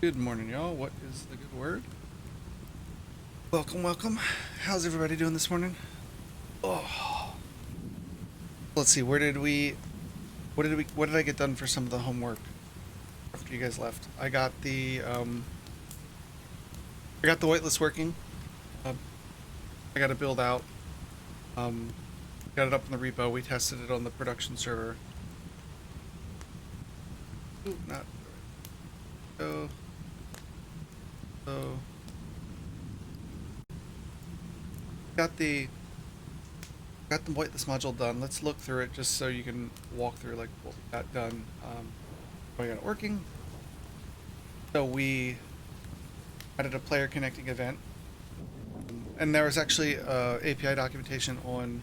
Good morning, y'all. What is the good word? Welcome, welcome. How's everybody doing this morning? Oh, let's see. What did I get done for some of the homework after you guys left? I got the whitelist working. Um, I got to build out. Um, got it up in the repo. We tested it on the production server. Ooh, not so. So got the got the whitelist module done. Let's look through it just so you can walk through like what we got done. We got it working. So we added a player connecting event, and there was actually API documentation on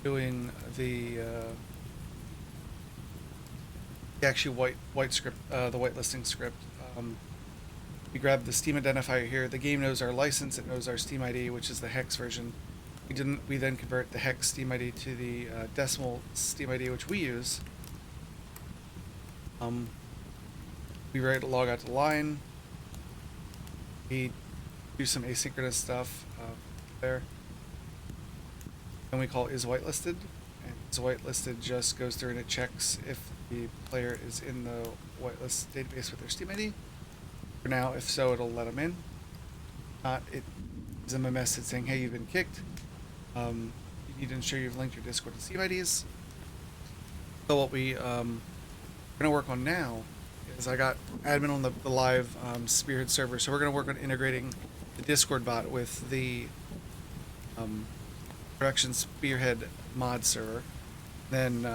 doing the actual white script, the whitelisting script. We grabbed the Steam identifier here. The game knows our license. It knows our Steam ID, which is the hex version. We then convert the hex Steam ID to the decimal Steam ID, which we use. We write a log out to line. We do some asynchronous stuff there. Then we call is whitelisted, and is whitelisted just goes through and it checks if the player is in the whitelist database with their Steam ID. For now, if so, it'll let them in. Not, it gives them a message saying, "Hey, you've been kicked. You need to ensure you've linked your Discord to Steam IDs." So what we're gonna work on now is I got admin on the live Spearhead server, so we're gonna work on integrating the Discord bot with the production Spearhead mod server, then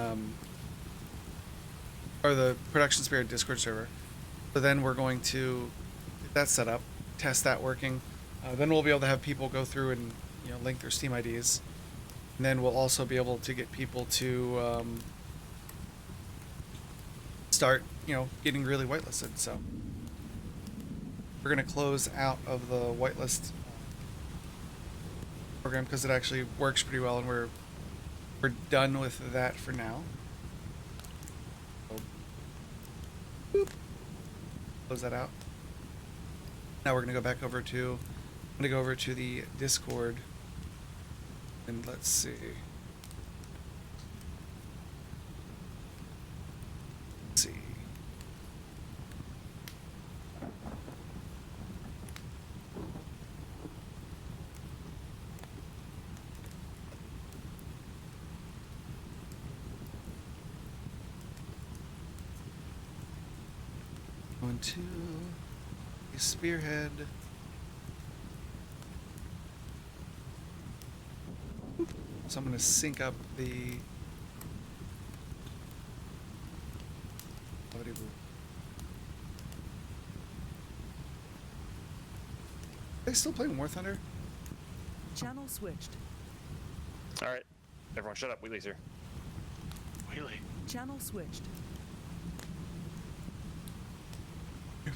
or the production Spearhead Discord server. So then we're going to get that set up, test that working. Then we'll be able to have people go through and link their Steam IDs, and then we'll also be able to get people to start getting really whitelisted. So we're gonna close out of the whitelist program because it actually works pretty well, and we're done with that for now. So, boop, close that out. Now we're gonna go back over to the Discord, and let's see. Let's see. Going to a Spearhead. So I'm going to sync up the. Are they still playing War Thunder? Channel switched. All right, everyone, shut up. Wheelie's here. Wheelie. Channel switched.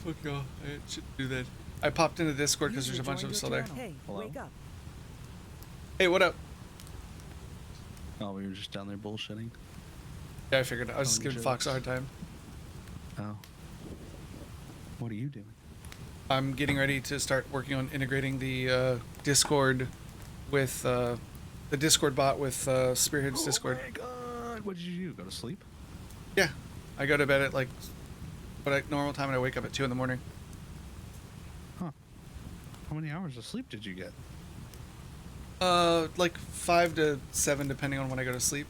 Fuck y'all. I shouldn't do that. I popped into Discord because there's a bunch of them still there. Hey, Hello? wake up. Hey, what up? Oh, we were just down there bullshitting. Yeah, I figured. I was just Telling giving Fox a hard jokes. time. Oh. What are you doing? I'm getting ready to start working on integrating the Discord with the Discord bot with Spearhead's Discord. Oh my god! What did you do? Go to sleep? Yeah, I go to bed at like normal time, and I wake up at 2 in the morning. Huh. How many hours of sleep did you get? Like 5 to 7, depending on when I go to sleep.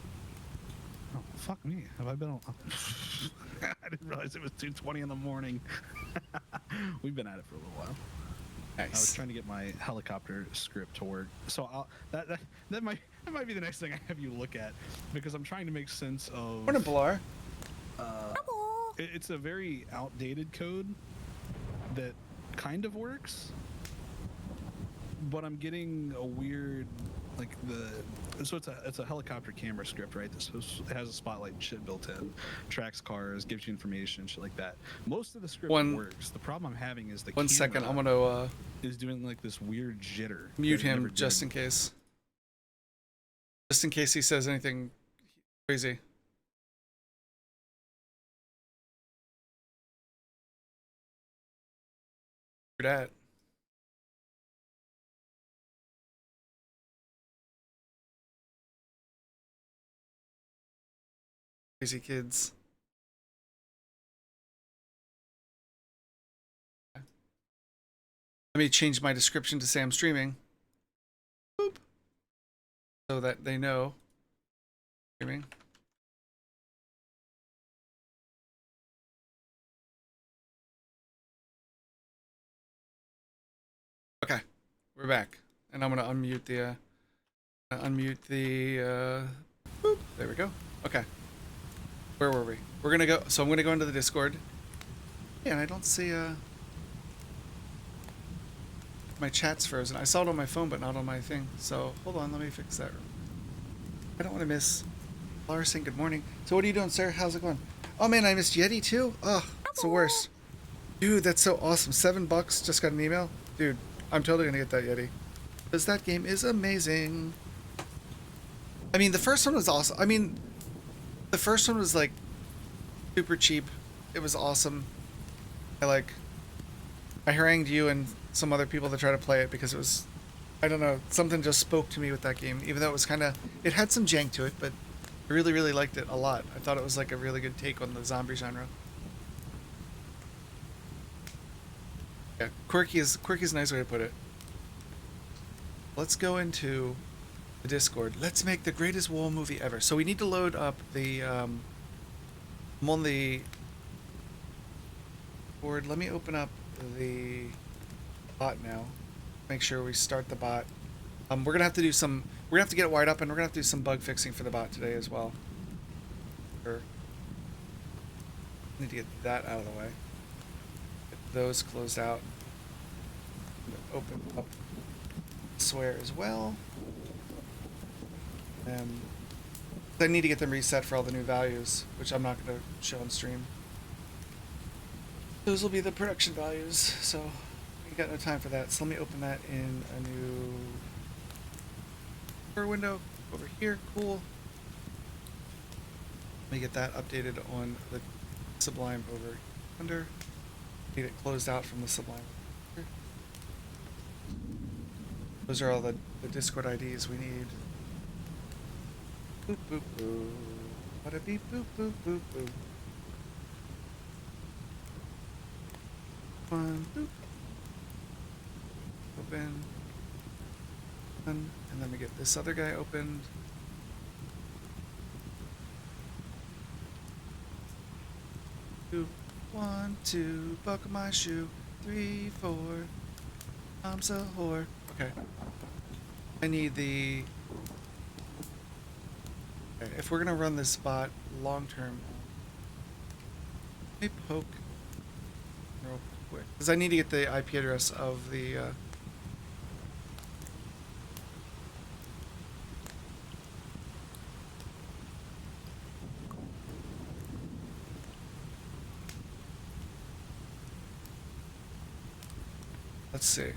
Oh, fuck me. Have I been on... I didn't realize it was 2:20 in the morning. We've been at it for a little while. Nice. I was trying to get my helicopter script to work. So that might be the next thing I have you look at, because I'm trying to make sense of... Morning, Pilar. It's a very outdated code that kind of works, but I'm getting a weird, like so it's a helicopter camera script, right? It has a spotlight and shit built in, tracks cars, gives you information, shit like that. Most of the script works. The problem I'm having is the One second, I'm camera gonna is doing like this weird jitter. mute that it him never just did. in case. Just in case he says anything crazy. that. Crazy kids. Let me change my description to say I'm streaming. Boop. So that they know. Streaming. Okay, we're back, and I'm gonna unmute the. Boop. There we go. Okay. Where were we? We're gonna go. So I'm gonna go into the Discord. Yeah, and I don't see my chat's frozen. I saw it on my phone, but not on my thing. So hold on, let me fix that. I don't want to miss Laura saying good morning. So what are you doing, sir? How's it going? Oh man, I missed Yeti too. Oh, it's the worst. Dude, that's so awesome. $7. Just got an email. Dude, I'm totally gonna get that Yeti. Because that game is amazing. I mean, the first one was awesome. I mean, the first one was like super cheap. It was awesome. I harangued you and some other people to try to play it because it was, I don't know, something just spoke to me with that game. Even though it was kind of, it had some jank to it, but I really, really liked it a lot. I thought it was like a really good take on the zombie genre. Yeah, quirky is a nice way to put it. Let's go into the Discord. Let's make the greatest war movie ever. So we need to load up the I'm on the board. Let me open up the bot now. Make sure we start the bot. We're gonna have to do some. We're gonna have to get it wired up, and we're gonna have to do some bug fixing for the bot today as well. Sure. Need to get that out of the way. Get those closed out. Open up Swear as well. I need to get them reset for all the new values, which I'm not going to show on stream. Those will be the production values, so we got no time for that. So let me open that in a new window over here. Cool. Let me get that updated on the Sublime over under. Need it closed out from the Sublime. Those are all the Discord IDs we need. Boop boop boop. Bada beep boop boop boop boop. One boop. Open. And then we get this other guy opened. Two, 1, 2, buckle my shoe. 3, 4. I'm so whore. Okay. I need the. Okay, if we're gonna run this bot long term, let me poke real quick because I need to get the IP address of the. Let's see.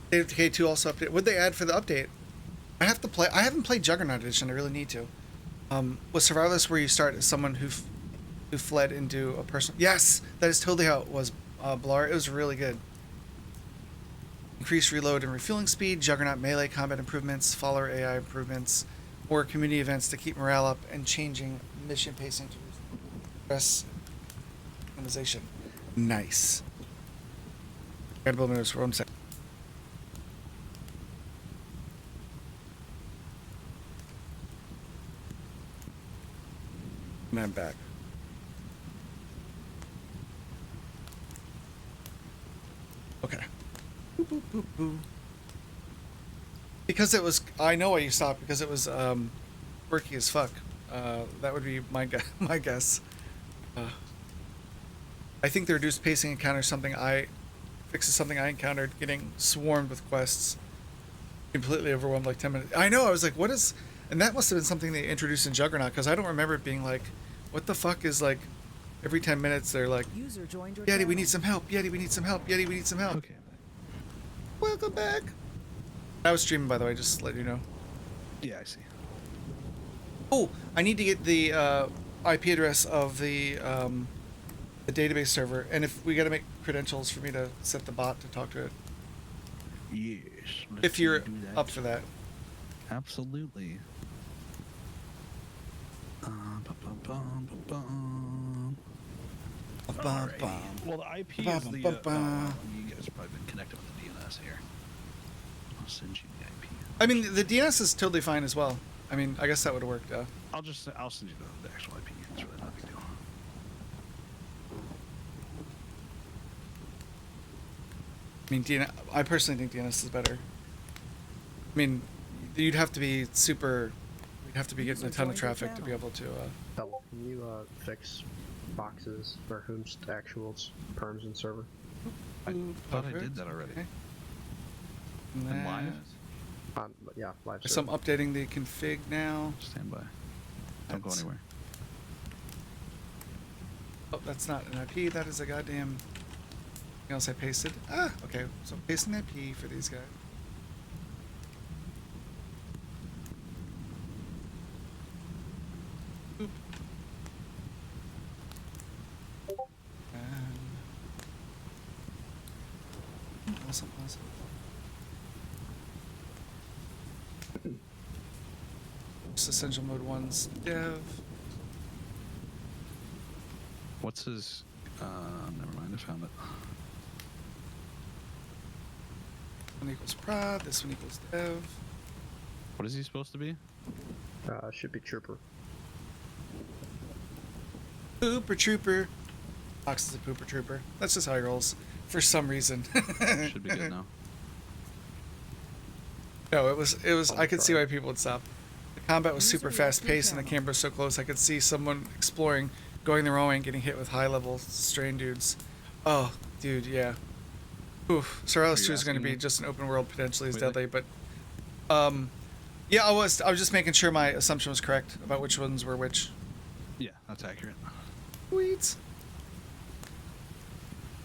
State of Decay 2 also update. What'd they add for the update? I have to play. I haven't played Juggernaut Edition. I really need to. Was Survivalist where you start as someone who fled into a person? Yes, that is totally how it was. Blar. It was really good. Increased reload and refueling speed. Juggernaut melee combat improvements. Follower AI improvements. More community events to keep morale up and changing mission pacing to stress optimization. Nice. Gotta build minutes for 1 second. And I'm back. Okay. Boop, boop, boop, boop. Because it was, I know why you stopped, because it was quirky as fuck. That would be my guess. I think the reduced pacing encounters fixes something I encountered getting swarmed with quests. Completely overwhelmed like 10 minutes. I know, I was like, what is... And that must have been something they introduced in Juggernaut, because I don't remember it being like, what the fuck is like, every 10 minutes they're like, User joined your Yeti, we channel. need some help. Yeti, we need some help. Yeti, we need some help. Okay. Welcome back. I was streaming, by the way, just to let you know. Yeah, I see. Oh, I need to get the IP address of the the database server, and if we got to make credentials for me to set the bot to talk to it, Yes. if you're up for that. Absolutely. Ba-bum-bum-bum-bum. Alright. Well, the IP is the. You guys have probably been connected with the DNS here. I'll send you the IP. I mean, the DNS is totally fine as well. I mean, I guess that would have worked. I'll send you the actual IP. It's really not a big deal. I mean, I personally think DNS is better. I mean, you'd have to be super. You'd have to be getting a ton of traffic to be able to. Pebble, can you fix boxes for whom's actuals, perms, and server? I thought I did that already. Okay. And live? Yeah, live. So I'm server. updating the config now. Stand by. Don't go That's- anywhere. Oh, that's not an IP. That is a goddamn. Anything else I pasted? Ah, okay. So I'm pasting an IP for these guys. Boop. And awesome. Just essential mode 1's dev. What's his? Never mind. I found it. One equals prod. This one equals dev. What is he supposed to be? Should be trooper. Pooper trooper. Fox is a pooper trooper. That's just how he rolls. For some reason. Should be good now. No, it was. I could see why people would stop. The combat was super User fast paced, and the channel. camera was so close. I could see someone exploring, going the wrong way, and getting hit with high level strain dudes. Oh, dude, yeah. Oof. Sorrellis 2 is going to be asking just an open world, potentially as Wheatley? deadly, but yeah, I was just making sure my assumption was correct about which ones were which. Yeah, that's accurate. Sweet.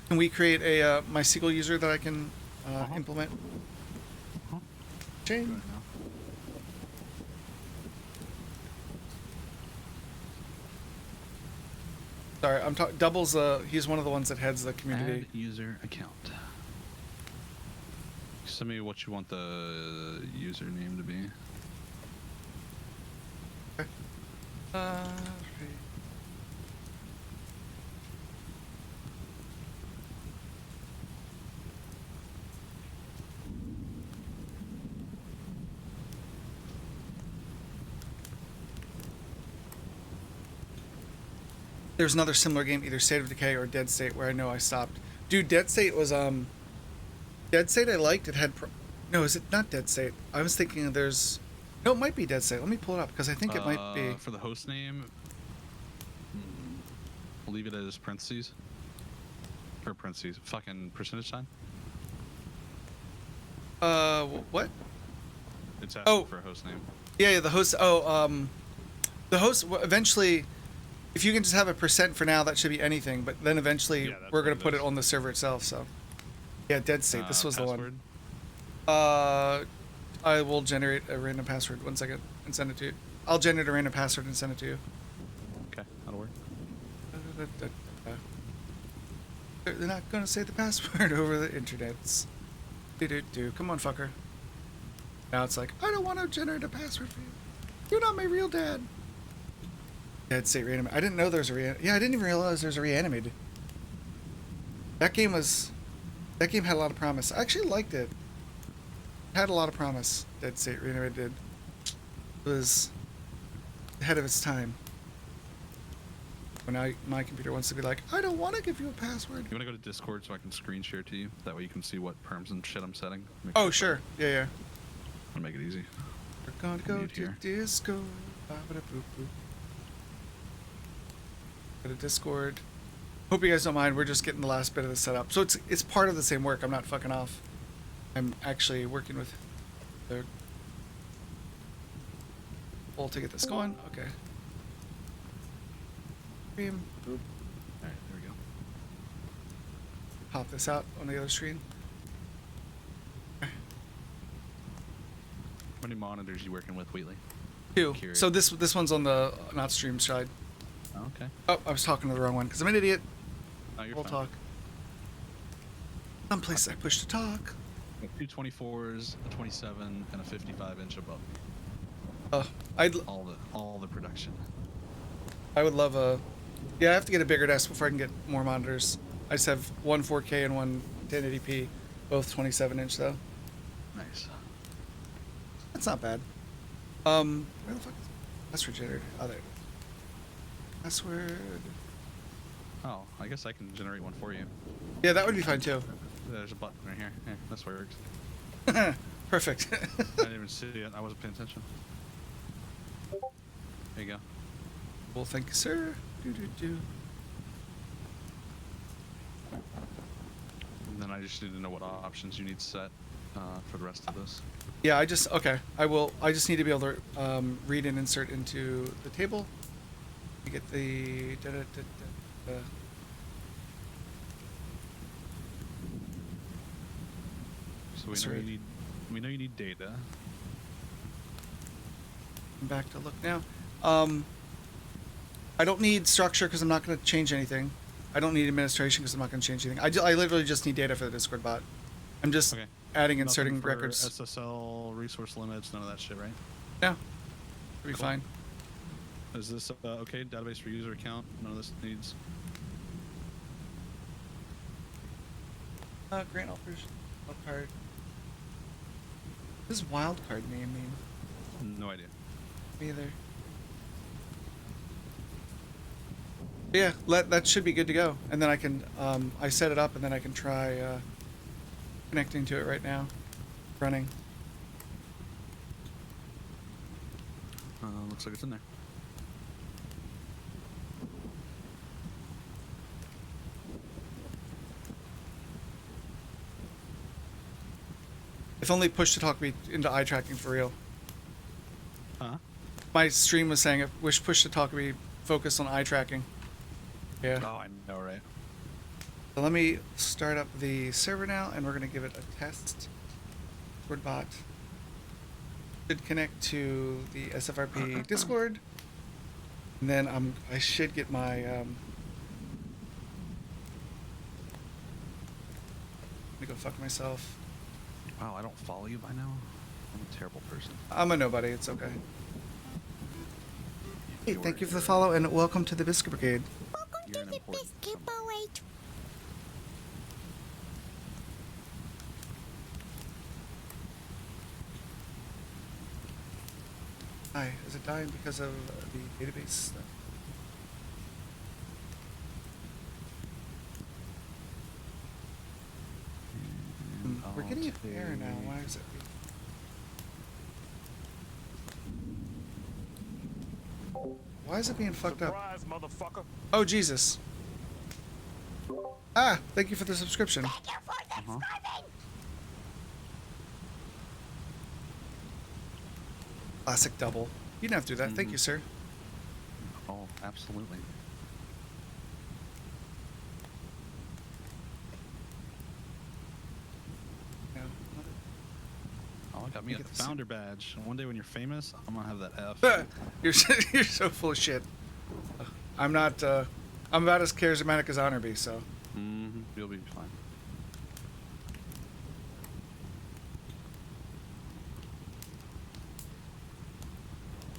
Can we create a MySQL user that I can implement? Go Chain. ahead now. Sorry, I'm talking. Doubles. He's one of the ones that heads the community. Add user account. Send me what you want the username to be. Okay. There's another similar game, either State of Decay or Dead State, where I know I stopped. Dude, Dead State was Dead State I liked. It had no, is it not Dead State? I was thinking there's no, it might be Dead State. Let me pull it up because I think it might be. For the host name, we'll leave it as parentheses. Or parentheses. Fucking percentage sign. What? It's asking Oh. for a host name. Yeah, the host. The host eventually. If you can just have a percent for now, that should be anything. But then eventually, Yeah, that's we're gonna what it put it is. on the server itself. So, yeah, Dead State. This was Password? the one. I will generate a random password. 1 second, and send it to you. I'll generate a random password and send it to you. Okay, that'll work. They're not gonna say the password over the internets. Do. Come on, fucker. Now it's like, I don't want to generate a password for you. You're not my real dad. Dead State Reanimated. I didn't know there was a yeah, I didn't even realize there's a Reanimated. That game had a lot of promise. I actually liked it. It had a lot of promise. Dead State Reanimated did. It was ahead of its time. When my computer wants to be like, I don't want to give you a password. You want to go to Discord so I can screen share to you? That way you can see what perms and shit I'm setting. Oh, sure. Yeah. I'm gonna make it easy. We're gonna go Mute to here. Discord. Ba-ba-da-boop-boop. Go to Discord. Hope you guys don't mind. We're just getting the last bit of the setup. So it's part of the same work. I'm not fucking off. I'm actually working with the to get this going. Okay. Boop. Alright, there we go. Pop this out on the other screen. How many monitors you working with, Wheatley? 2. Curious. So this one's on the not stream side. Oh, okay. Oh, I was talking to the wrong one because I'm an idiot. Oh, you're We'll fine. talk. Someplace I push to talk. Two 24s, a 27, and a 55-inch above me. I'd All the production. I would love a. Yeah, I have to get a bigger desk before I can get more monitors. I just have one 4K and one 1080p, both 27-inch though. Nice. That's not bad. Where the fuck is password generator? Oh, there it is. Password. Oh, I guess I can generate one for you. Yeah, that would be fine too. There's a button right here. Yeah, this works. Perfect. I didn't even see it. I wasn't paying attention. There you go. Well, thank you, sir. Do. And then I just need to know what options you need set for the rest of this. Yeah, okay. I just need to be able to read and insert into the table. You get the So Sorry. we know you need data. I'm back to look now. I don't need structure because I'm not going to change anything. I don't need administration because I'm not going to change anything. I literally just need data for the Discord bot. I'm just Okay. adding, Nothing inserting for records. SSL, resource limits, none of that shit, right? Yeah, it'll be Cool. fine. Is this okay? Database for user account? None of this needs. Grant offers wildcard. What does wildcard name mean? No idea. Me either. Yeah, that should be good to go. And then I can, I set it up and then I can try connecting to it right now. Running. Looks like it's in there. If only push to talk me into eye tracking for real. Huh? My stream was saying, wish push to talk me focused on eye tracking. Yeah. Oh, I know, right? So let me start up the server now, and we're going to give it a test. Discord bot should connect to the SFRP Discord, and then I should get my let me go fuck myself. Wow, I don't follow you by now. I'm a terrible person. I'm a nobody. It's okay. Hey, You're- thank you for the follow, and welcome to the Biscuit Brigade. You're an important someone. Hi, is it dying because of the database stuff? We're getting an error now. Why is it? Why is it being fucked up? Surprise, motherfucker. Oh, Jesus. Ah, thank you for the subscription. Classic double. You didn't have to do that. Thank you, sir. Oh, absolutely. Yeah. Oh, I got me a Get the founder badge. One day when you're famous, I'm gonna have that F. You're so full of shit. I'm not. I'm about as charismatic as Honor be. So. Mm-hmm. You'll be fine.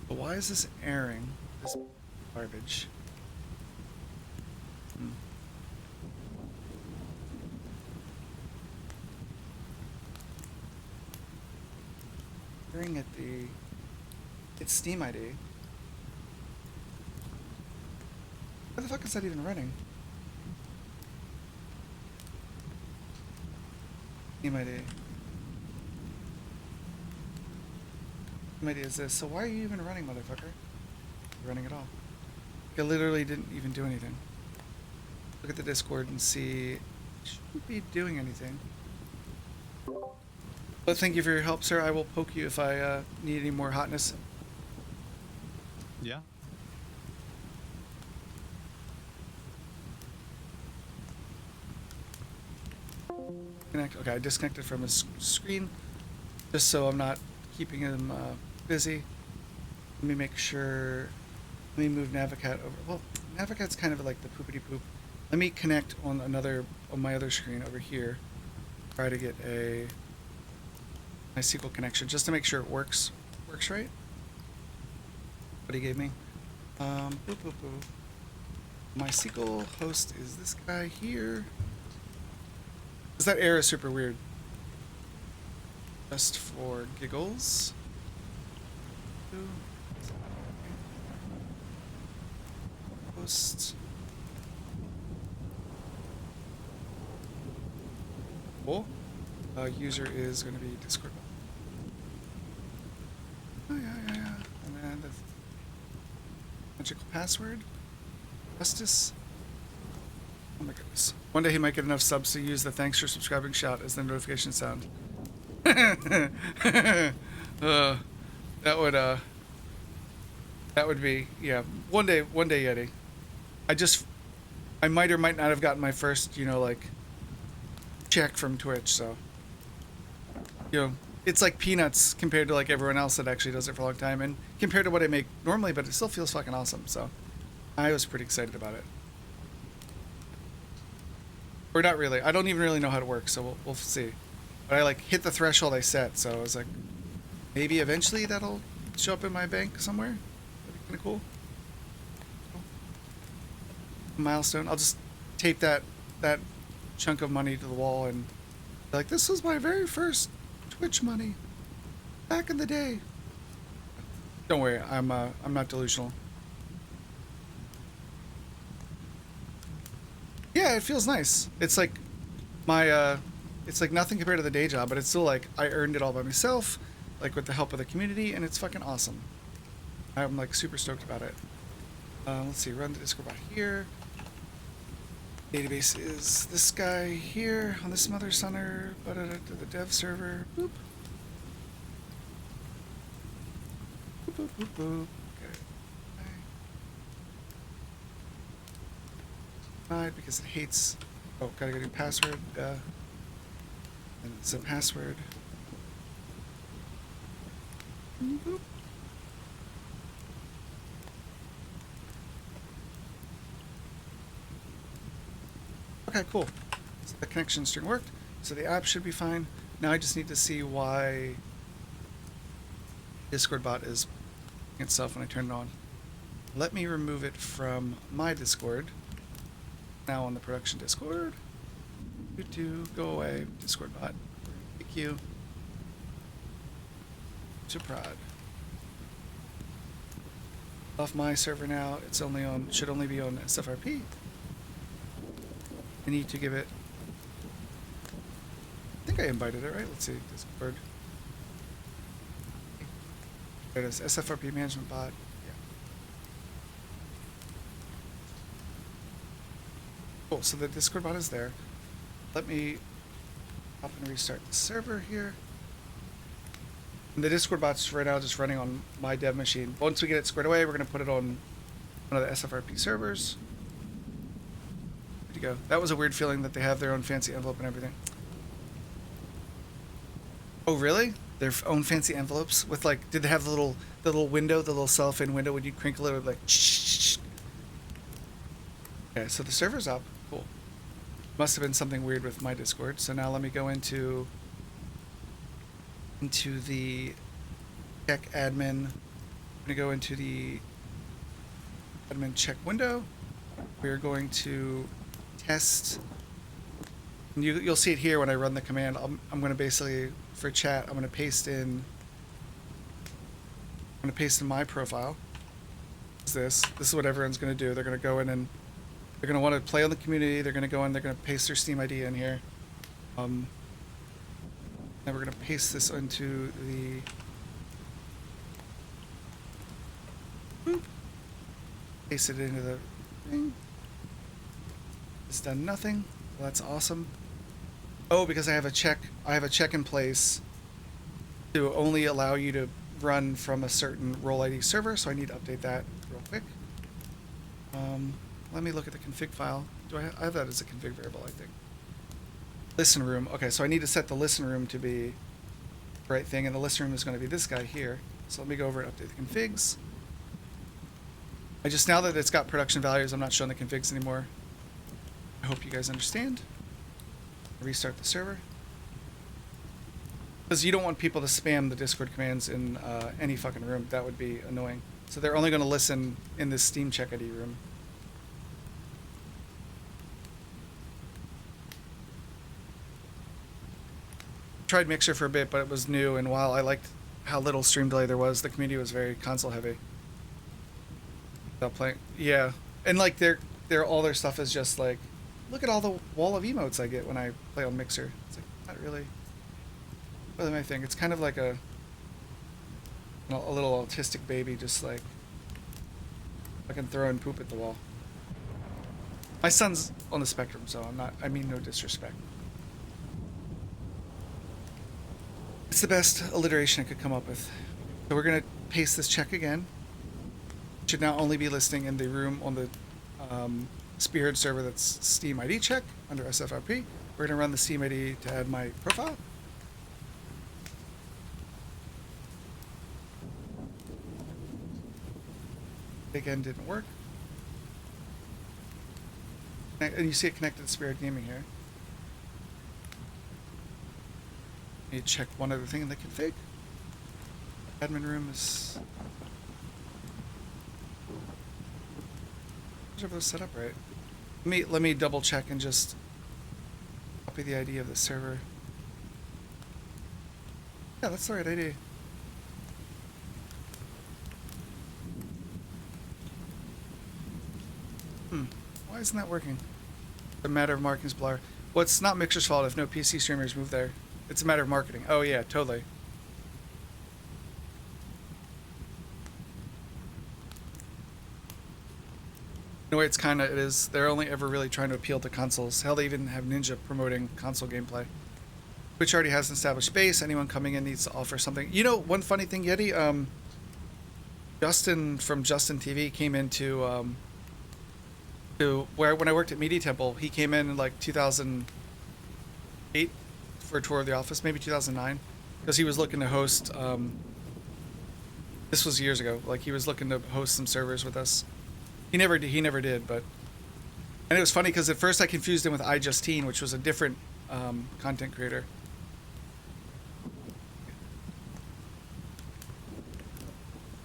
But why is this airing? This garbage. Hmm. Airing at the. It's Steam ID. Why the fuck is that even running? Steam ID. Steam ID is this. So why are you even running, motherfucker? You're running at all. I literally didn't even do anything. Look at the Discord and see. It shouldn't be doing anything. But thank you for your help, sir. I will poke you if I need any more hotness. Yeah. Connect. Okay, I disconnected from his screen, just so I'm not keeping him busy. Let me make sure. Let me move Navicat over. Well, Navicat's kind of like the poopity poop Let me connect on my other screen over here. Try to get a MySQL connection just to make sure it works right. What he gave me. Boop, boop, boop. MySQL host is this guy here. Cause that error is super weird. Just for giggles. Host. Cool. User is going to be Discord. Oh yeah. And then the magical password. Justice. Oh my goodness. One day he might get enough subs to use the thanks for subscribing shout as the notification sound. That would be, yeah. One day, Yeti. I might or might not have gotten my first, like, check from Twitch, so. It's like peanuts compared to, like, everyone else that actually does it for a long time, and compared to what I make normally, but it still feels fucking awesome, so. I was pretty excited about it. Or not really. I don't even really know how it works, so we'll see. But I, like, hit the threshold I set, so I was like, maybe eventually that'll show up in my bank somewhere. That'd be kind of cool. Milestone. I'll just tape that chunk of money to the wall and be like, this was my very first Twitch money back in the day. Don't worry, I'm not delusional. Yeah, it feels nice. It's like it's like nothing compared to the day job, but it's still like I earned it all by myself, like with the help of the community, and it's fucking awesome. I'm like super stoked about it. Let's see, run the Discord bot here. Database is this guy here on this mother center, to the dev server. Boop. Boop, boop, boop, boop. Okay. Right, because it hates. Oh, gotta get a new password. And it's a password. Boop. Okay, cool. So the connection string worked. So the app should be fine. Now I just need to see why Discord bot is itself when I turn it on. Let me remove it from my Discord. Now on the production Discord. Go away, Discord bot. Thank you. To prod. Off my server now. It's only on. Should only be on SFRP. I need to give it. I think I invited it, right? Let's see. Discord. There it is. SFRP management bot. Yeah. Cool. So the Discord bot is there. Let me hop and restart the server here. And the Discord bot's right now just running on my dev machine. Once we get it squared away, we're going to put it on one of the SFRP servers. Good to go. That was a weird feeling that they have their own fancy envelope and everything. Oh, really? Their own fancy envelopes with like, did they have the little window, the little cellophane window when you crinkle it, it would like. Okay, so the server's up. Cool. Must have been something weird with my Discord. So now let me go into the check admin. I'm gonna go into the admin check window. We're going to test. And you'll see it here when I run the command. I'm gonna basically, for chat, I'm gonna paste in my profile. This is what everyone's gonna do. They're gonna go in and they're gonna want to play on the community. They're gonna go in. They're gonna paste their Steam ID in here. Then we're gonna paste this into the. Boop. Paste it into the thing. It's done nothing. Well, that's awesome. Oh, because I have a check in place to only allow you to run from a certain role ID server, so I need to update that real quick. Let me look at the config file. I have that as a config variable, I think. Listen room. Okay, so I need to set the listen room to be the right thing, and the listen room is going to be this guy here. So let me go over and update the configs. Now that it's got production values, I'm not showing the configs anymore. I hope you guys understand. Restart the server. Because you don't want people to spam the Discord commands in any fucking room. That would be annoying. So they're only going to listen in this Steam Check ID room. Tried Mixer for a bit, but it was new, and while I liked how little stream delay there was, the community was very console heavy. Without playing, yeah, and like their all their stuff is just like, look at all the wall of emotes I get when I play on Mixer. It's like not really my thing. It's kind of like a little autistic baby, just like fucking throwing poop at the wall. My son's on the spectrum, so I mean no disrespect. It's the best alliteration I could come up with. So we're gonna paste this check again. It should now only be listing in the room on the Spearhead server that's Steam ID check under SFRP. We're gonna run the Steam ID to add my profile. Again, didn't work. And you see it connected to Spearhead Gaming here. Need to check one other thing in the config. Admin room is. Are those set up right? Let me double check and just copy the ID of the server. Yeah, that's the right ID. Why isn't that working? A matter of markings blur. Well, it's not Mixer's fault if no PC streamers move there. It's a matter of marketing. Oh yeah, totally. In a way, it is. They're only ever really trying to appeal to consoles. Hell, they even have Ninja promoting console gameplay. Twitch already has an established base. Anyone coming in needs to offer something. You know, one funny thing, Yeti, Justin from Justin TV came into when I worked at Media Temple. He came in like 2008 for a tour of the office, maybe 2009, because he was looking to host. This was years ago. Like he was looking to host some servers with us. He never did, but. And it was funny because at first I confused him with iJustine, which was a different content creator.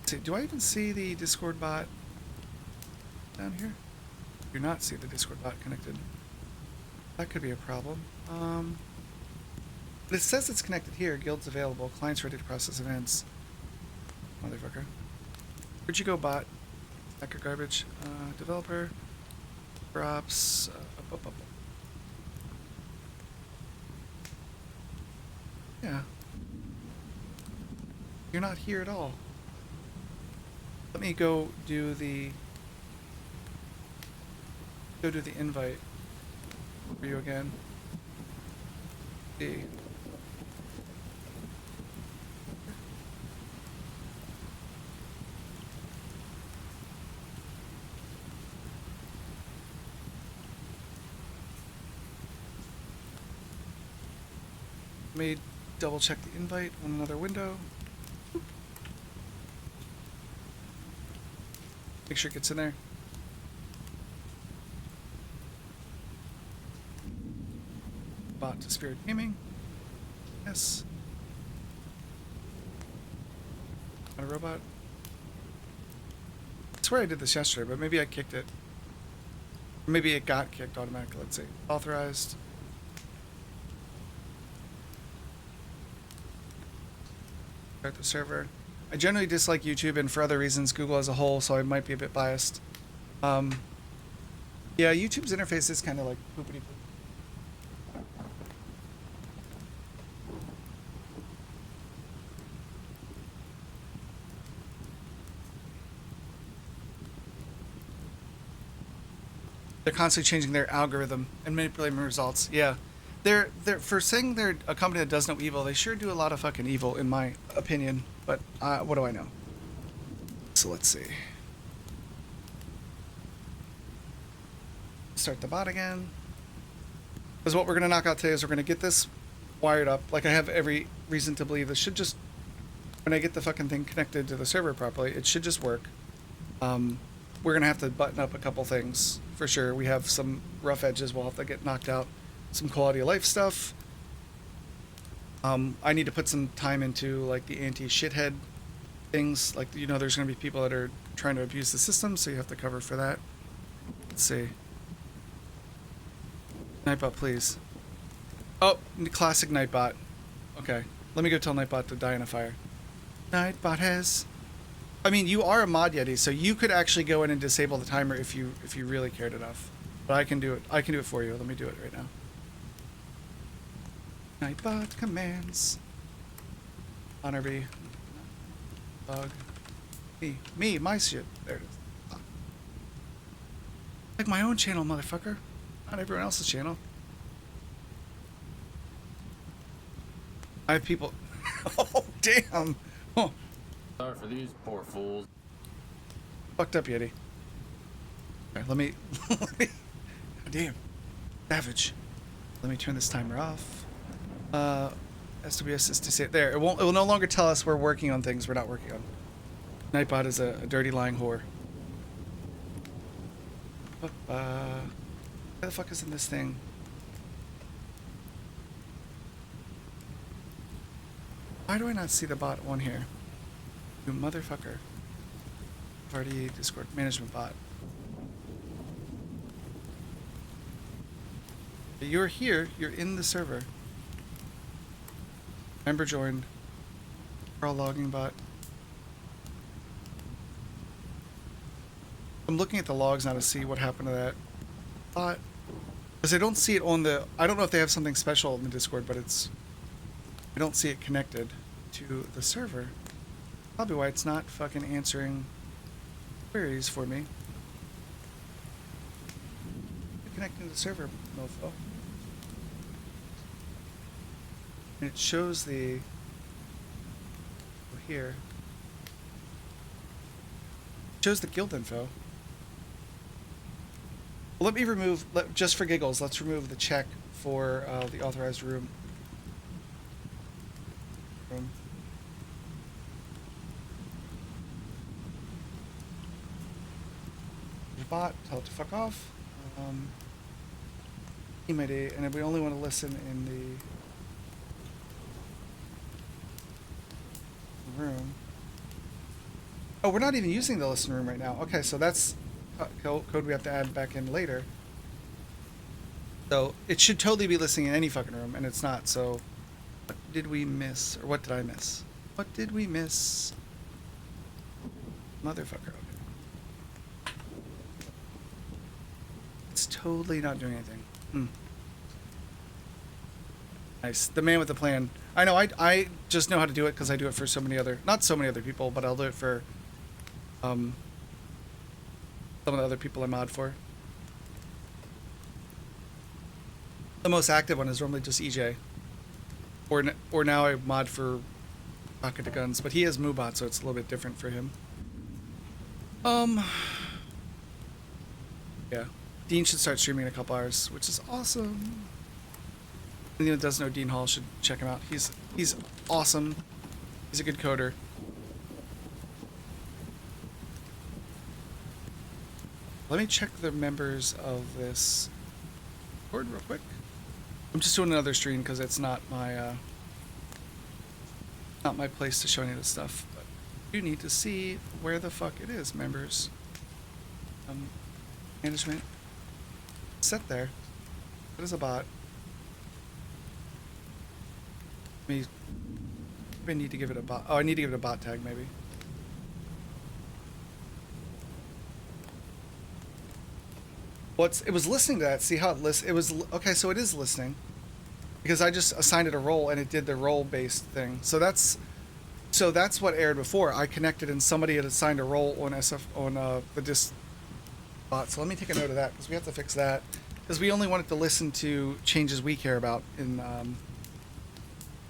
Let's see, do I even see the Discord bot down here? Do not see the Discord bot connected. That could be a problem. But it says it's connected here. Guild's available. Clients ready to process events. Motherfucker. Where'd you go, bot? Hacker garbage. Developer. Props. Yeah. You're not here at all. Let me go do the invite for you again. See. Let me double check the invite on another window. Make sure it gets in there. Bot to Spirit Gaming. Yes. Not a robot. I swear I did this yesterday, but maybe I kicked it. Maybe it got kicked automatically. Let's see. Authorized. Start the server. I generally dislike YouTube, and for other reasons, Google as a whole, so I might be a bit biased. Yeah, YouTube's interface is kind of like poopity poop. They're constantly changing their algorithm and manipulating results. Yeah. They're for saying they're a company that does no evil, they sure do a lot of fucking evil in my opinion, but what do I know? So let's see. Start the bot again. Because what we're going to knock out today is we're going to get this wired up. Like I have every reason to believe this should just, when I get the fucking thing connected to the server properly, it should just work. we're gonna have to button up a couple things for sure. We have some rough edges we'll have to get knocked out. Some quality of life stuff. I need to put some time into like the anti-shithead things. Like, you know, there's gonna be people that are trying to abuse the system, so you have to cover for that. Let's see. Nightbot, please. Oh, classic Nightbot. Okay, let me go tell Nightbot to die in a fire. Nightbot has. I mean, you are a mod Yeti, so you could actually go in and disable the timer if you really cared enough. But I can do it. I can do it for you. Let me do it right now. Nightbot commands. Honor B. Bug. Me, my shit. There it is. Like my own channel, motherfucker. Not everyone else's channel. I have people. Oh, damn. Oh. Sorry for these poor fools. Fucked up, Yeti. Okay, let me. Damn. Savage. Let me turn this timer off. SWS is to say there. It will no longer tell us we're working on things we're not working on. Nightbot is a dirty lying whore. Where the fuck is in this thing? Why do I not see the bot one here? You motherfucker. Party Discord management bot. You're here. You're in the server. Member joined. All logging bot. I'm looking at the logs now to see what happened to that bot. Because I don't see it on the... I don't know if they have something special in the Discord, but it's... I don't see it connected to the server. Probably why it's not fucking answering queries for me. Connecting to the server, mofo. And it shows the... here. It shows the guild info. Well, let me remove... just for giggles, let's remove the check for the authorized room. Bot, tell it to fuck off. Team ID, and if we only want to listen in the room. Oh, we're not even using the listen room right now. Okay, so that's code we have to add back in later. So it should totally be listening in any fucking room, and it's not. So what did we miss, or what did I miss? What did we miss? Motherfucker. It's totally not doing anything. Nice. The man with the plan. I know, I just know how to do it because I do it for so many other... Not so many other people, but I'll do it for some of the other people I mod for. The most active one is normally just EJ. Or now I mod for Pocket to Guns, but he has Moobot, so it's a little bit different for him. Yeah. Dean should start streaming in a couple hours, which is awesome. Anyone that does know Dean Hall should check him out. He's awesome. He's a good coder. Let me check the members of this board real quick. I'm just doing another stream because it's not my place to show any of this stuff. But you need to see where the fuck it is, members. Management. Set there. What is a bot? I need to give it a bot. Oh, I need to give it a bot tag, maybe. It was listening to that. See how it lists? It was okay. So it is listening, because I just assigned it a role and it did the role-based thing. So that's what aired before. I connected and somebody had assigned a role on the dis bot. So let me take a note of that because we have to fix that because we only want it to listen to changes we care about in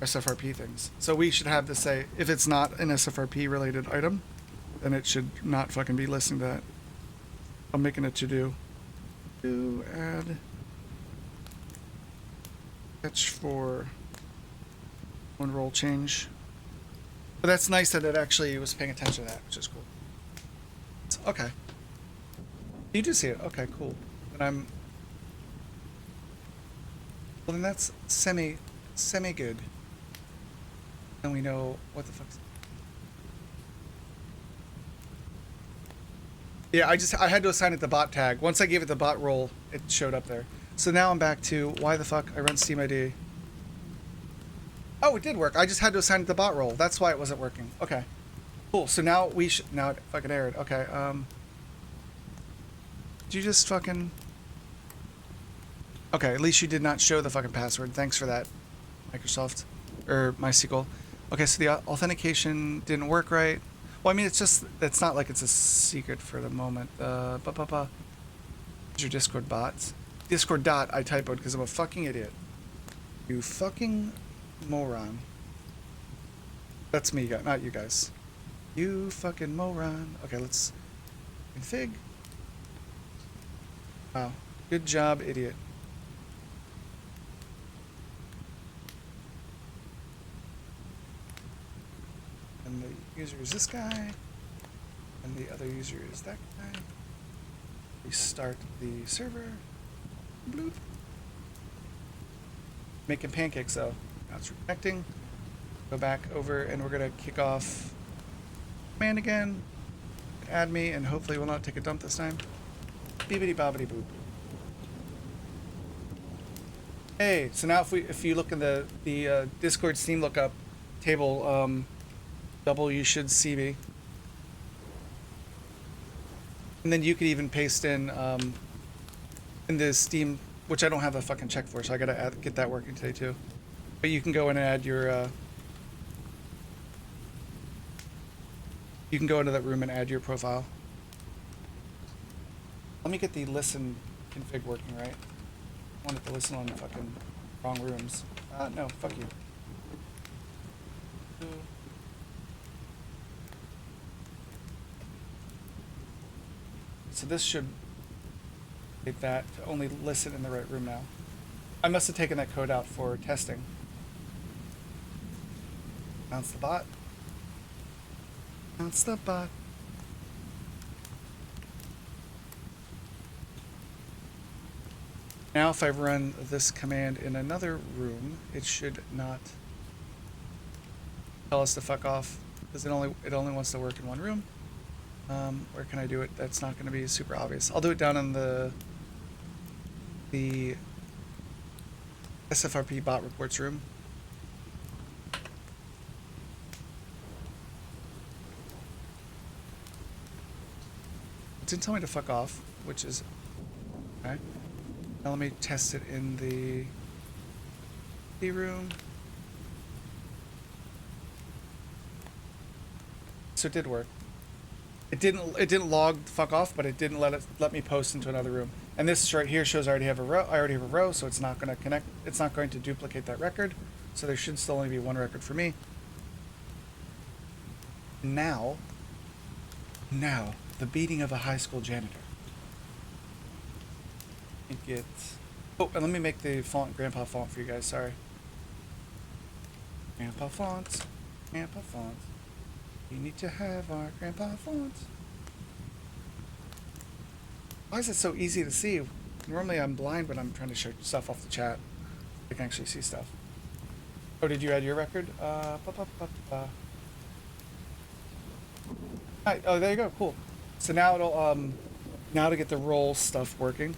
SFRP things. So we should have to say if it's not an SFRP related item, then it should not fucking be listening to that. I'm making it to do. To add catch for one role change. But that's nice that it actually was paying attention to that, which is cool. Okay. You do see it. Okay, cool. Then I'm. Well, then that's semi good. And we know what the fuck's. Yeah, I had to assign it the bot tag. Once I gave it the bot role, it showed up there. So now I'm back to why the fuck I run Steam ID. Oh, it did work. I just had to assign it the bot role. That's why it wasn't working. Okay. Cool. So now now it fucking errored. Okay. Did you just fucking? Okay, at least you did not show the fucking password. Thanks for that, Microsoft or MySQL. Okay, so the authentication didn't work right. Well, I mean, it's not like it's a secret for the moment. Here's your Discord bots. Discord dot I typoed because I'm a fucking idiot. You fucking moron. That's me, not you guys. You fucking moron. Okay, let's config. Wow. Good job, idiot. And the user is this guy. And the other user is that guy. Restart the server. Bloop. Making pancakes though. Now it's reconnecting. Go back over and we're gonna kick off command again. Add me and hopefully we'll not take a dump this time. Beebity bobbity boop. Hey, so now if you look in the Discord Steam lookup table, double you should see me. And then you could even paste in the Steam, which I don't have a fucking check for, so I gotta get that working today too. But you can go in and add your you can go into that room and add your profile. Let me get the listen config working right. I wanted to listen on the fucking wrong rooms. No, fuck you. So this should make that to only listen in the right room now. I must have taken that code out for testing. Bounce the bot. Bounce the bot. Now if I run this command in another room, it should not tell us to fuck off because it only wants to work in one room. Where can I do it? That's not going to be super obvious. I'll do it down in the SFRP bot reports room. It didn't tell me to fuck off, which is okay. Now let me test it in the D room. So it did work. It didn't log fuck off, but it didn't let me post into another room. And this right here shows I already have a row, so it's not going to connect. It's not going to duplicate that record. So there should still only be one record for me. Now, the beating of a high school janitor. Oh, and let me make the font grandpa font for you guys. Sorry. Grandpa fonts. Grandpa fonts. We need to have our grandpa fonts. Why is it so easy to see? Normally I'm blind when I'm trying to show stuff off the chat. I can actually see stuff. Oh, did you add your record? Right, oh, there you go. Cool. So now it'll now to get the roll stuff working,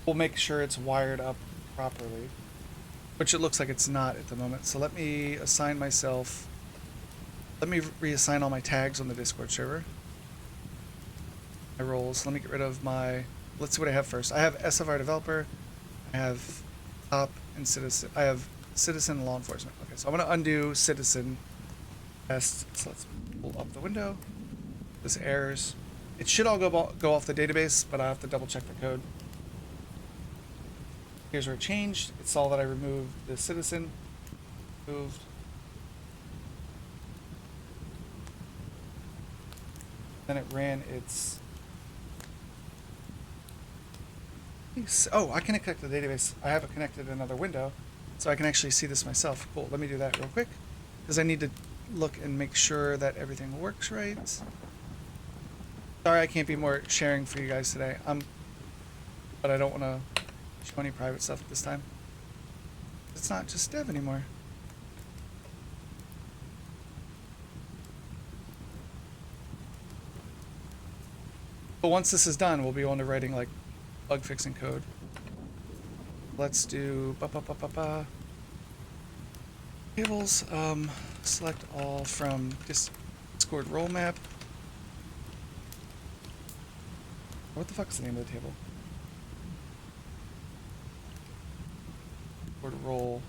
we'll make sure it's wired up properly, which it looks like it's not at the moment. So let me assign myself. Let me reassign all my tags on the Discord server. My roles. Let me get rid of my. Let's see what I have first. I have SFR developer. I have top and citizen. I have citizen and law enforcement. Okay, so I'm gonna undo citizen test. So let's pull up the window. This errors. It should all go off the database, but I have to double check the code. Here's where it changed. It saw that I removed the citizen. Moved. Then it ran its. Oh, I can connect to the database. I have it connected in another window, so I can actually see this myself. Cool. Let me do that real quick, because I need to look and make sure that everything works right. Sorry I can't be more sharing for you guys today. But I don't want to show any private stuff at this time. It's not just dev anymore. But once this is done, we'll be on to writing like bug fixing code. Let's do tables. Select all from Discord role map. What the fuck is the name of the table? Discord role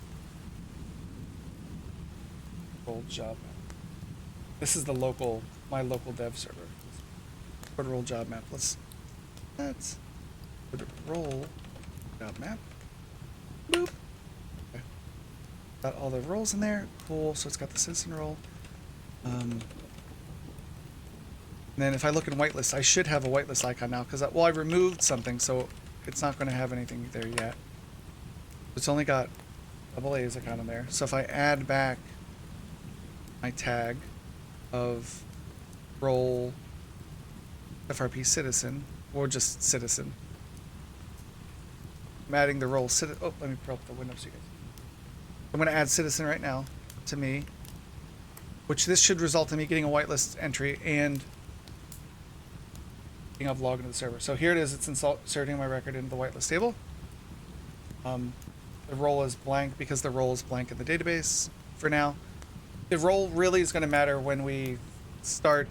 job map. This is the my local dev server. Discord role job map. Let's put a role job map. Boop. Okay. Got all the roles in there. Cool. So it's got the citizen role. And then if I look in whitelist, I should have a whitelist icon now because I removed something, so it's not going to have anything there yet. It's only got AA's account in there. So if I add back my tag of role FRP citizen or just citizen, I'm adding the role citizen. Oh, let me pull up the window so you guys. I'm going to add citizen right now to me, which this should result in me getting a whitelist entry and being able to log into the server. So here it is. It's inserting my record into the whitelist table. The role is blank because the role is blank in the database for now. The role really is going to matter when we start.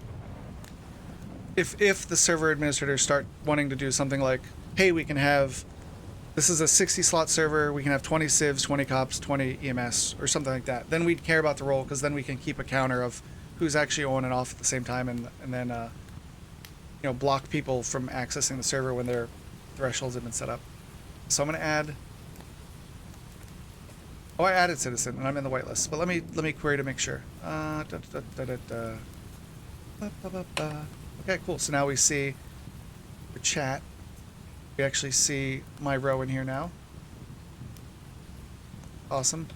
If the server administrators start wanting to do something like, hey, we can have, this is a 60 slot server, we can have 20 civs, 20 cops, 20 EMS, or something like that. Then we'd care about the role because then we can keep a counter of who's actually on and off at the same time, and then you know, block people from accessing the server when their thresholds have been set up. So I'm going to add. Oh, I added citizen, and I'm in the whitelist. But let me query to make sure. Okay, cool. So now we see the chat. We actually see my row in here now. Awesome.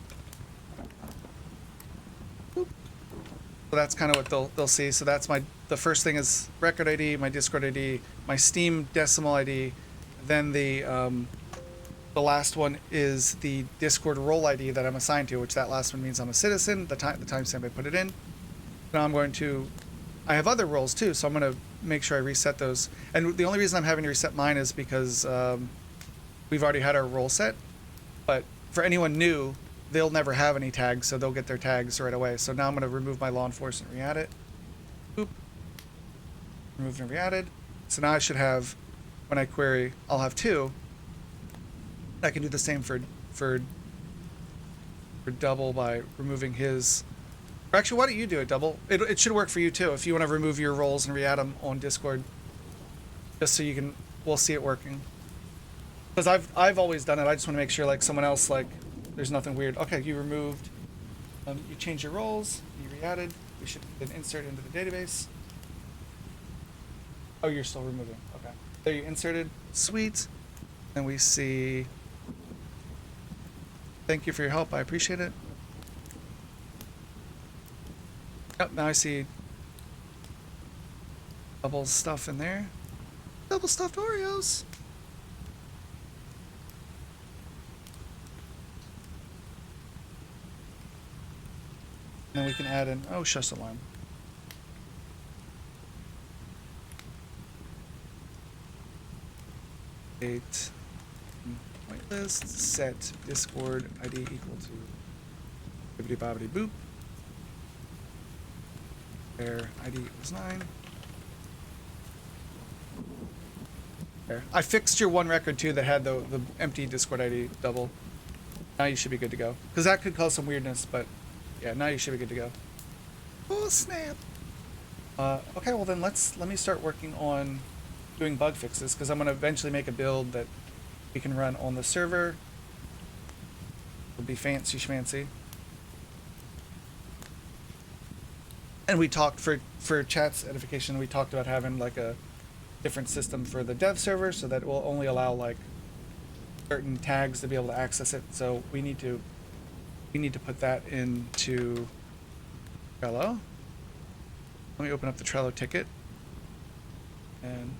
Boop. So that's kind of what they'll see. So that's the first thing is record ID, my Discord ID, my Steam decimal ID, then the last one is the Discord role ID that I'm assigned to, which that last one means I'm a citizen. The timestamp I put it in. Now I have other roles too, so I'm going to make sure I reset those. And the only reason I'm having to reset mine is because we've already had our role set. But for anyone new, they'll never have any tags, so they'll get their tags right away. So now I'm going to remove my law enforcement and re-add it. Boop. Removed and re-added. So now I should have, when I query, I'll have two. I can do the same for double by removing his. Or actually, why don't you do it, double? It should work for you too if you want to remove your roles and re-add them on Discord, just so we'll see it working. Because I've always done it. I just want to make sure like someone else there's nothing weird. Okay, you removed, you changed your roles, you re-added. We should then insert into the database. Oh, you're still removing. Okay, there you inserted. Sweet. Then we see. Thank you for your help. I appreciate it. Yep, now I see double stuff in there. Double stuffed Oreos. And then we can add in, oh, shush alarm. Whitelist set Discord ID equal to bibbidi bobbidi boop. There, ID equals 9. There. I fixed your one record too that had the empty Discord ID double. Now you should be good to go. Because that could cause some weirdness, but yeah, now you should be good to go. Oh snap! Okay, well then let me start working on doing bug fixes because I'm gonna eventually make a build that we can run on the server. It'll be fancy schmancy. And we talked for chat's edification, we talked about having like a different system for the dev server so that it will only allow like certain tags to be able to access it. So we need to put that into Trello. Let me open up the Trello ticket. And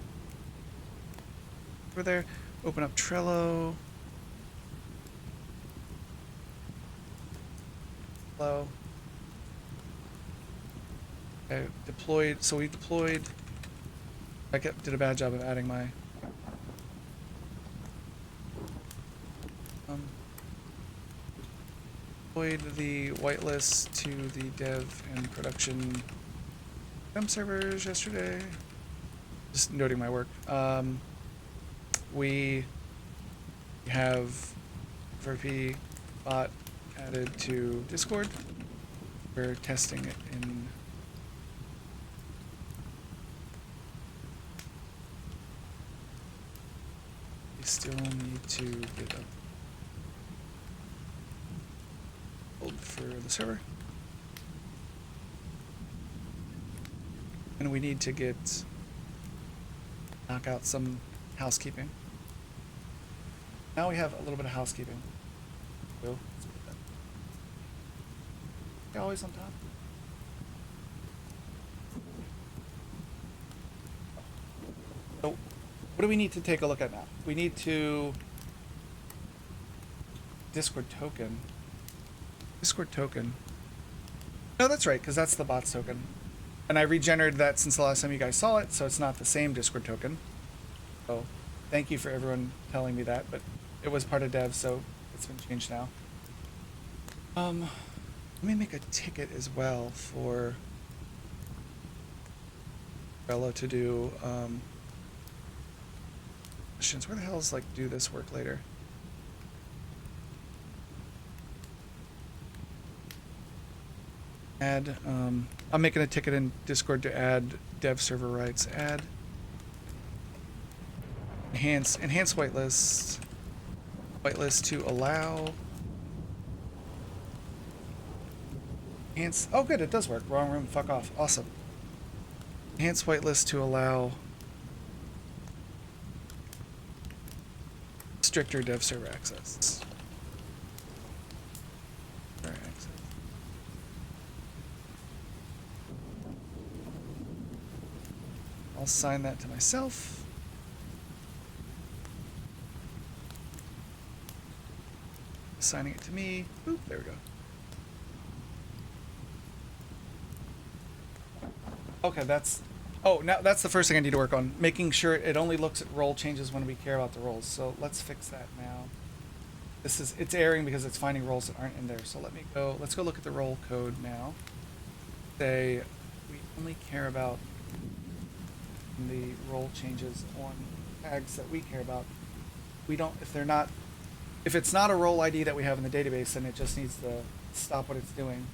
over there, open up Trello. Hello. Okay, deployed. So we deployed. Did a bad job of adding my. Deployed the whitelist to the dev and production servers yesterday. Just noting my work. We have SFRP bot added to Discord. We're testing it in. We still need to get a build for the server. And we need to knock out some housekeeping. Now we have a little bit of housekeeping. So, let's put that. You're always on top. So, what do we need to take a look at now? We need to Discord token. No, that's right, because that's the bots token. And I regenerated that since the last time you guys saw it, so it's not the same Discord token. So thank you for everyone telling me that, but it was part of dev, so it's been changed now. Let me make a ticket as well for Bella to do questions. Where the hell is like do this work later? Add, I'm making a ticket in Discord to add dev server rights. Add. Enhance whitelist. Whitelist to allow. Enhance, oh good, it does work. Wrong room, fuck off. Awesome. Enhance whitelist to allow stricter dev server access. I'll assign that to myself. Assigning it to me. Oop, there we go. Okay, that's... Oh, now that's the first thing I need to work on. Making sure it only looks at role changes when we care about the roles. So let's fix that now. It's erroring because it's finding roles that aren't in there. So let's go look at the role code now. Say we only care about the role changes on tags that we care about. We don't, if it's not a role ID that we have in the database, then it just needs to stop what it's doing.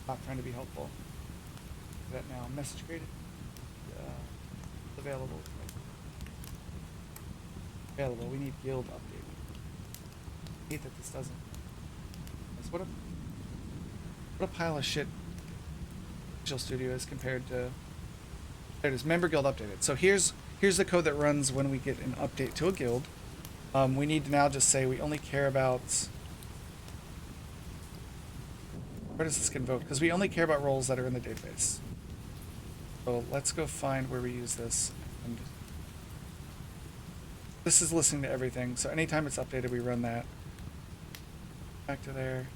Not trying to be helpful. Do that now. Message created. Available. Available. We need guild update. I hate that this doesn't. What a pile of shit Visual Studio is compared to. There it is. Member guild updated. So here's the code that runs when we get an update to a guild. We need to now just say we only care about. Where does this get invoked? Because we only care about roles that are in the database. So let's go find where we use this. And this is listening to everything. So anytime it's updated, we run that. Back to there.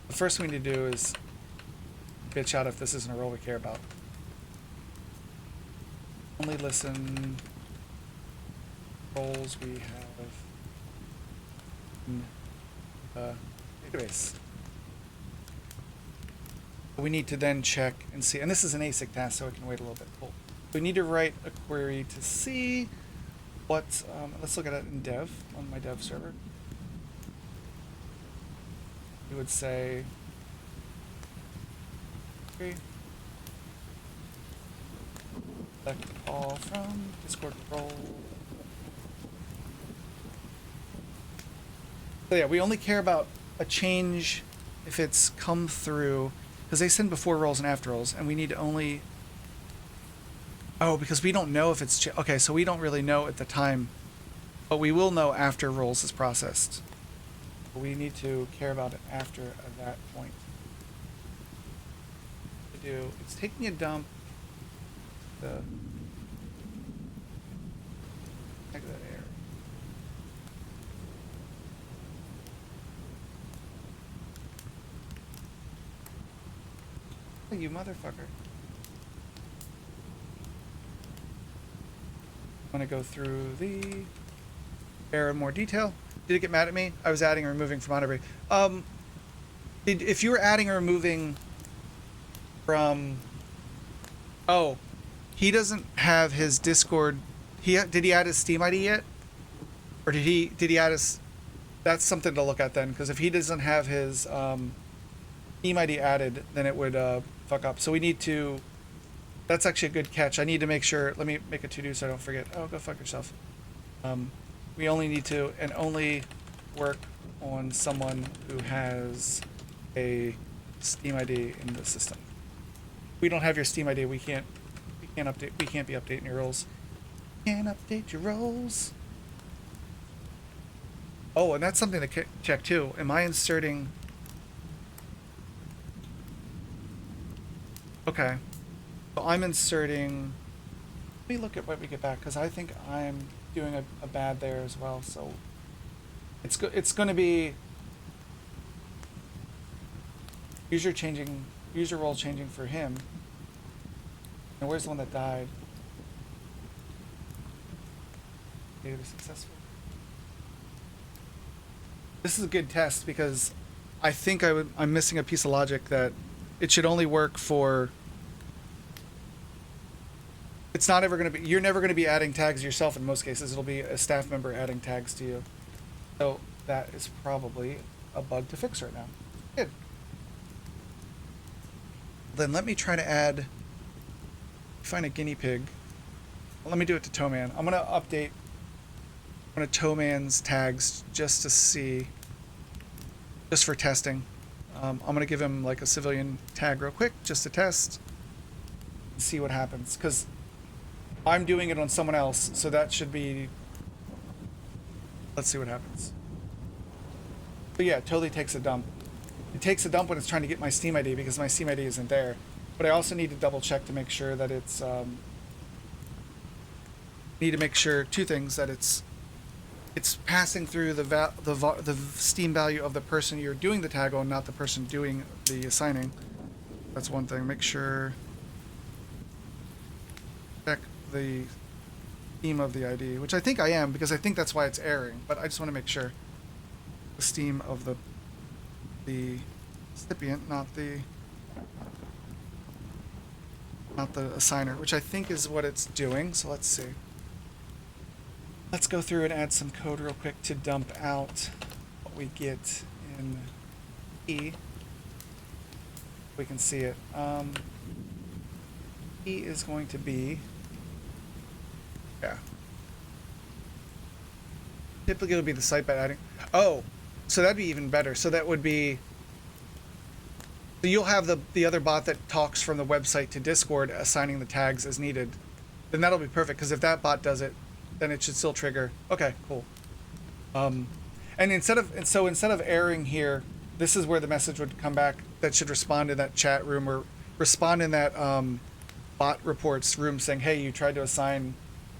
The first thing we need to do is bitch out if this isn't a role we care about. Only listen roles we have in database. We need to then check and see, and this is an async task, so it can wait a little bit. Cool. We need to write a query to see what. Let's look at it in dev on my dev server. We would say, okay, select all from Discord role. So yeah, we only care about a change if it's come through, because they send before roles and after roles, and we need to only. Oh, because we don't know if it's okay, so we don't really know at the time, but we will know after roles is processed. We need to care about it after that point. do, it's taking a dump. Check that air. Oh, you motherfucker. I'm gonna go through the air in more detail. Did it get mad at me? I was adding or removing from Monterey. If you were adding or removing from, oh, he doesn't have his Discord. Did he add his Steam ID yet, or did he add his? That's something to look at then, because if he doesn't have his Steam ID added, then it would fuck up. So we need to. That's actually a good catch. I need to make sure. Let me make a to-do so I don't forget. Oh, go fuck yourself. We only need to and only work on someone who has a Steam ID in the system. If we don't have your Steam ID, we can't update. We can't be updating your roles. Can't update your roles. Oh, and that's something to check too. Am I inserting? Okay. So I'm inserting. Let me look at what we get back, because I think I'm doing a bad there as well. So it's going to be user role changing for him. And where's the one that died? Data successful. This is a good test because I think I'm missing a piece of logic that it should only work for. It's not ever going to be. You're never going to be adding tags yourself in most cases. It'll be a staff member adding tags to you. So that is probably a bug to fix right now. Good. Then let me try to add. Find a guinea pig. Well, let me do it to Towman. I'm going to update one of Towman's tags just to see. Just for testing. I'm going to give him like a civilian tag real quick just to test. And see what happens. Because I'm doing it on someone else, so that should be. Let's see what happens. But yeah, it totally takes a dump. It takes a dump when it's trying to get my Steam ID because my Steam ID isn't there. But I also need to double check to make sure that it's. Need to make sure two things: that it's passing through the Steam value of the person you're doing the tag on, not the person doing the assigning. That's one thing. Make sure. Check the Steam of the ID, which I think I am, because I think that's why it's erroring, but I just want to make sure. The Steam of the recipient, not the assigner, which I think is what it's doing. So let's see. Let's go through and add some code real quick to dump out what we get in E. We can see it. E is going to be. Yeah. Typically, it'll be the site by adding. Oh, so that'd be even better. So that would be. So you'll have the other bot that talks from the website to Discord assigning the tags as needed. Then that'll be perfect, because if that bot does it, then it should still trigger. Okay, cool. And instead of erroring here, this is where the message would come back that should respond in that chat room or respond in that bot reports room saying, hey, you tried to assign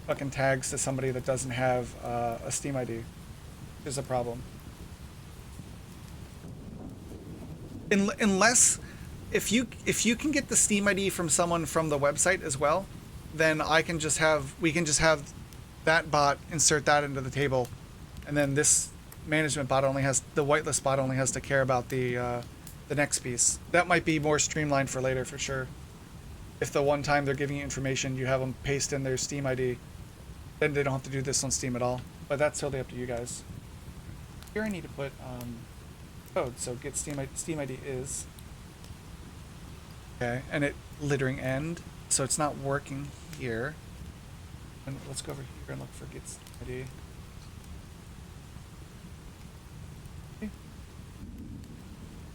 fucking tags to somebody that doesn't have a Steam ID. Is a problem. Unless if you can get the Steam ID from someone from the website as well, then we can just have that bot insert that into the table, and then this management bot the whitelist bot only has to care about the next piece. That might be more streamlined for later for sure. If the one time they're giving you information, you have them paste in their Steam ID, then they don't have to do this on Steam at all. But that's totally up to you guys. Here I need to put code. So get Steam ID is. Okay, and it littering end, so it's not working here. And let's go over here and look for get Steam ID. Okay.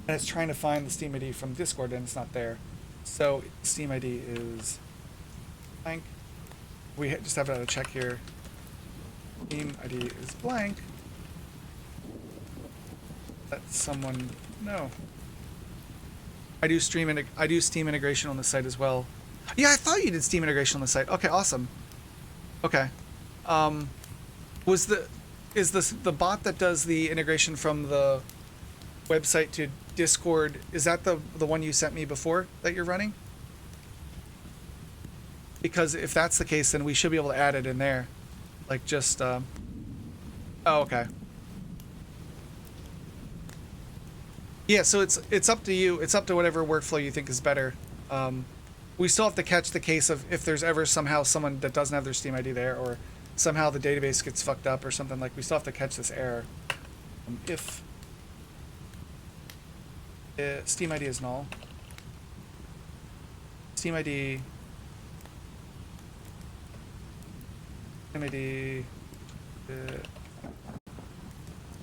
And it's trying to find the Steam ID from Discord, and it's not there. So Steam ID is blank. We just have to check here. Steam ID is blank. Let someone know. I do Steam integration on the site as well. Yeah, I thought you did Steam integration on the site. Okay, awesome. Okay. Is the bot that does the integration from the website to Discord, is that the one you sent me before that you're running? Because if that's the case, then we should be able to add it in there. Like just oh, okay. Yeah, so it's up to you. It's up to whatever workflow you think is better. We still have to catch the case of if there's ever somehow someone that doesn't have their Steam ID there, or somehow the database gets fucked up or something. Like, we still have to catch this error. If Steam ID is null, Steam ID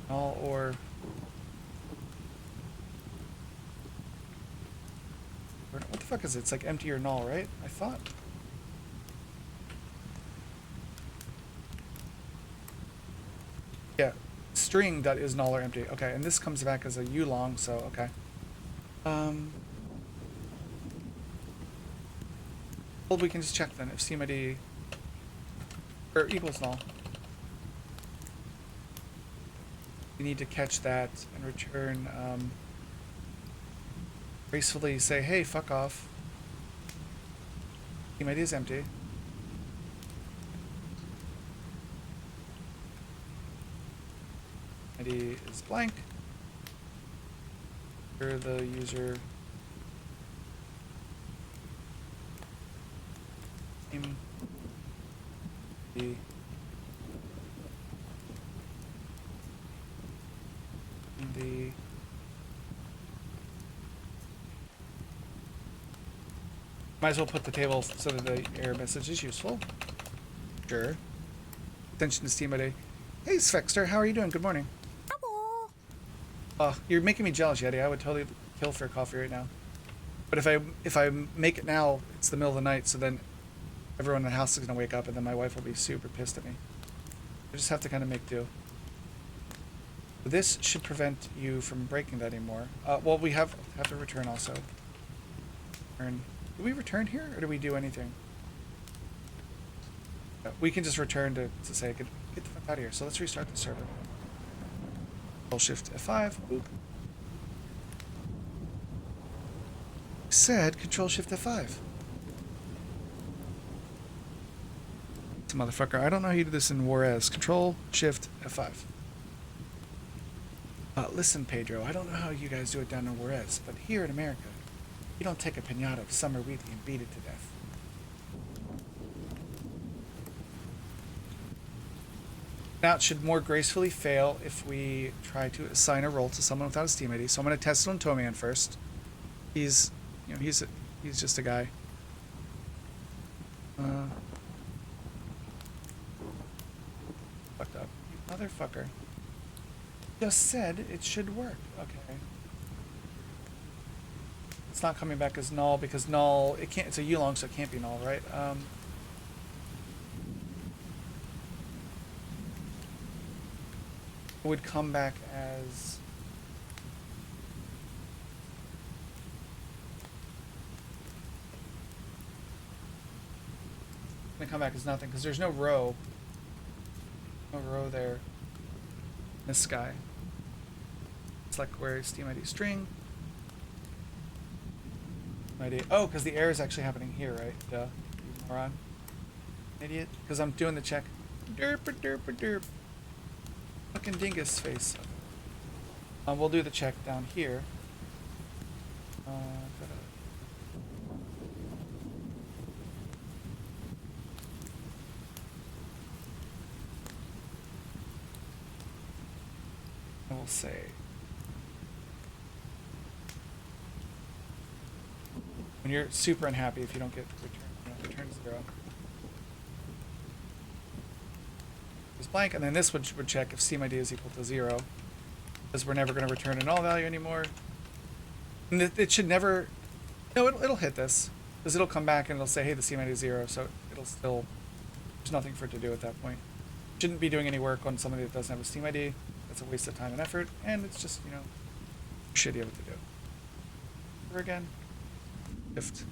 null, or what the fuck is it? It's like empty or null, right? I thought. Yeah, string that is null or empty. Okay, and this comes back as a ulong, so okay. Well, we can just check then if Steam ID or equals null. We need to catch that and return. Gracefully say, hey, fuck off. Steam ID is empty. ID is blank. Here the user name the might as well put the table so that the error message is useful. Sure. Attention to Steam ID. Hey, Svexter, how are you doing? Good morning. You're making me jealous, Yeti. I would totally kill for a coffee right now. But if I make it now, it's the middle of the night, so then everyone in the house is gonna wake up, and then my wife will be super pissed at me. I just have to kind of make do. This should prevent you from breaking that anymore. Well, we have to return also. Return. Do we return here, or do we do anything? We can just return to say, get the fuck out of here. So let's restart the server. Shift F5. Boop. Said Control Shift F5. It's a motherfucker. I don't know how you do this in Juarez. Control Shift F5. Listen, Pedro. I don't know how you guys do it down in Juarez, but here in America, you don't take a pinata of summer wheat and beat it to death. Now, it should more gracefully fail if we try to assign a role to someone without a Steam ID. So I'm going to test it on Toman first. He's just a guy. Fucked up. You motherfucker. Just said it should work. Okay. It's not coming back as null because null, it can't, it's a ulong, so it can't be null, right? It would come back as gonna come back as nothing because there's no row there. This guy, it's like where Steam ID string ID. Oh, because the error is actually happening here, right? Duh, you moron, idiot. Because I'm doing the check. Derp derp derp. Fucking dingus face. We'll do the check down here. And we'll say when you're super unhappy if you don't get return 0. Blank, and then this would check if Steam ID is equal to 0, because we're never going to return a null value anymore. And it should never, no, it'll hit this, because it'll come back and it'll say, hey, the Steam ID is 0, so it'll still, there's nothing for it to do at that point. Shouldn't be doing any work on somebody that doesn't have a Steam ID. That's a waste of time and effort, and it's just, shitty of it to do. again? Shift.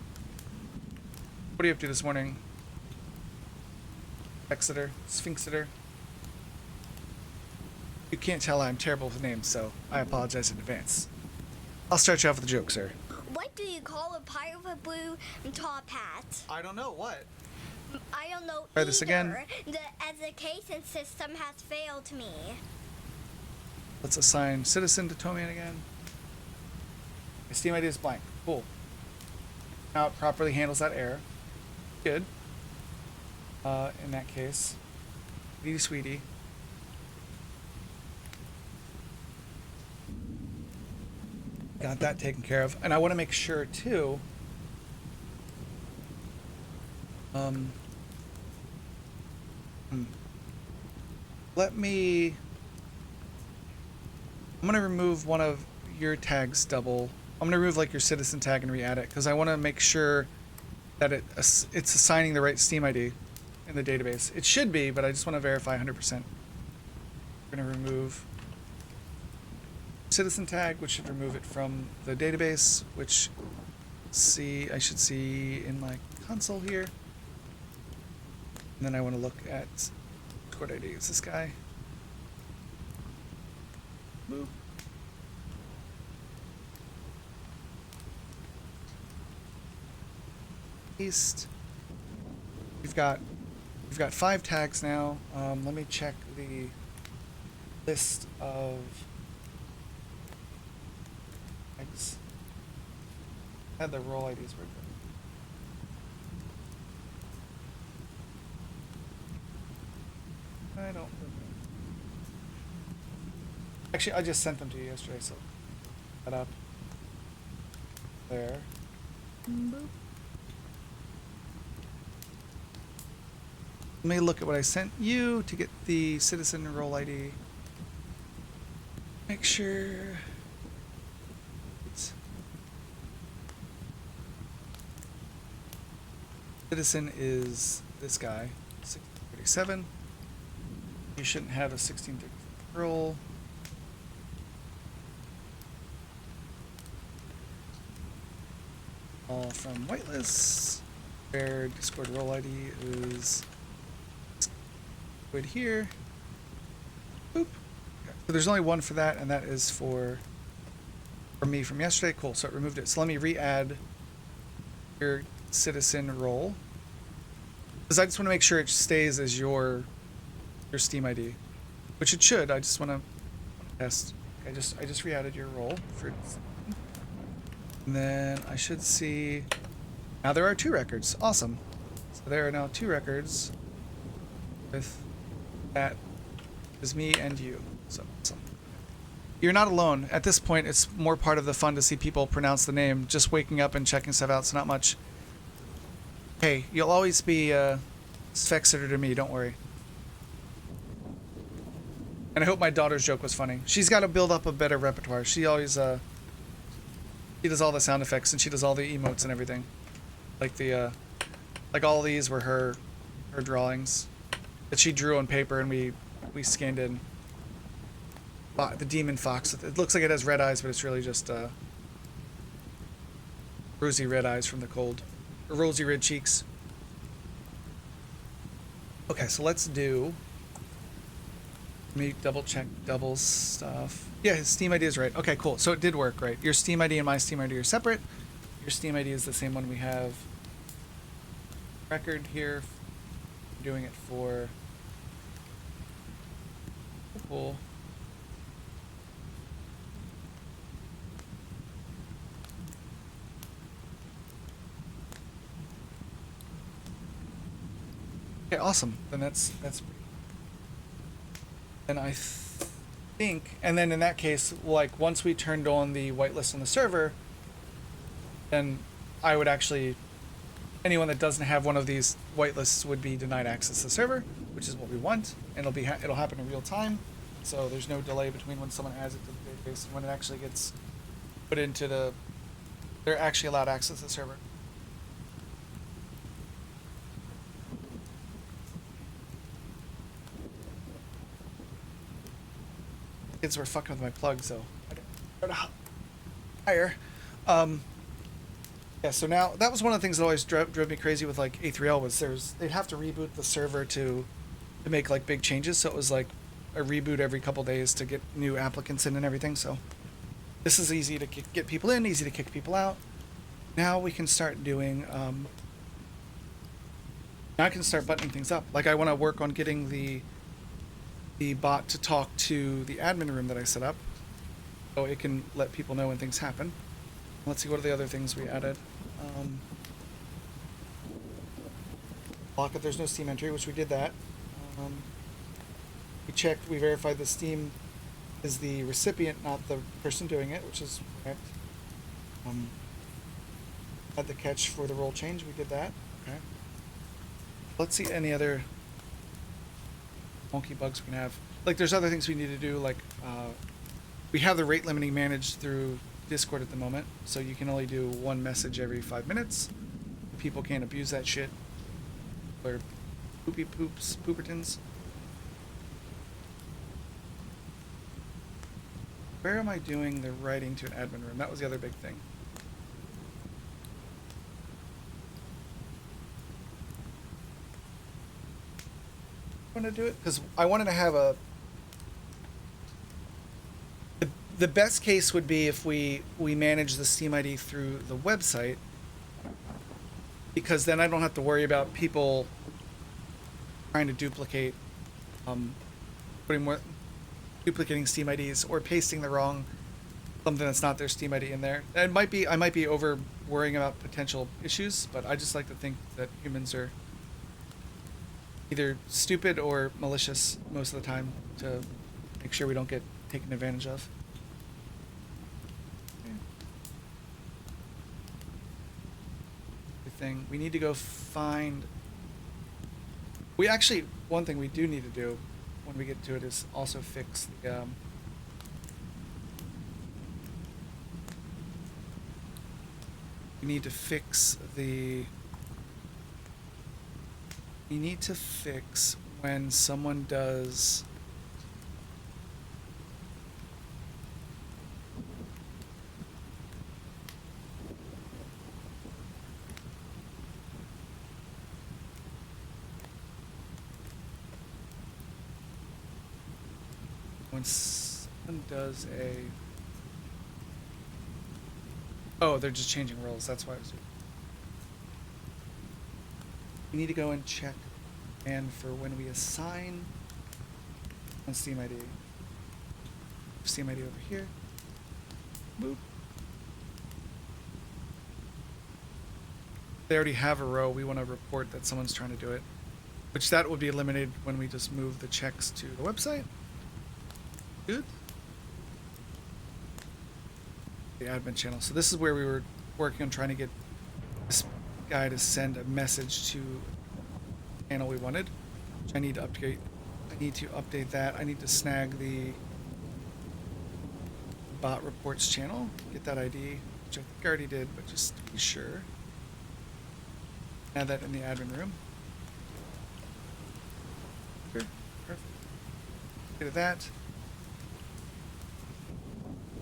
What are you up to this morning? Exeter, Sphinxeter. You can't tell I'm terrible with names, so I apologize in advance. I'll start you off with a joke, sir. What do you call a pirate with a blue top hat? I don't know, what? I don't know Try either. this again. The education system has failed me. Let's assign citizen to Toman again. My Steam ID is blank. Cool. Now it properly handles that error. Good. In that case, sweetie. Got that taken care of. And I want to make sure too. Let me. I'm gonna remove one of your tags double. I'm gonna remove like your citizen tag and re-add it because I want to make sure that it's assigning the right Steam ID in the database. It should be, but I just want to verify 100%. We're gonna remove citizen tag, which should remove it from the database, which I should see in my console here. And then I want to look at Discord ID. Is this guy? Boop. Paste. We've got 5 tags now. Let me check the list of tags. I had the role IDs were good. I don't remember. Actually, I just sent them to you yesterday, so that up there. Boop. Let me look at what I sent you to get the citizen role ID. Make sure. Citizen is this guy, 1637. You shouldn't have a 1630 role. All from whitelist. Where Discord role ID is good here. Boop. Okay. So there's only one for that, and that is for me from yesterday. Cool. So it removed it. So let me re-add your citizen role, because I just want to make sure it stays as your Steam ID, which it should. I just want to test. I just re-added your role for, and then I should see. Now there are 2 records. Awesome. So there are now 2 records with that is me and you. So awesome. You're not alone. At this point, it's more part of the fun to see people pronounce the name. Just waking up and checking stuff out, so not much. Hey, you'll always be Sphinxeter to me, don't worry. And I hope my daughter's joke was funny. She's got to build up a better repertoire. She always she does all the sound effects and she does all the emotes and everything. Like the like all these were her drawings that she drew on paper and we scanned in. The demon fox. It looks like it has red eyes, but it's really just rosy red eyes from the cold. Or rosy red cheeks. Okay, so let's do. Let me double check double stuff. Yeah, his Steam ID is right. Okay, cool. So it did work, right? Your Steam ID and my Steam ID are separate. Your Steam ID is the same one we have. Record here. I'm doing it for. Cool. Okay, awesome. Then that's pretty. Then I think, and then in that case, like once we turned on the whitelist on the server, then I would actually, anyone that doesn't have one of these whitelists would be denied access to the server, which is what we want, and it'll happen in real time, so there's no delay between when someone adds it to the database and when it actually gets put into the, they're actually allowed access to the server. Kids were fucking with my plugs, though. I don't know higher. Yeah, so now that was one of the things that always drove me crazy with like A3L was they'd have to reboot the server to make like big changes. So it was like a reboot every couple days to get new applicants in and everything. So this is easy to get people in, easy to kick people out. Now we can start doing. Now I can start buttoning things up. Like I want to work on getting the bot to talk to the admin room that I set up, so it can let people know when things happen. Let's see, what are the other things we added? Block if there's no Steam entry, which we did that. We checked, we verified the Steam is the recipient, not the person doing it, which is correct. Had the catch for the role change, we did that. Okay. Let's see any other wonky bugs we can have. Like there's other things we need to do, like we have the rate limiting managed through Discord at the moment, so you can only do one message every 5 minutes. People can't abuse that shit. Or poopy poops, poopertons. Where am I doing the writing to an admin room? That was the other big thing. I want to do it because I wanted to have a. The best case would be if we manage the Steam ID through the website, because then I don't have to worry about people trying to duplicate, duplicating Steam IDs or pasting the wrong something that's not their Steam ID in there. And I might be over worrying about potential issues, but I just like to think that humans are either stupid or malicious most of the time to make sure we don't get taken advantage of. Thing we need to go find. We actually, one thing we do need to do when we get to it is also fix the we need to fix when someone does someone does a... Oh, they're just changing roles. That's why I was... We need to go and check and for when we assign on Steam ID. Steam ID over here. Boop. They already have a row. We want to report that someone's trying to do it. Which that would be eliminated when we just move the checks to the website. Good. The admin channel. So this is where we were working on trying to get this guy to send a message to the channel we wanted. Which I need to update. I need to update that. I need to snag the bot reports channel. Get that ID, which I think I already did, but just to be sure. Add that in the admin room. Good. Perfect. Get that.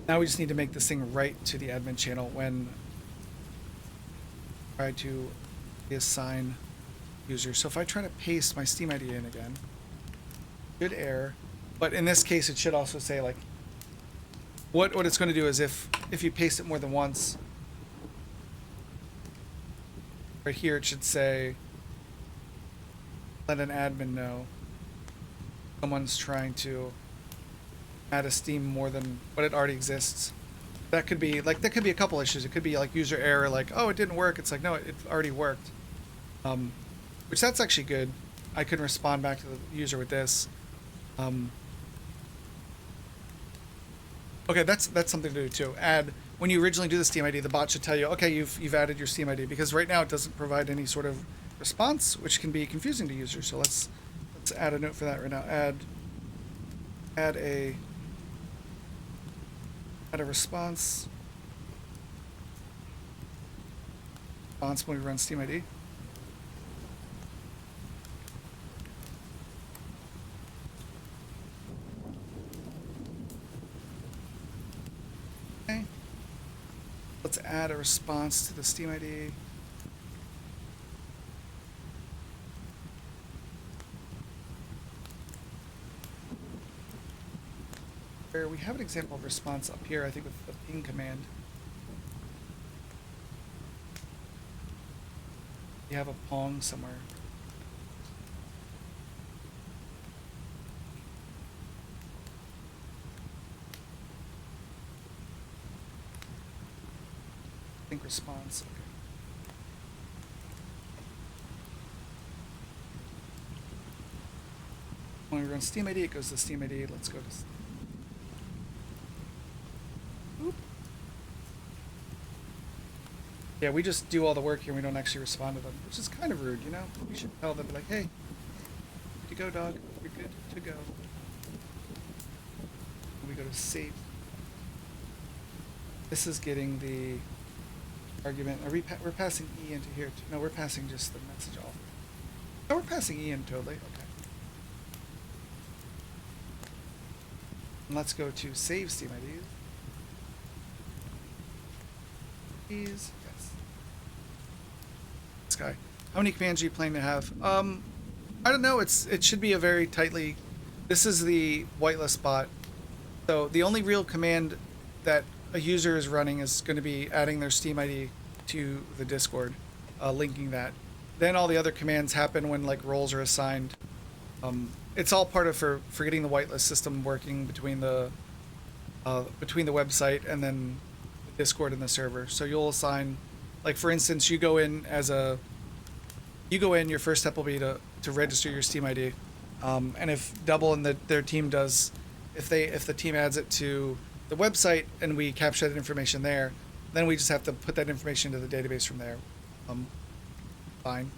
Now we just need to make this thing right to the admin channel when I try to assign user. So if I try to paste my Steam ID in again, good error. But in this case, it should also say like, what it's going to do is if you paste it more than once, right here it should say, let an admin know someone's trying to add a Steam more than what it already exists. That could be like, that could be a couple issues. It could be like user error, like, oh, it didn't work. It's like, no, it already worked. Which that's actually good. I can respond back to the user with this. Okay, that's something to do too. Add, when you originally do the Steam ID, the bot should tell you, okay, you've added your Steam ID, because right now it doesn't provide any sort of response, which can be confusing to users. So let's add a note for that right now. Add a response when we run Steam ID. Let's add a response to the Steam ID. Where we have an example of response up here, I think with the ping command. You have a Pong somewhere. I think response. Okay. When we run Steam ID, it goes to Steam ID. Let's go to. Oop. Yeah, we just do all the work here. We don't actually respond to them, which is kind of rude, you know. You should tell them, like, "Hey, good to go, dog. You're good to go." We go to save. This is getting the argument. Are we're passing E into here too? No, we're passing just the message off. No, we're passing E in totally. Okay. And let's go to save Steam IDs. Yes. This guy. How many commands are you planning to have? I don't know. It should be a very tightly. This is the whitelist bot. So the only real command that a user is running is going to be adding their Steam ID to the Discord, linking that. Then all the other commands happen when like roles are assigned. It's all part of for getting the whitelist system working between the website and then the Discord and the server. So you'll assign, like for instance, you go in, your first step will be to register your Steam ID, and if Double and their team does, if the team adds it to the website and we capture that information there, then we just have to put that information into the database from there. Fine.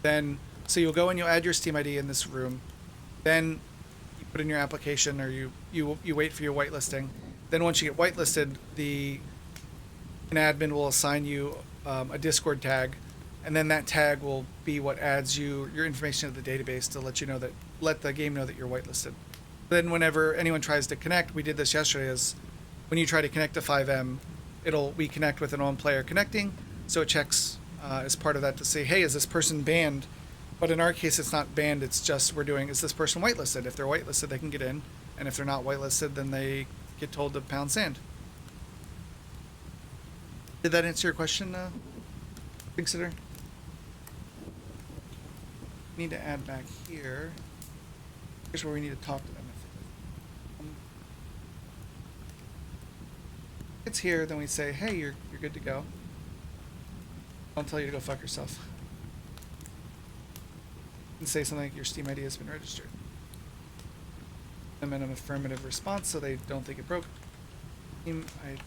Then, so you'll go and you'll add your Steam ID in this room. Then you put in your application, or you wait for your whitelisting. Then once you get whitelisted, an admin will assign you a Discord tag, and then that tag will be what adds your information to the database to let the game know that you're whitelisted. Then whenever anyone tries to connect, we did this yesterday, is when you try to connect to 5M, we connect with an on-player connecting, so it checks as part of that to say, hey, is this person banned? But in our case, it's not banned, it's just is this person whitelisted? If they're whitelisted, they can get in, and if they're not whitelisted, then they get told to pound sand. Did that answer your question, Consider? Need to add back here. Here's where we need to talk to them. It's here, then we say, hey, you're good to go. I'll tell you to go fuck yourself. And say something like your Steam ID has been registered. And then an affirmative response so they don't think it broke. Steam ID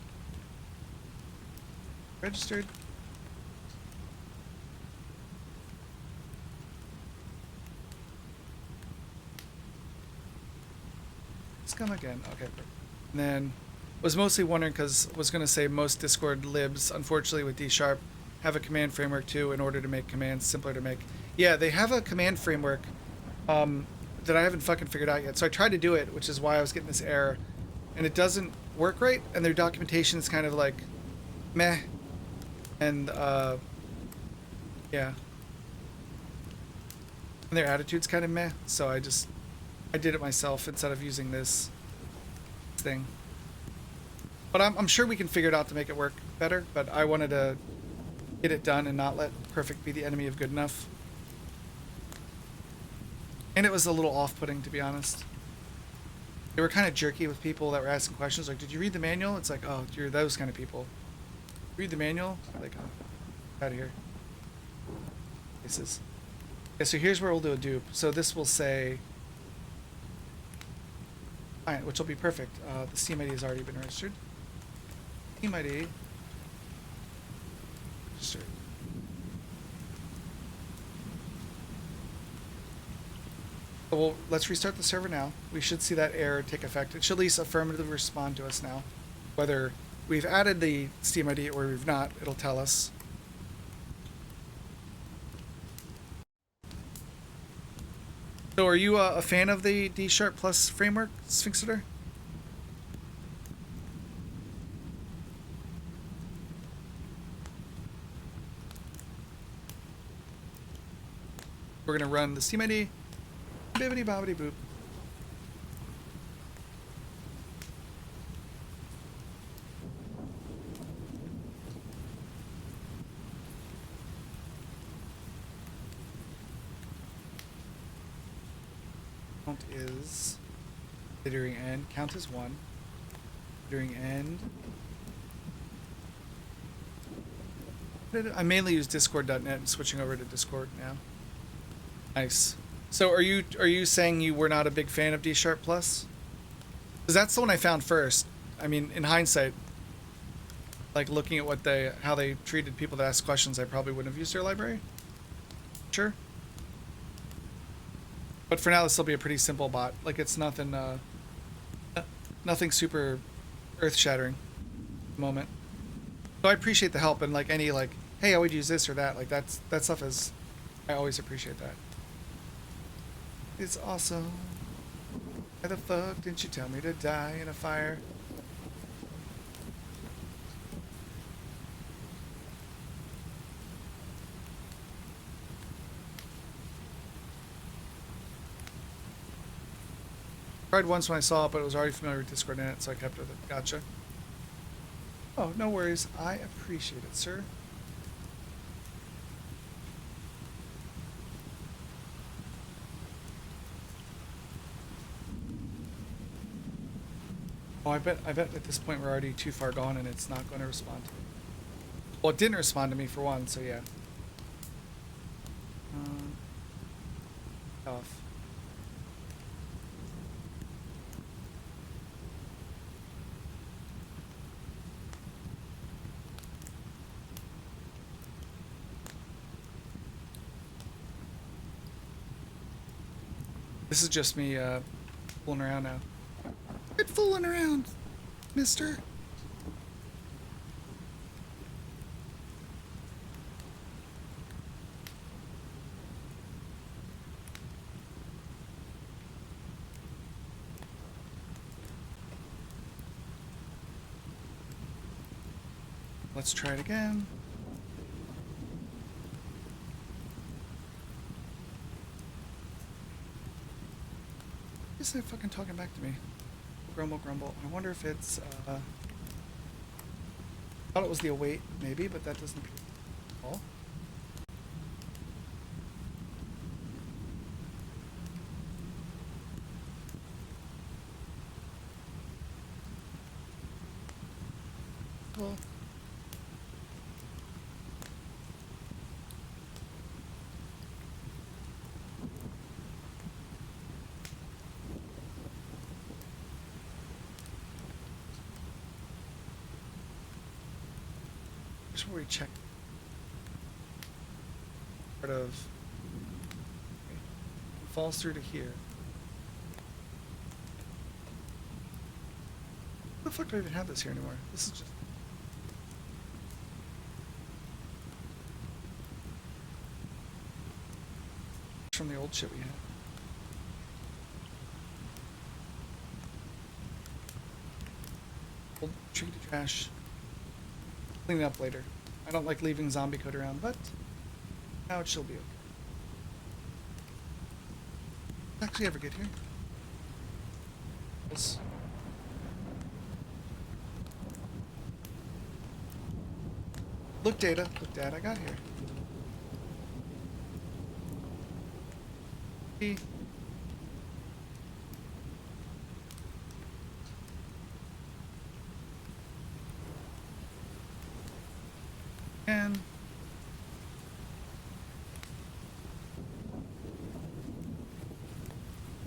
registered. Let's come again. Okay. And then was mostly wondering because was going to say most Discord libs, unfortunately with D# have a command framework too in order to make commands simpler to make. Yeah, they have a command framework that I haven't fucking figured out yet. So I tried to do it, which is why I was getting this error. And it doesn't work right, and their documentation is kind of like meh. And yeah. And their attitude's kind of meh, so I did it myself instead of using this thing. But I'm sure we can figure it out to make it work better, but I wanted to get it done and not let perfect be the enemy of good enough. And it was a little off-putting, to be honest. They were kind of jerky with people that were asking questions like, did you read the manual? It's like, oh, you're those kind of people. Read the manual? Like, oh, out of here. Yeah, so here's where we'll do a dupe. So this will say, fine, which will be perfect. The Steam ID has already been registered. Steam ID. Registered. So let's restart the server now. We should see that error take effect. It should at least affirmatively respond to us now. Whether we've added the Steam ID or we've not, it'll tell us. So are you a fan of the D# Plus framework, Sphinxiter? We're gonna run the Steam ID. Bibbity bobbity boop. Count is considering end. Count is 1. Considering end. I mainly use Discord.net and switching over to Discord now. Nice. So are you saying you were not a big fan of D# Plus? Because that's the one I found first. I mean, in hindsight, like looking at how they treated people that asked questions, I probably wouldn't have used their library. Sure. But for now, this will be a pretty simple bot. Like it's nothing, nothing super earth-shattering at the moment. So I appreciate the help and like any like, hey, I would use this or that. Like that stuff is, I always appreciate that. It's awesome. Why the fuck didn't you tell me to die in a fire? Tried once when I saw it, but it was already familiar with Discord.net, so I kept with it. Gotcha. Oh, no worries. I appreciate it, sir. Oh, I bet at this point we're already too far gone and it's not going to respond to me. Well, it didn't respond to me for one, so yeah. Off. This is just me fooling around now. Quit fooling around, mister. Let's try it again. Is it fucking talking back to me? Grumble, grumble. I wonder if it's, I thought it was the await, maybe, but that doesn't appear at all. Well. Where we check part of falls through to here. What the fuck do I even have this here anymore? This is just from the old shit we had. Old treated trash. Clean it up later. I don't like leaving zombie code around, but now it shall be okay. Did I actually ever get here? Yes. Look data, I got here. See? And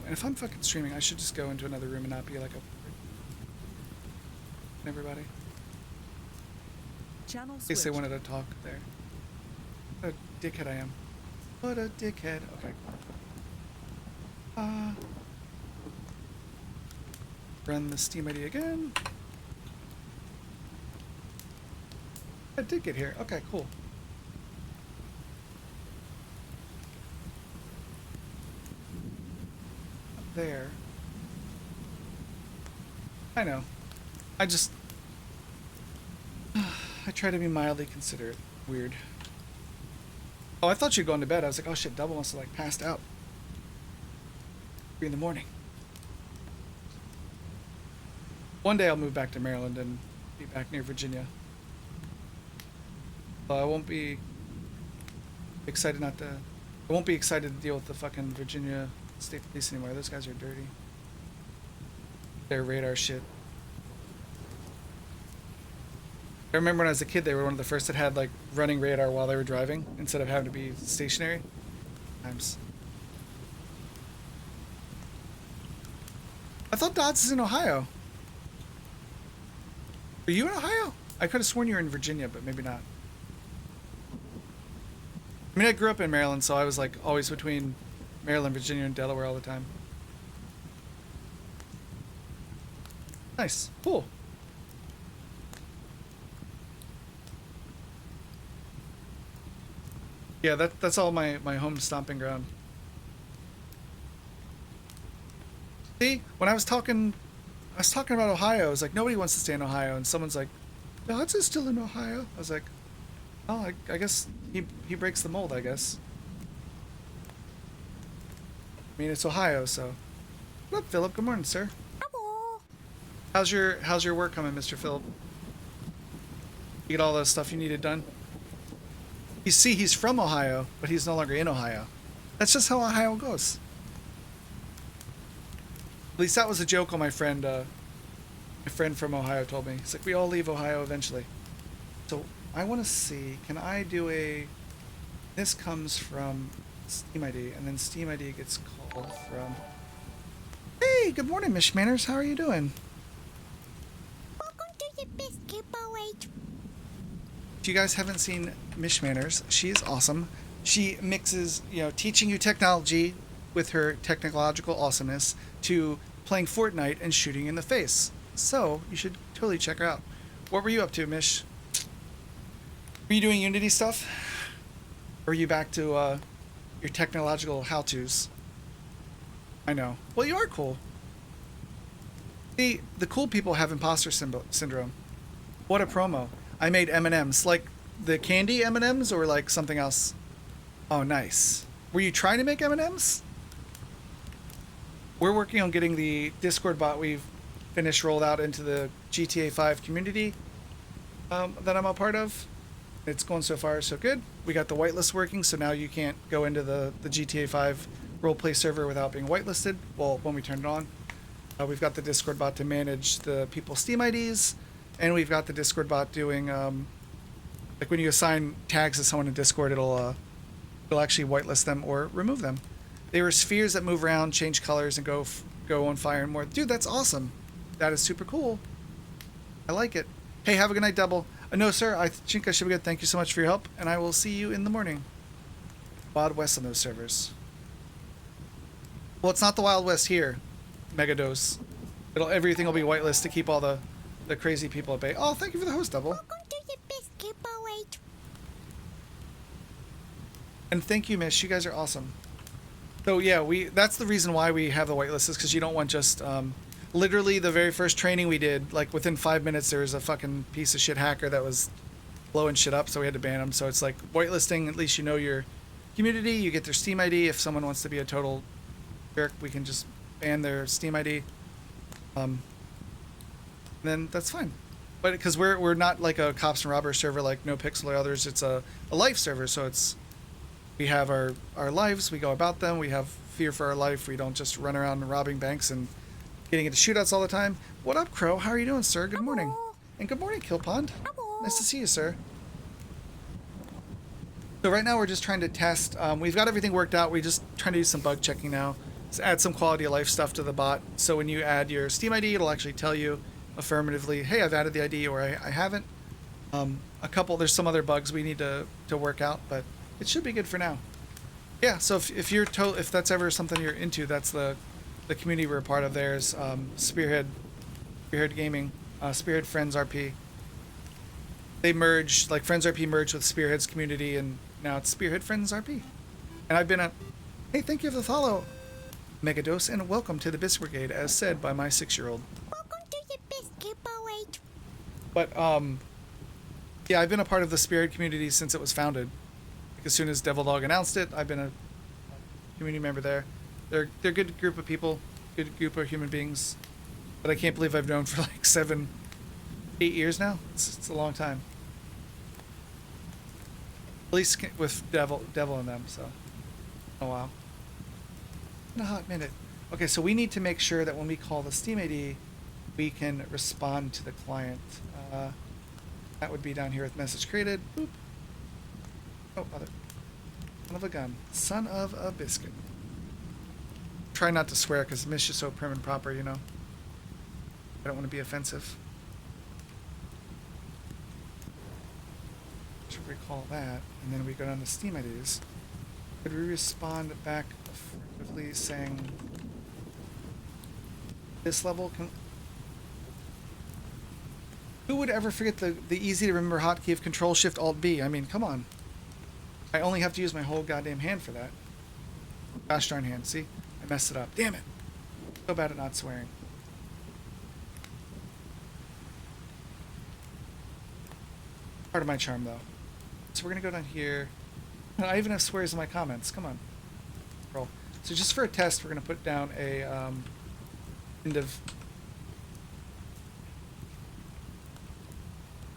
if I'm fucking streaming, I should just go into another room and not be like a everybody. Channel In case switched. they wanted to talk there. What a dickhead I am. What a dickhead. Okay. Run the Steam ID again. I did get here. Okay, cool. Up there. I know. I just... I try to be mildly considerate. Weird. Oh, I thought you'd gone to bed. I was like, oh shit, Double must have like passed out. 3 in the morning. One day I'll move back to Maryland and be back near Virginia. I won't be excited not to. I won't be excited to deal with the fucking Virginia State Police anymore. Those guys are dirty. Their radar shit. I remember when I was a kid, they were one of the first that had like running radar while they were driving instead of having to be stationary. Times. I thought Dodds is in Ohio. Are you in Ohio? I could have sworn you were in Virginia, but maybe not. I mean, I grew up in Maryland, so I was like always between Maryland, Virginia, and Delaware all the time. Nice. Cool. Yeah, that's all my home stomping ground. See, when I was talking about Ohio, I was like, nobody wants to stay in Ohio, and someone's like, Dodds is still in Ohio. I was like, oh, I guess he breaks the mold, I guess. I mean, it's Ohio, so. What up, Philip? Good morning, sir. Hello. How's your work coming, Mr. Philip? You get all the stuff you needed done? You see, he's from Ohio, but he's no longer in Ohio. That's just how Ohio goes. At least that was a joke on my friend from Ohio told me. He's like, we all leave Ohio eventually. So I want to see, can I do a, this comes from Steam ID, and then Steam ID gets called from, hey, good morning, Miss Manners, how are you doing? Welcome to the basketball age. If you guys haven't seen Miss Manners, she is awesome. She mixes, teaching you technology with her technological awesomeness to playing Fortnite and shooting in the face. So you should totally check her out. What were you up to, Mish? Were you doing Unity stuff? Or are you back to your technological how-tos? I know. Well, you are cool. See, the cool people have imposter syndrome. What a promo. I made M&Ms. Like the candy M&Ms or like something else? Oh, nice. Were you trying to make M&Ms? We're working on getting the Discord bot we've finished rolled out into the GTA 5 community that I'm a part of. It's going so far so good. We got the whitelist working, so now you can't go into the GTA 5 roleplay server without being whitelisted. Well, when we turn it on. We've got the Discord bot to manage the people's Steam IDs, and we've got the Discord bot doing, like when you assign tags to someone in Discord, it'll actually whitelist them or remove them. They were spheres that move around, change colors, and go on fire and more. Dude, that's awesome. That is super cool. I like it. Hey, have a good night, Double. No, sir, I think I should be good. Thank you so much for your help, and I will see you in the morning. Wild West on those servers. Well, it's not the Wild West here, Megadose. Everything will be whitelist to keep all the crazy people at bay. Oh, thank you for the host, Double. Welcome to the basketball age. And thank you, Mish. You guys are awesome. So yeah, that's the reason why we have the whitelist is because you don't want just literally the very first training we did, like within 5 minutes there was a fucking piece of shit hacker that was blowing shit up, so we had to ban him. So it's like whitelisting, at least you know your community, you get their Steam ID. If someone wants to be a total jerk, we can just ban their Steam ID. Then that's fine. But because we're not like a cops and robbers server like No Pixel or others, it's a life server, so we have our lives, we go about them, we have fear for our life, we don't just run around robbing banks and getting into shootouts all the time. What up, Crow? How are you doing, sir? Good morning. Hello. And good morning, Kill Pond. Hello. Nice to see you, sir. So right now we're just trying to test. We've got everything worked out. We're just trying to do some bug checking now. Let's add some quality of life stuff to the bot. So when you add your Steam ID, it'll actually tell you affirmatively, hey, I've added the ID, or I haven't. There's some other bugs we need to work out, but it should be good for now. Yeah, so if that's ever something you're into, that's the community we're a part of. There's Spearhead Gaming, Spearhead Friends RP. They merged, like Friends RP merged with Spearhead's community, and now it's Spearhead Friends RP. And I've been hey, thank you for the follow, Megadose, and welcome to the Bisc Brigade, as said by my 6-year-old. Welcome to the basketball age. But yeah, I've been a part of the Spearhead community since it was founded. as soon as Devilog announced it, I've been a community member there. They're a good group of people, good group of human beings, but I can't believe I've known for like 7, 8 years now. It's a long time. At least with Devil and them. So, oh wow, in a hot minute. Okay, so we need to make sure that when we call the Steam ID, we can respond to the client. That would be down here with message created. Boop. Oh, other. Son of a gun. Son of a biscuit. Try not to swear because Mish is so prim and proper, you know. I don't want to be offensive. Should recall that, and then we go down to Steam IDs. Could we respond back affirmatively saying this level can... Who would ever forget the easy to remember hotkey of Control Shift Alt B? I mean, come on. I only have to use my whole goddamn hand for that. Gosh darn hand, see? I messed it up. Damn it. So bad at not swearing. Part of my charm, though. So we're gonna go down here. I even have swears in my comments. Come on. Roll. So just for a test, we're gonna put down a end of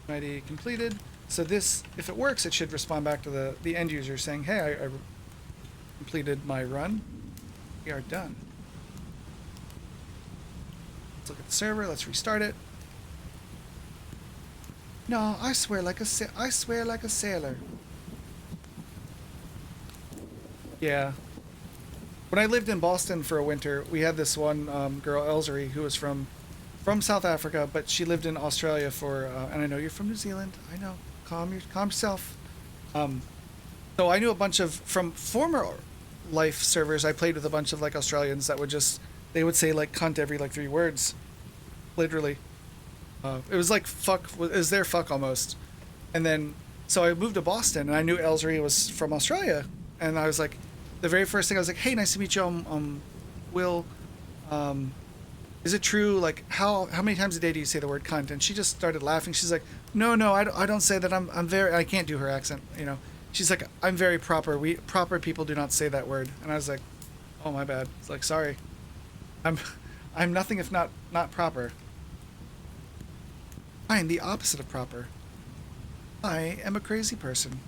ID completed. So this, if it works, it should respond back to the end user saying, hey, I completed my run. We are done. Let's look at the server. Let's restart it. No, I swear like a sailor. Yeah. When I lived in Boston for a winter, we had this one girl, Elzery, who was from South Africa, but she lived in Australia for, and I know you're from New Zealand. I know. Calm yourself. So I knew a bunch of, from former life servers, I played with a bunch of like Australians that would just, they would say like cunt every like 3 words. Literally. It was like fuck, it was their fuck almost. And then, so I moved to Boston and I knew Elzery was from Australia. And I was like, the very first thing I was like, hey, nice to meet you, Will, is it true, like, how many times a day do you say the word cunt? And she just started laughing. She's like, no, I don't say that. I'm very, I can't do her accent, you know. She's like, I'm very proper. Proper people do not say that word. And I was like, oh, my bad. It's like, sorry. I'm nothing if not proper. I am the opposite of proper. I am a crazy person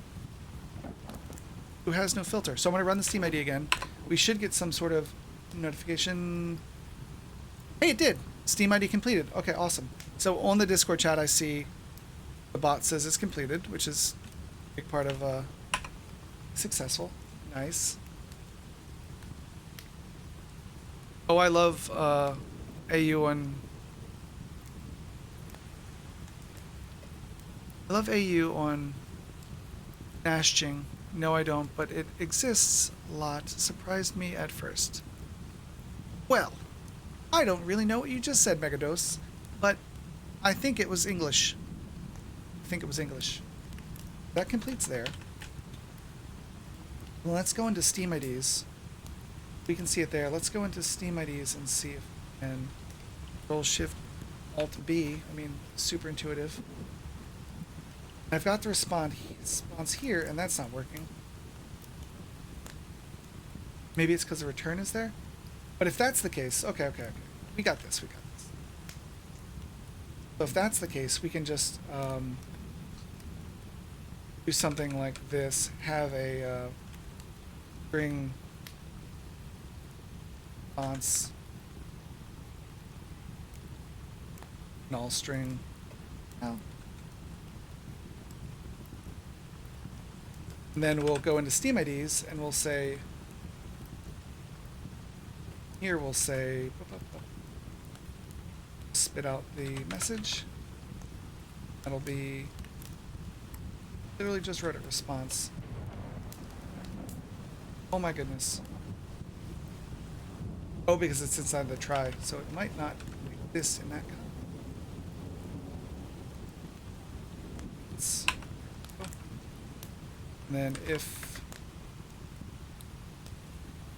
who has no filter. So I'm going to run the Steam ID again. We should get some sort of notification. Hey, it did. Steam ID completed. Okay, awesome. So on the Discord chat, I see the bot says it's completed, which is a big part of successful. Nice. Oh, I love AU on... I love AU on Dashing. No, I don't, but it exists a lot. Surprised me at first. Well, I don't really know what you just said, Megadose, but I think it was English. That completes there. Well, let's go into Steam IDs. We can see it there. Let's go into Steam IDs and see if we can Control Shift Alt B. I mean, super intuitive. I've got the response here, and that's not working. Maybe it's because the return is there? But if that's the case, okay. We got this. So if that's the case, we can just do something like this. Have a string response, null string. Oh. And then we'll go into Steam IDs and we'll say, here we'll say, spit out the message. That'll be, literally just wrote a response. Oh my goodness. Oh, because it's inside the try, so it might not exist in that kind. And then if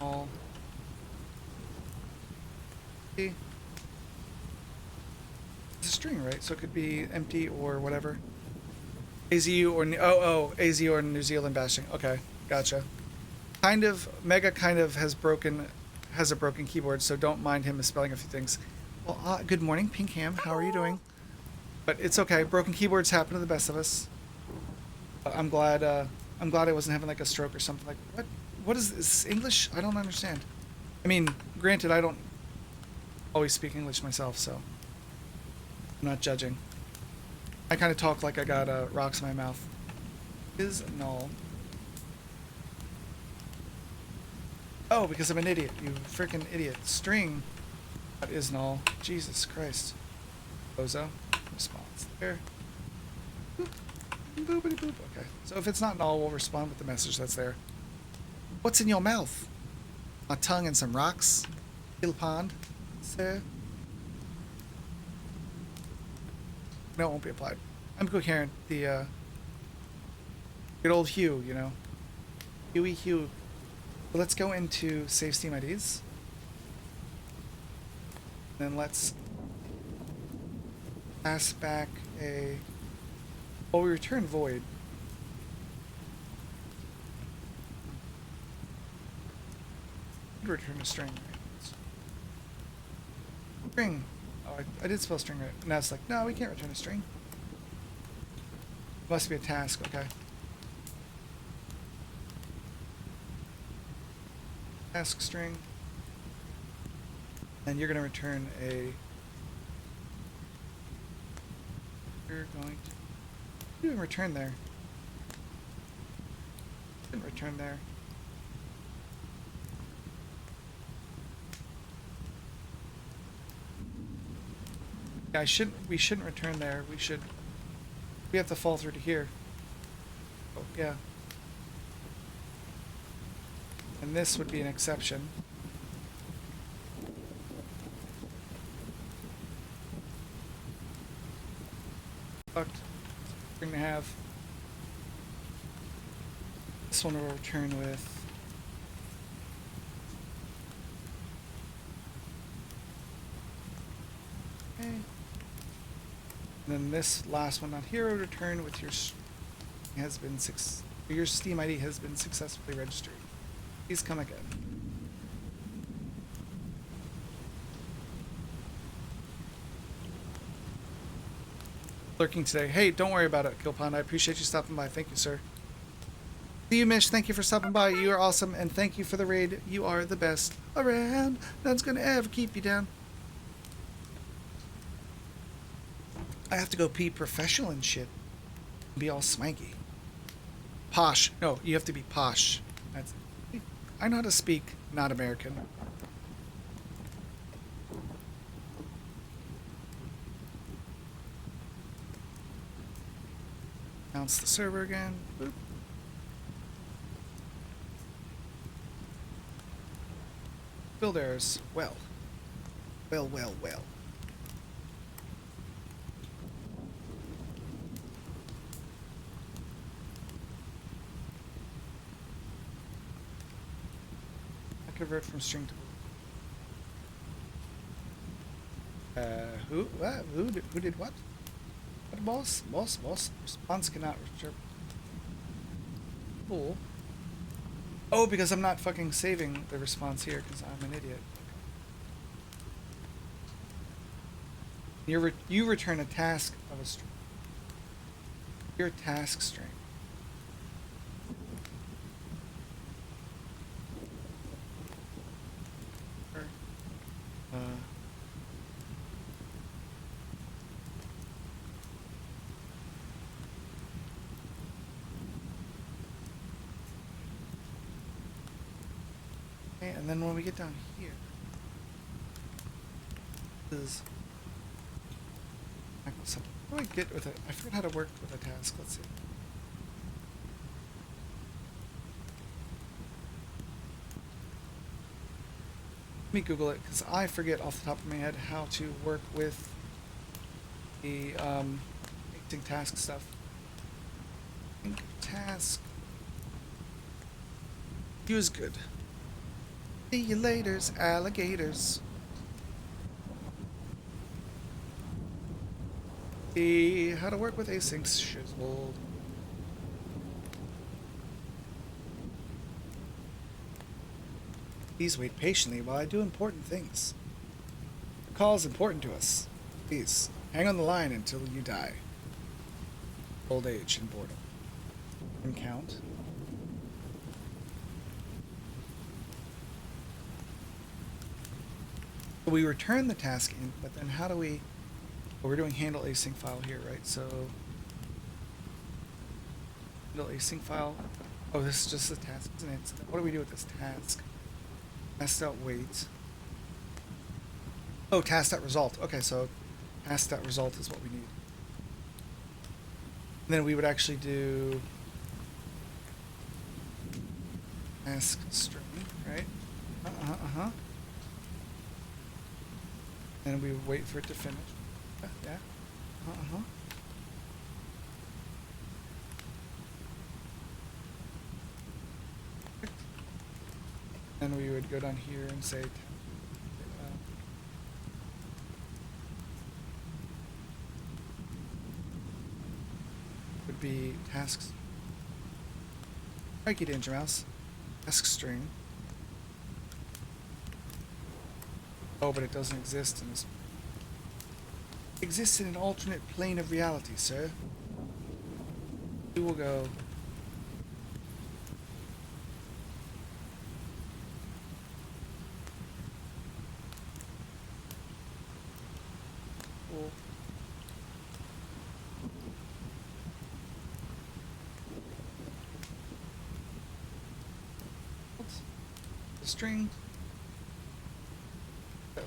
all it's a string, right? So it could be empty or whatever. AZU or AZU or New Zealand bashing. Okay, gotcha. Mega kind of has a broken keyboard, so don't mind him misspelling a few things. Well, good morning, Pinkham. How are you doing? But it's okay. Broken keyboards happen to the best of us. I'm glad I wasn't having like a stroke or something. Like what? What is this English? I don't understand. I mean, granted, I don't always speak English myself, so I'm not judging. I kind of talk like I got rocks in my mouth. Is null. Oh, because I'm an idiot. You freaking idiot. String. That is null. Jesus Christ. Bozo. Response there. Boop. Boopity boop. Okay. So if it's not null, we'll respond with the message that's there. What's in your mouth? My tongue and some rocks. Hill pond. Sir. No, it won't be applied. I'm coherent. The good old Hugh, you know. Huey Hugh. So let's go into save Steam IDs. Then let's pass back a. Well, we return void. Return a string. Right? String. Oh, I did spell string right. Now it's like, no, we can't return a string. Must be a task. Okay. Task string. And you're going to return a. You're going to. You didn't return there. Didn't return there. Yeah, we shouldn't return there. We have to fall through to here. Oh, yeah. And this would be an exception. Fucked. We're gonna have this one will return with okay. And then this last one on here will return with your your Steam ID has been successfully registered. Please come again. Lurking today. Hey, don't worry about it, Killpond. I appreciate you stopping by. Thank you, sir. See you, Mish. Thank you for stopping by. You are awesome, and thank you for the raid. You are the best around. Nothing's gonna ever keep you down. I have to go pee professional and shit. Be all swanky. Posh. No, you have to be posh. That's. I know how to speak, not American. Bounce the server again. Boop. Build errors. Well. Well. I convert from string to who? What? Who did what? What boss? Response cannot return. Cool. Oh, because I'm not fucking saving the response here because I'm an idiot. You return a task of a string. Your task string. Okay, and then when we get down here, is what do I get with it? I forgot how to work with a task. Let's see. Let me Google it because I forget off the top of my head how to work with the task stuff. Task. Use good. See you laters, alligators. See how to work with asyncs shizzle. Please wait patiently while I do important things. The call is important to us. Please, hang on the line until you die. Old age and boredom. And count. So we return the task in, but then how do we... Well, we're doing handle async file here, right? So... Handle async file. Oh, this is just the task, isn't it? So what do we do with this task? Task.wait. Oh, task.result. Okay, so task.result is what we need. And then we would actually do task string, right? And we would wait for it to finish. Yeah. Then we would go down here and say would be tasks. Crikey, Danger Mouse. Task string. Oh, but it doesn't exist in this. It exists in an alternate plane of reality, sir. We will go. Cool. Oops. The string.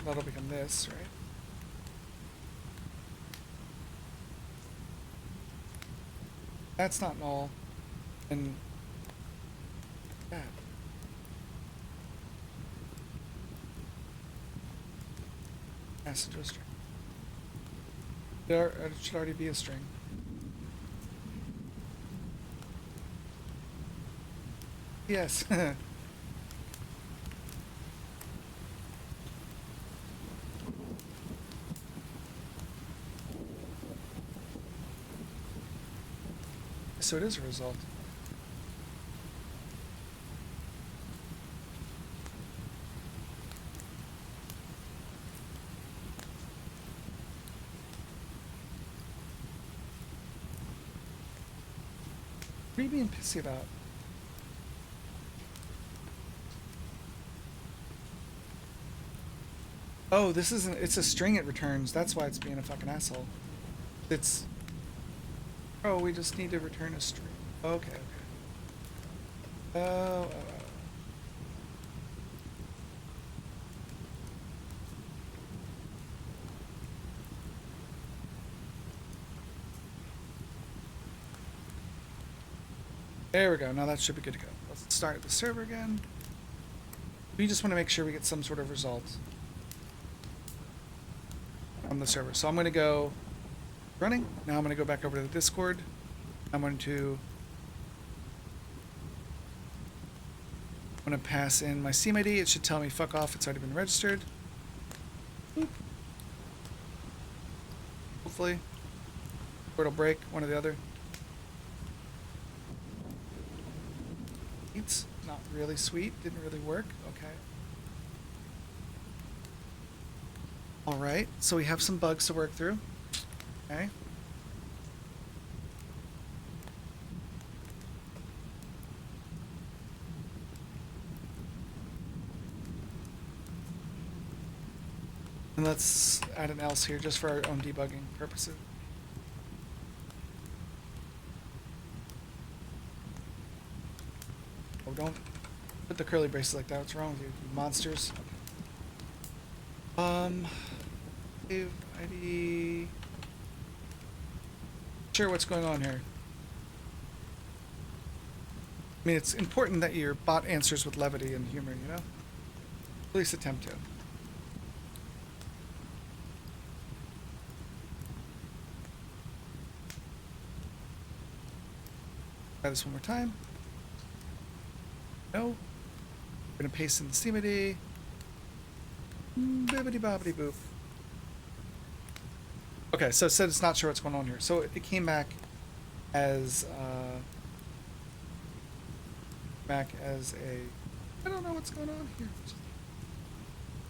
That'll become this, right? That's not null. And that. Acid to a string. It should already be a string. Yes. So it is a result. What are you being pissy about? Oh, this isn't, it's a string it returns. That's why it's being a fucking asshole. It's, oh, we just need to return a string. Okay, okay. Oh. There we go. Now that should be good to go. Let's start the server again. We just want to make sure we get some sort of result on the server. So I'm going to go running. Now I'm going to go back over to the Discord. I'm going to pass in my Steam ID. It should tell me fuck off. It's already been registered. Boop. Hopefully. Or it'll break, one or the other. It's not really sweet. Didn't really work. Okay. Alright, so we have some bugs to work through. Okay. And let's add an else here just for our own debugging purposes. Oh, don't put the curly braces like that. What's wrong with you, you monsters? Save ID. Sure, what's going on here? I mean, it's important that your bot answers with levity and humor, you know? At least attempt to. Try this one more time. No. We're gonna paste in the Steam ID. Bibbidi bobbidi boop. Okay, so it said it's not sure what's going on here. So it came back as a I don't know what's going on here.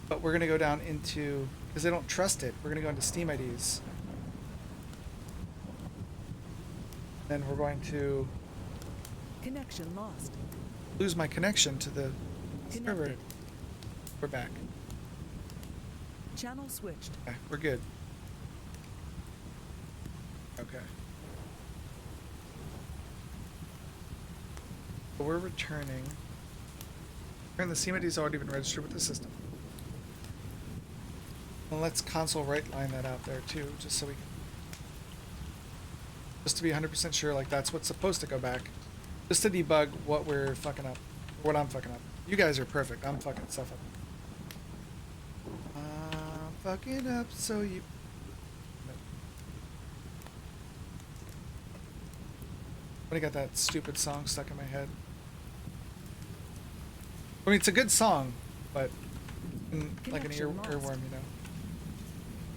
But we're gonna go down into, because they don't trust it, we're gonna go into Steam IDs. Then we're going to Connection lost. lose my connection to the server. Connected. We're back. Channel switched. Okay, we're good. Okay. So we're returning. And the CMID's already been registered with the system. Well, let's console right line that out there too, just so we can, just to be 100% sure, like that's what's supposed to go back. Just to debug what we're fucking up, or what I'm fucking up. You guys are perfect. I'm fucking stuff up. Fucking up, so you. When I got that stupid song stuck in my head. I mean, it's a good song, but like an Connection lost. earworm, you know.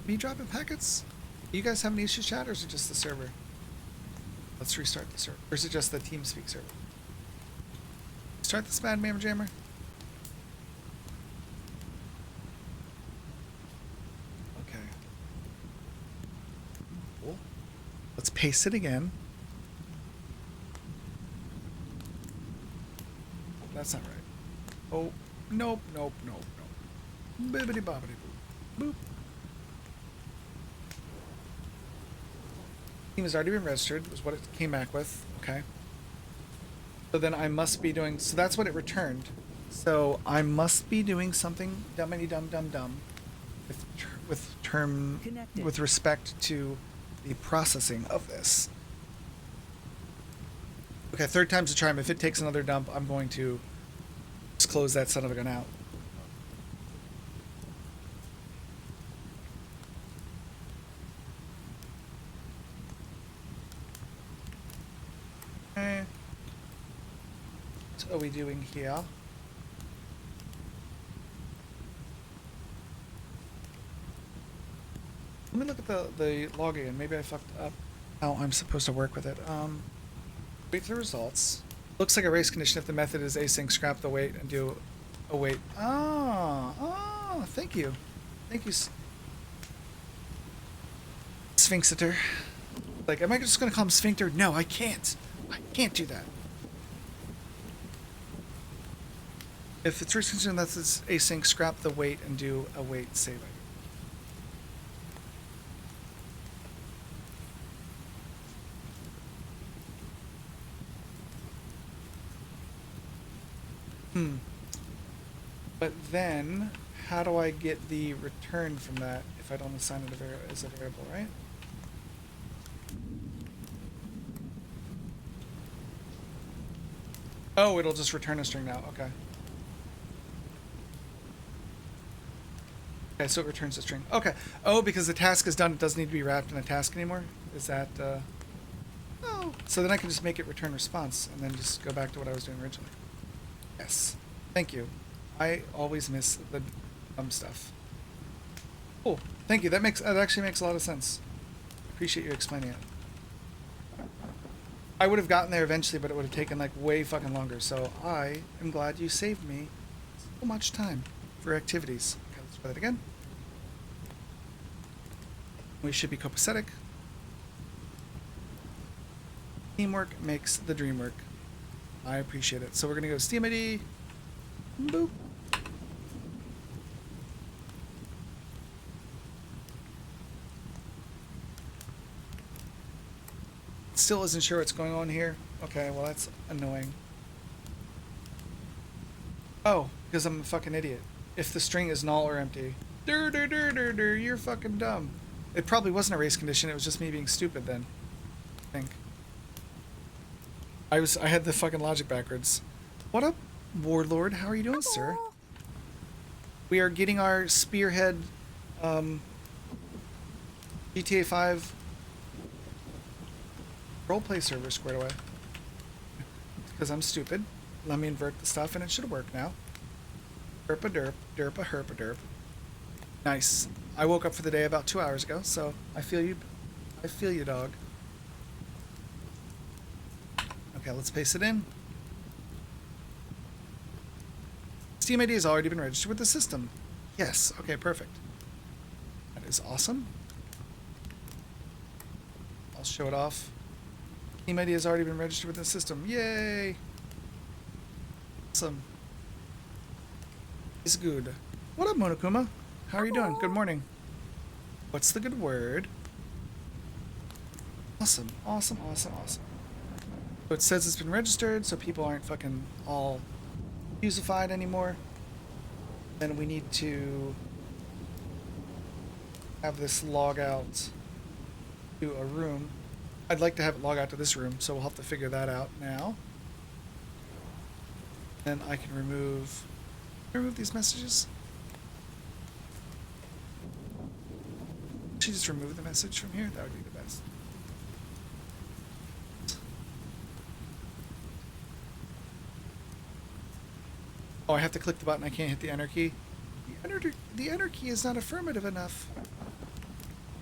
Me dropping packets? You guys have any issues, chat, or is it just the server? Let's restart the server. Or is it just the TeamSpeak server? Start this bad Mammer Jammer. Okay. Cool. Let's paste it again. That's not right. Oh, nope, nope, nope, nope. Bibbidi bobbidi boop. Boop. Team has already been registered, was what it came back with. Okay. So then I must be doing, so that's what it returned. So I must be doing something dumbity dum dum dum Connected. with respect to the processing of this. Okay, third time's a charm. If it takes another dump, I'm going to just close that son of a gun out. Okay. What are we doing here? Let me look at the log again. Maybe I fucked up how I'm supposed to work with it. Wait for the results. Looks like a race condition if the method is async. Scrap the wait and do a wait. Oh, thank you. Thank you, Sphinxiter. Like, am I just gonna call him Sphincter? No, I can't. I can't do that. If it's race condition that's async, scrap the wait and do a wait save it. But then, how do I get the return from that if I don't assign it as a variable, right? Oh, it'll just return a string now. Okay. Okay, so it returns a string. Okay. Oh, because the task is done, it doesn't need to be wrapped in a task anymore? Is that, Oh. So then I can just make it return response and then just go back to what I was doing originally. Yes. Thank you. I always miss the dumb stuff. Cool. Thank you. That actually makes a lot of sense. Appreciate you explaining it. I would have gotten there eventually, but it would have taken like way fucking longer. So I am glad you saved me so much time for activities. Okay, let's try that again. We should be copacetic. Teamwork makes the dream work. I appreciate it. So we're gonna go Steam ID. Boop. Still isn't sure what's going on here. Okay, well that's annoying. Oh, because I'm a fucking idiot. If the string is null or empty. You're fucking dumb. It probably wasn't a race condition, it was just me being stupid then. I think. I had the fucking logic backwards. What up, Warlord? How are you doing, sir? We are getting our Spearhead GTA 5 roleplay server squared away. Because I'm stupid. Let me invert the stuff and it should work now. Derpa derp, derpa herpa derp. Nice. I woke up for the day about 2 hours ago, so I feel you. I feel you, dog. Okay, let's paste it in. Steam ID has already been registered with the system. Yes. Okay, perfect. That is awesome. I'll show it off. Team ID has already been registered with the system. Yay! Awesome. It's good. What up, Monokuma? How are you doing? Good morning. What's the good word? Awesome, awesome, awesome, awesome. So it says it's been registered, so people aren't fucking all fusified anymore. Then we need to have this log out to a room. I'd like to have it log out to this room, so we'll have to figure that out now. Then I can remove these messages. Should just remove the message from here. That would be the best. Oh, I have to click the button. I can't hit the enter key. The enter key is not affirmative enough.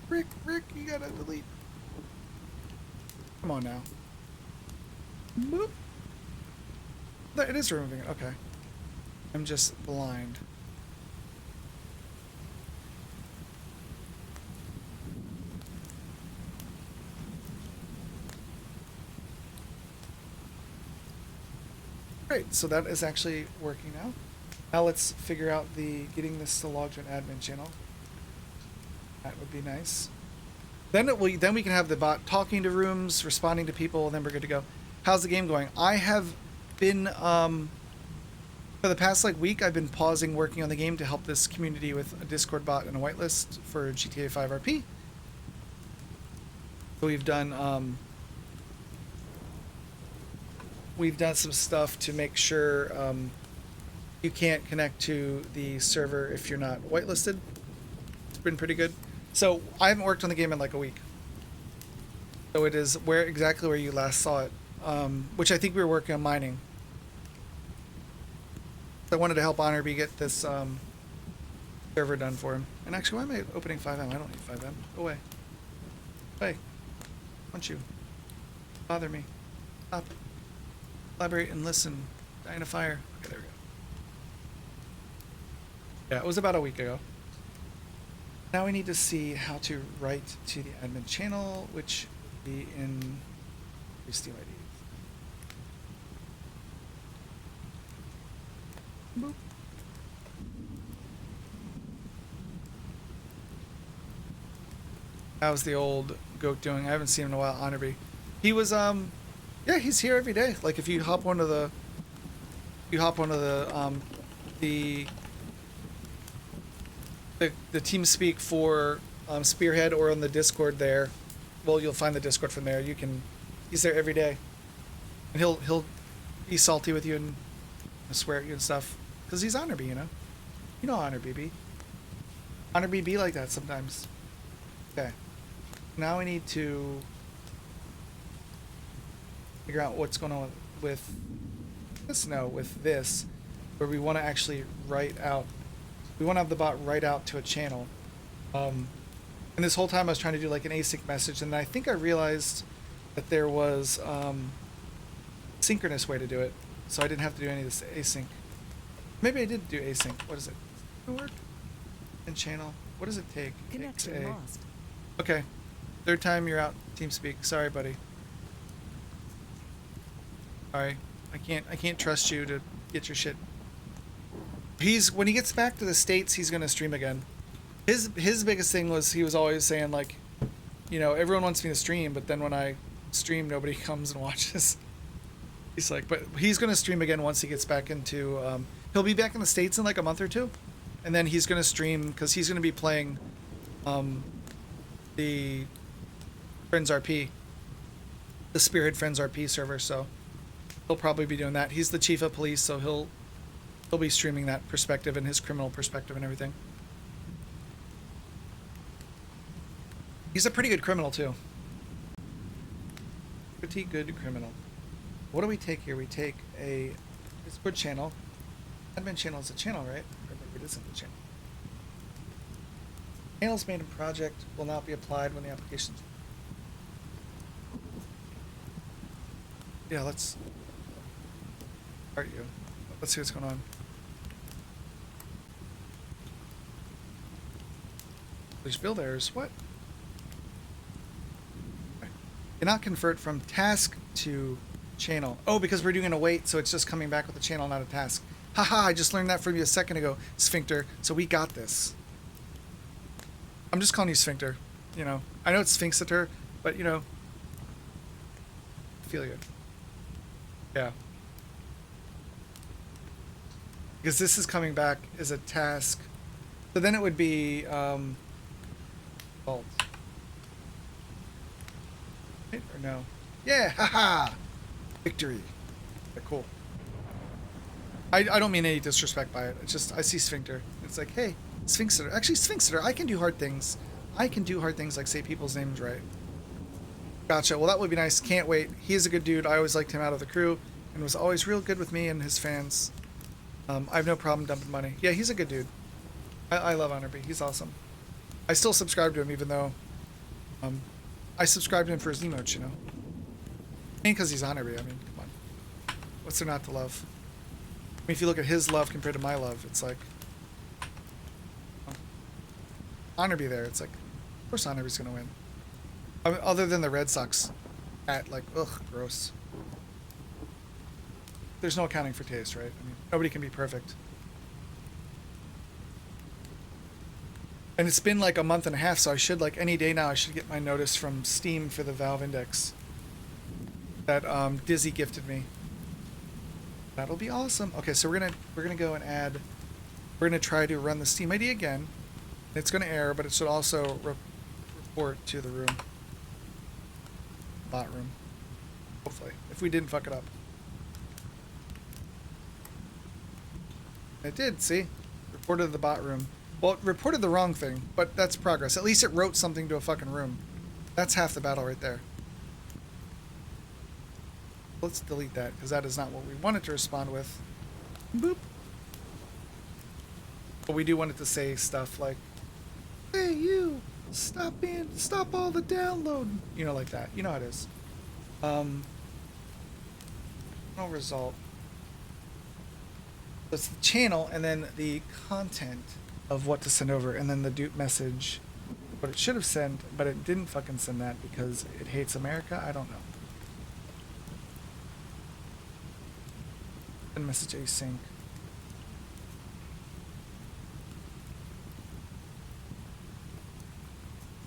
Rick, you gotta delete. Come on now. Boop. It is removing it. Okay. I'm just blind. Great, so that is actually working now. Now let's figure out getting this to log to an admin channel. That would be nice. Then we can have the bot talking to rooms, responding to people, and then we're good to go. How's the game going? I have been for the past week I've been pausing working on the game to help this community with a Discord bot and a whitelist for GTA 5 RP. So we've done some stuff to make sure you can't connect to the server if you're not whitelisted. It's been pretty good. So I haven't worked on the game in a week. So it is exactly where you last saw it, which I think we were working on mining. I wanted to help Honorby get this server done for him. And actually, why am I opening 5M? I don't need 5M. Go away. Hey, want you? Bother me. Stop. Collaborate and listen. Die in a fire. Okay, there we go. Yeah, it was about a week ago. Now we need to see how to write to the admin channel, which would be in Steam ID. Boop. How's the old goat doing? I haven't seen him in a while. Honorby. He was yeah, he's here every day. If you hop onto the the team speak for Spearhead or on the Discord there, well, you'll find the Discord from there. He's there every day, and he'll be salty with you and swear at you and stuff because he's Honor B, you know Honor BB. Honor BB like that sometimes. Okay, now we need to figure out what's going on with this. No, with this, where we want to actually write out. We want to have the bot write out to a channel. And this whole time I was trying to do an async message, and I think I realized that there was a synchronous way to do it, so I didn't have to do any of this async. Maybe I did do async. What is it? Does it work? And channel. What does it take? Connection lost. Okay. Third time you're out. TeamSpeak. Sorry, buddy. Sorry. I can't trust you to get your shit. When he gets back to the States, he's gonna stream again. His biggest thing was he was always saying everyone wants me to stream, but then when I stream, nobody comes and watches. He's but he's gonna stream again once he gets back into. He'll be back in the States in a month or two, and then he's gonna stream because he's gonna be playing, the Friends RP, the Spearhead Friends RP server. So he'll probably be doing that. He's the chief of police, so he'll be streaming that perspective and his criminal perspective and everything. He's a pretty good criminal too. Pretty good criminal. What do we take here? We take a Discord channel. Admin channel is a channel, right? Or maybe it isn't a channel. Channels made in project will not be applied when the application's... Yeah, let's start you. Let's see what's going on. There's build errors. What? Cannot convert from task to channel. Oh, because we're doing a wait, so it's just coming back with a channel, not a task. Haha, I just learned that from you a second ago, Sphincter. So we got this. I'm just calling you Sphincter. You know, I know it's Sphinxiter, but you know, I feel you. Yeah. Because this is coming back as a task. So then it would be vault. Right or no? Yeah, haha! Victory. Yeah, cool. I don't mean any disrespect by it. It's just, I see Sphincter. It's like, hey, Sphinxiter. Actually, Sphinxiter, I can do hard things. I can do hard things like say people's names right. Gotcha. Well, that would be nice. Can't wait. He is a good dude. I always liked him out of the crew and was always real good with me and his fans. I have no problem dumping money. Yeah, he's a good dude. I love Honorby. He's awesome. I still subscribe to him even though I subscribed to him for his emotes, you know. Ain't because he's Honorby. I mean, come on. What's there not to love? I mean, if you look at his love compared to my love, it's like Honorby there. It's like, of course Honorby's gonna win. I mean, other than the Red Sox, at like, ugh, gross. There's no accounting for taste, right? I mean, nobody can be perfect. And it's been like a month and a half, so I should, like, any day now, I should get my notice from Steam for the Valve Index that Dizzy gifted me. That'll be awesome. Okay, so we're gonna go and add. We're gonna try to run the Steam ID again. It's gonna error, but it should also report to the room, bot room. Hopefully, if we didn't fuck it up. It did. See, reported to the bot room. Well, it reported the wrong thing, but that's progress. At least it wrote something to a fucking room. That's half the battle right there. Let's delete that, because that is not what we wanted to respond with. Boop. But we do want it to say stuff like, hey, you, stop all the downloading. You know, like that. You know how it is. No result. It's the channel, and then the content of what to send over, and then the dupe message. What it should have sent, but it didn't fucking send that because it hates America? I don't know. Send message async.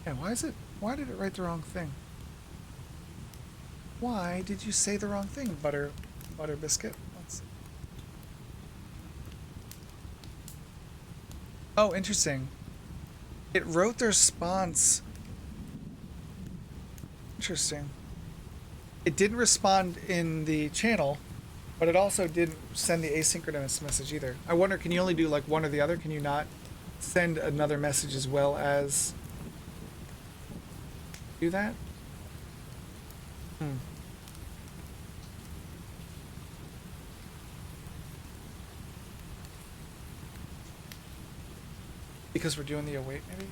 Yeah, why did it write the wrong thing? Why did you say the wrong thing, butter biscuit? Let's see. Oh, interesting. It wrote the response. Interesting. It didn't respond in the channel, but it also didn't send the asynchronous message either. I wonder, can you only do like one or the other? Can you not send another message as well as do that? Because we're doing the await, maybe?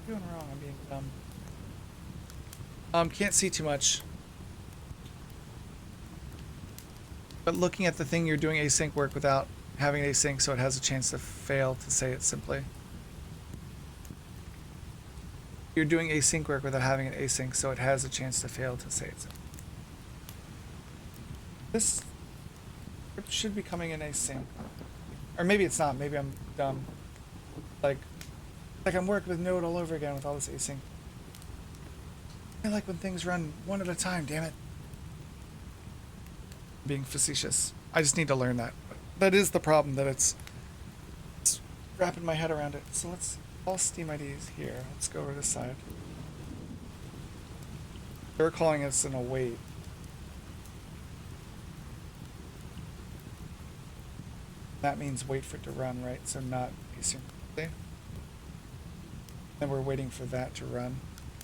Doing wrong, I'm being dumb. Can't see too much. But looking at the thing, you're doing async work without having async, so it has a chance to fail, to say it simply. You're doing async work without having it async, so it has a chance to fail, to say it simply. This script should be coming in async. Or maybe it's not, maybe I'm dumb. Like I'm working with Node all over again with all this async. I like when things run one at a time, damn it. Being facetious. I just need to learn that. That is the problem, that it's wrapping my head around it. So let's, all Steam IDs here. Let's go over to this side. They're calling us an await. That means wait for it to run, right? So not asynchronously. Then we're waiting for that to run.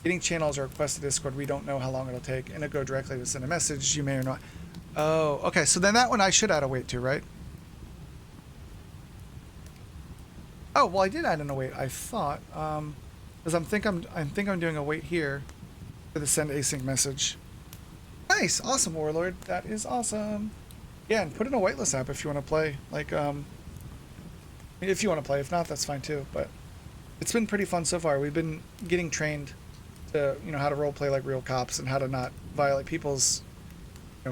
Getting channels or request to Discord, we don't know how long it'll take, and it go directly to send a message, you may or not. Oh, okay, so then that one I should add a wait to, right? Oh, well, I did add in a wait. I thought, because I think I'm doing a wait here for the send async message. Nice, awesome, Warlord. That is awesome. Yeah, and put in a whitelist app if you want to play. Like, if you want to play. If not, that's fine too. But it's been pretty fun so far. We've been getting trained to, how to role play like real cops and how to not violate people's,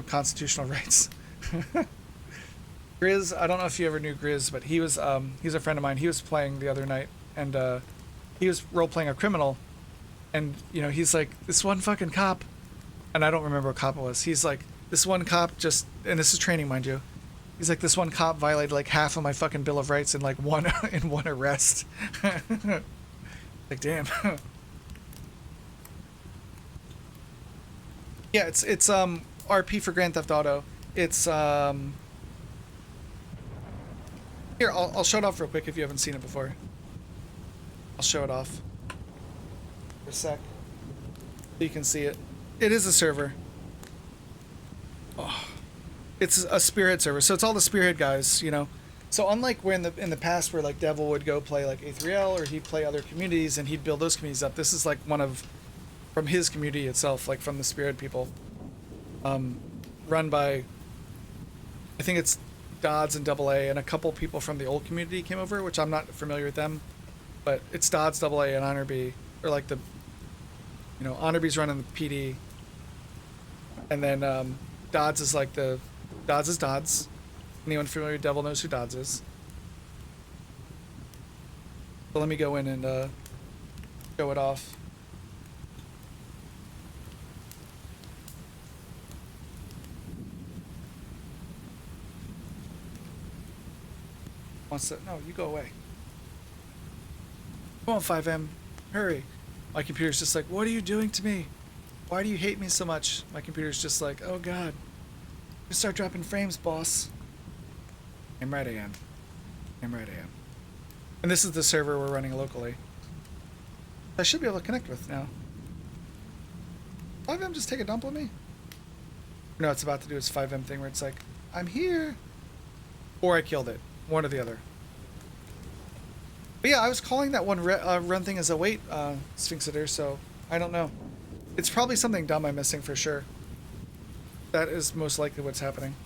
constitutional rights. Grizz, I don't know if you ever knew Grizz, but he's a friend of mine. He was playing the other night, and he was role playing a criminal, and he's like, this one fucking cop, and I don't remember what cop it was. He's like, this one cop just, and this is training, mind you. He's like, this one cop violated like half of my fucking Bill of Rights in like one arrest. Like, damn. Yeah, it's RP for Grand Theft Auto. It's here, I'll show it off real quick if you haven't seen it before. I'll show it off for a sec so you can see it. It is a server. Oh. It's a Spearhead server, so it's all the Spearhead guys, So unlike where in the past where like Devil would go play like A3L or he'd play other communities and he'd build those communities up, this is like from his community itself, like from the Spearhead people. Run by, I think it's Dodds and AA, and a couple people from the old community came over, which I'm not familiar with them, but it's Dodds, AA, and Honorby, or like the, Honorby's running the PD, and then Dodds is like Dodds is Dodds. Anyone familiar with Devil knows who Dodds is. So let me go in and show it off. Wants to, no, you go away. Come on, 5M, hurry. My computer's just like, what are you doing to me? Why do you hate me so much? My computer's just like, oh god. You start dropping frames, boss. I'm right, I am. And this is the server we're running locally. I should be able to connect with now. 5M just take a dump on me? No, it's about to do its 5M thing where it's like, I'm here. Or I killed it. One or the other. But yeah, I was calling that one run thing as a wait, Sphinxitor, so I don't know. It's probably something dumb I'm missing for sure. That is most likely what's happening.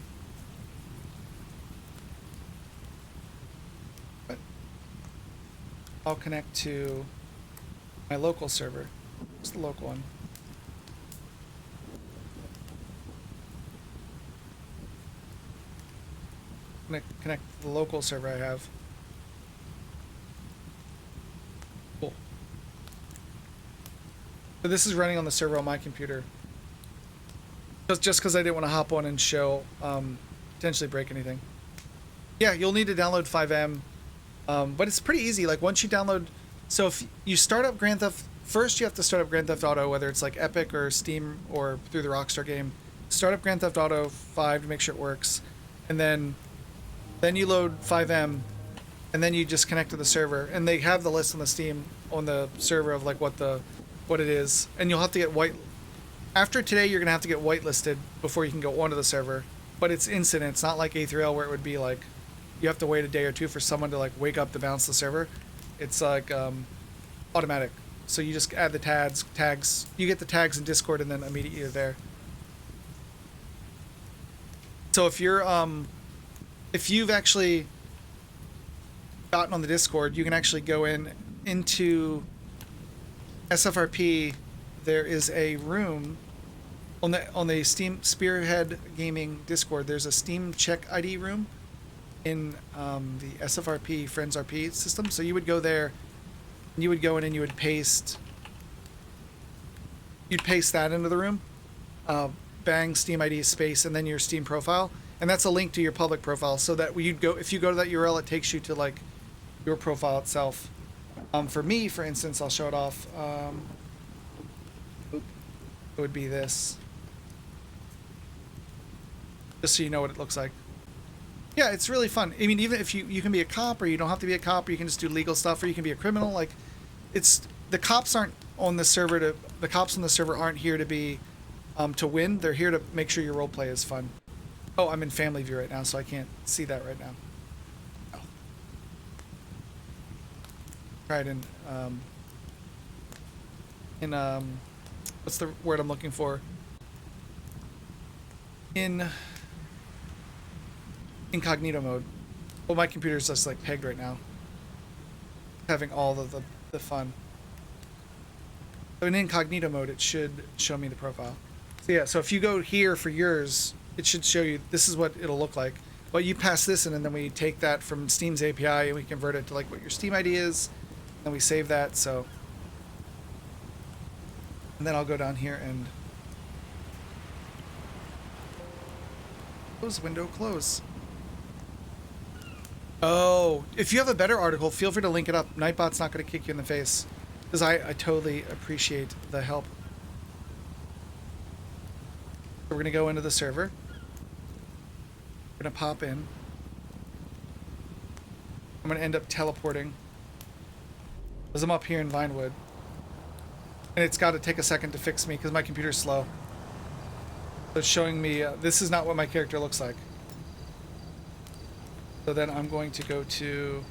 But I'll connect to my local server. What's the local one? Connect to the local server I have. Cool. So this is running on the server on my computer. Just because I didn't want to hop on and show, potentially break anything. Yeah, you'll need to download 5M, but it's pretty easy. Like once you download, so if you start up Grand Theft, first you have to start up Grand Theft Auto, whether it's like Epic or Steam or through the Rockstar game. Start up Grand Theft Auto 5 to make sure it works, and then you load 5M, and then you just connect to the server, and they have the list on the Steam on the server of like what it is, and you'll have to get after today you're gonna have to get whitelisted before you can go onto the server, but it's instant. It's not like A3L where it would be like you have to wait a day or two for someone to like wake up to bounce the server. It's like automatic, so you just add the tags, you get the tags in Discord, and then immediately you're there. So if you're if you've actually gotten on the Discord, you can actually go into SFRP. There is a room on the Steam Spearhead Gaming Discord. There's a Steam Check ID room in the SFRP Friends RP system. So you would go there, and you would go in and you would paste. You'd paste that into the room. Bang Steam ID space and then your Steam profile. And that's a link to your public profile, so that if you go to that URL, it takes you to like your profile itself. For me, for instance, I'll show it off. It would be this, just so you know what it looks like. Yeah, it's really fun. I mean, even if you can be a cop, or you don't have to be a cop, or you can just do legal stuff, or you can be a criminal. Like, the cops aren't on the server the cops on the server aren't here to be to win. They're here to make sure your role play is fun. Oh, I'm in family view right now, so I can't see that right now. Oh. try it in what's the word I'm looking for? In incognito mode. Well, my computer's just like pegged right now, having all of the fun. So in incognito mode, it should show me the profile. So yeah, so if you go here for yours, it should show you, this is what it'll look like. But you pass this in, and then we take that from Steam's API and we convert it to like what your Steam ID is, and we save that. So, and then I'll go down here and close window, close. Oh, if you have a better article, feel free to link it up. Nightbot's not going to kick you in the face, because I totally appreciate the help. So we're going to go into the server. We're going to pop in. I'm going to end up teleporting, because I'm up here in Vinewood. And it's got to take a second to fix me, because my computer's slow. So it's showing me, this is not what my character looks like. So then I'm going to go to,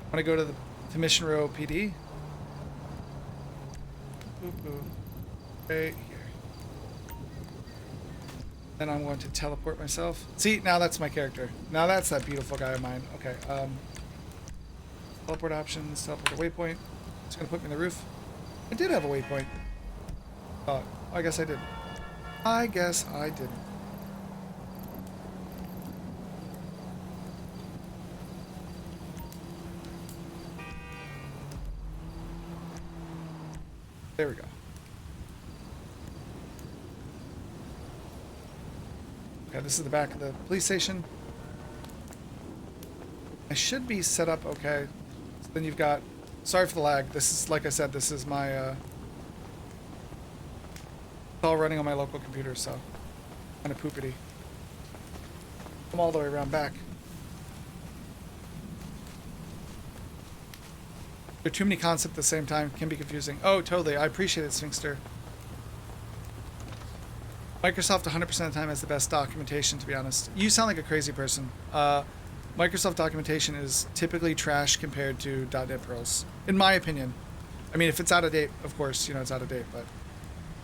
I'm going to go to Mission Row PD. Right here. Then I'm going to teleport myself. See, now that's my character. Now that's that beautiful guy of mine. Okay. Teleport options, teleport to waypoint. It's going to put me in the roof. I did have a waypoint. Oh, I guess I didn't. I guess I didn't. There we go. Okay, this is the back of the police station. I should be set up okay. So then you've got, sorry for the lag. This is, like I said, this is my, it's all running on my local computer, so kind of poopity. I'm all the way around back. There are too many concepts at the same time. Can be confusing. Oh, totally. I appreciate it, Sphinxter. Microsoft 100% of the time has the best documentation, to be honest. You sound like a crazy person. Microsoft documentation is typically trash compared to .NET Pros, in my opinion. I mean, if it's out of date, of course, you know, it's out of date, but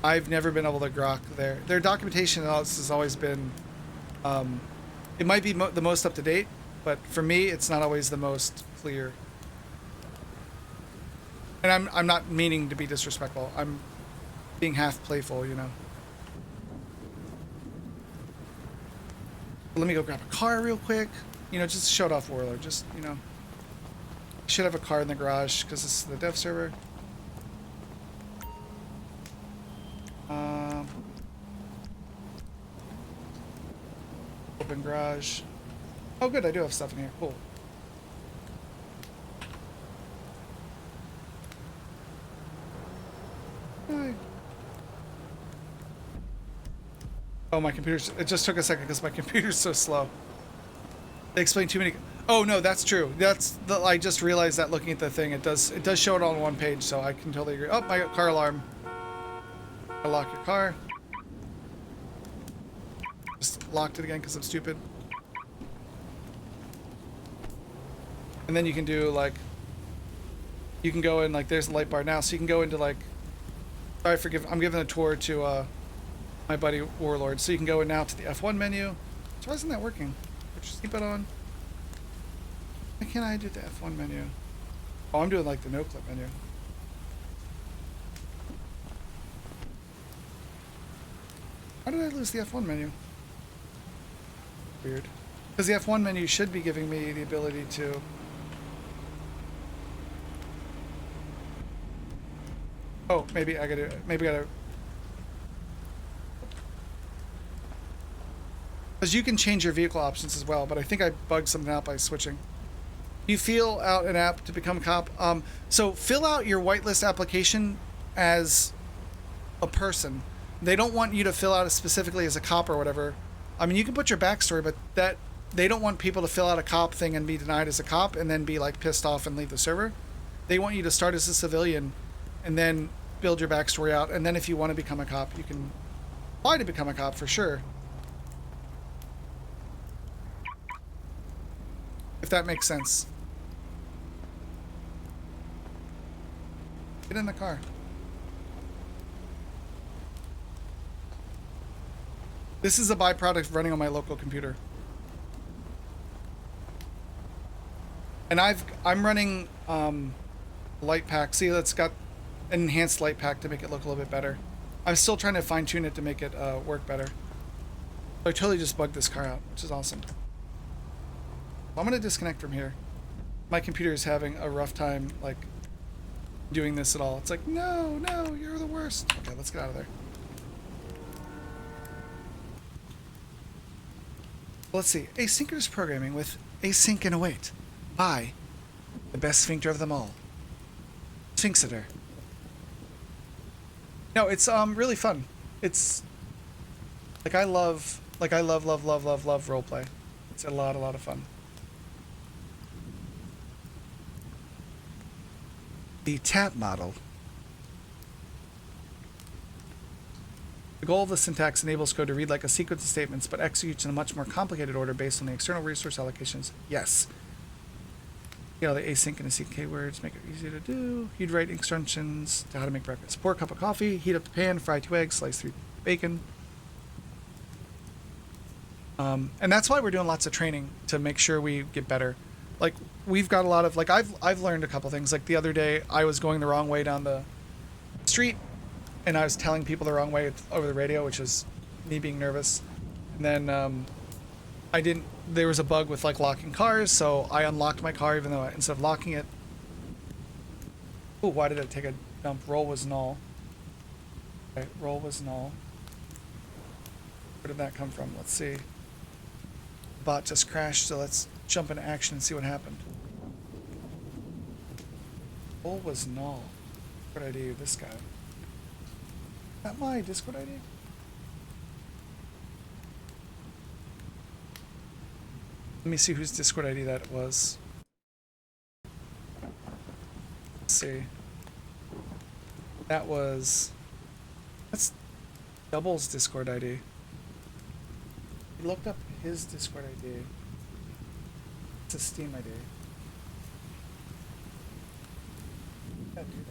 I've never been able to grok their documentation has always been, it might be the most up to date, but for me, it's not always the most clear. And I'm not meaning to be disrespectful. I'm being half playful, you know. Let me go grab a car real quick. You know, just to show it off Warlord. Just, you know. I should have a car in the garage because this is the dev server. Open garage. Oh, good. I do have stuff in here. Cool. Hi. Oh, my computer's... It just took a second because my computer's so slow. They explain too many... Oh, no, that's true. I just realized that looking at the thing, it does show it on one page, so I can totally agree. Oh, my car alarm. Lock your car. Just locked it again because I'm stupid. And then you can do, like... You can go in, like, there's a light bar now, so you can go into, like... Sorry, I'm giving a tour to, my buddy Warlord. So you can go in now to the F1 menu. So why isn't that working? Put your seatbelt on. Why can't I do the F1 menu? Oh, I'm doing like the no clip menu. How did I lose the F1 menu? Weird. Because the F1 menu should be giving me the ability to... Oh, maybe I gotta... Because you can change your vehicle options as well, but I think I bugged something out by switching. You fill out an app to become a cop. So fill out your whitelist application as a person. They don't want you to fill out it specifically as a cop or whatever. I mean, you can put your backstory, but that they don't want people to fill out a cop thing and be denied as a cop and then be like pissed off and leave the server. They want you to start as a civilian and then build your backstory out. And then if you want to become a cop, you can apply to become a cop for sure. If that makes sense. Get in the car. This is a byproduct of running on my local computer. And I'm running light pack. See, that's got an enhanced light pack to make it look a little bit better. I'm still trying to fine tune it to make it work better. So I totally just bugged this car out, which is awesome. I'm gonna disconnect from here. My computer is having a rough time like doing this at all. It's like, no, you're the worst. Okay, let's get out of there. Let's see. Asynchronous programming with async and await by the best sphincter of them all, Sphinxiter. No, it's really fun. It's like I love roleplay. It's a lot of fun. The tap model. The goal of the syntax enables code to read like a sequence of statements, but executes in a much more complicated order based on the external resource allocations. Yes. You know, the async and async keywords make it easy to do. You'd write instructions to how to make breakfast. Pour a cup of coffee, heat up the pan, fry 2 eggs, slice 3 bacon. And that's why we're doing lots of training to make sure we get better. Like, we've got a lot of, like, I've learned a couple things. Like, the other day, I was going the wrong way down the street, and I was telling people the wrong way over the radio, which is me being nervous. And then there was a bug with like locking cars, so I unlocked my car even though instead of locking it. Oh, why did it take a dump? Roll was null. Okay, roll was null. Where did that come from? Let's see. The bot just crashed, so let's jump into action and see what happened. Roll was null. Discord ID of this guy. Is that my Discord ID? Let me see whose Discord ID that was. Let's see. That's Double's Discord ID. He looked up his Discord ID. It's a Steam ID. Can't do that.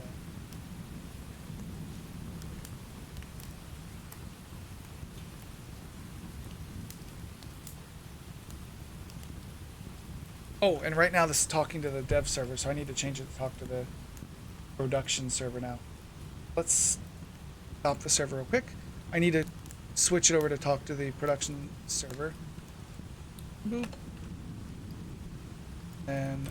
Oh, and right now this is talking to the dev server, so I need to change it to talk to the production server now. Let's stop the server real quick. I need to switch it over to talk to the production server. Boop. And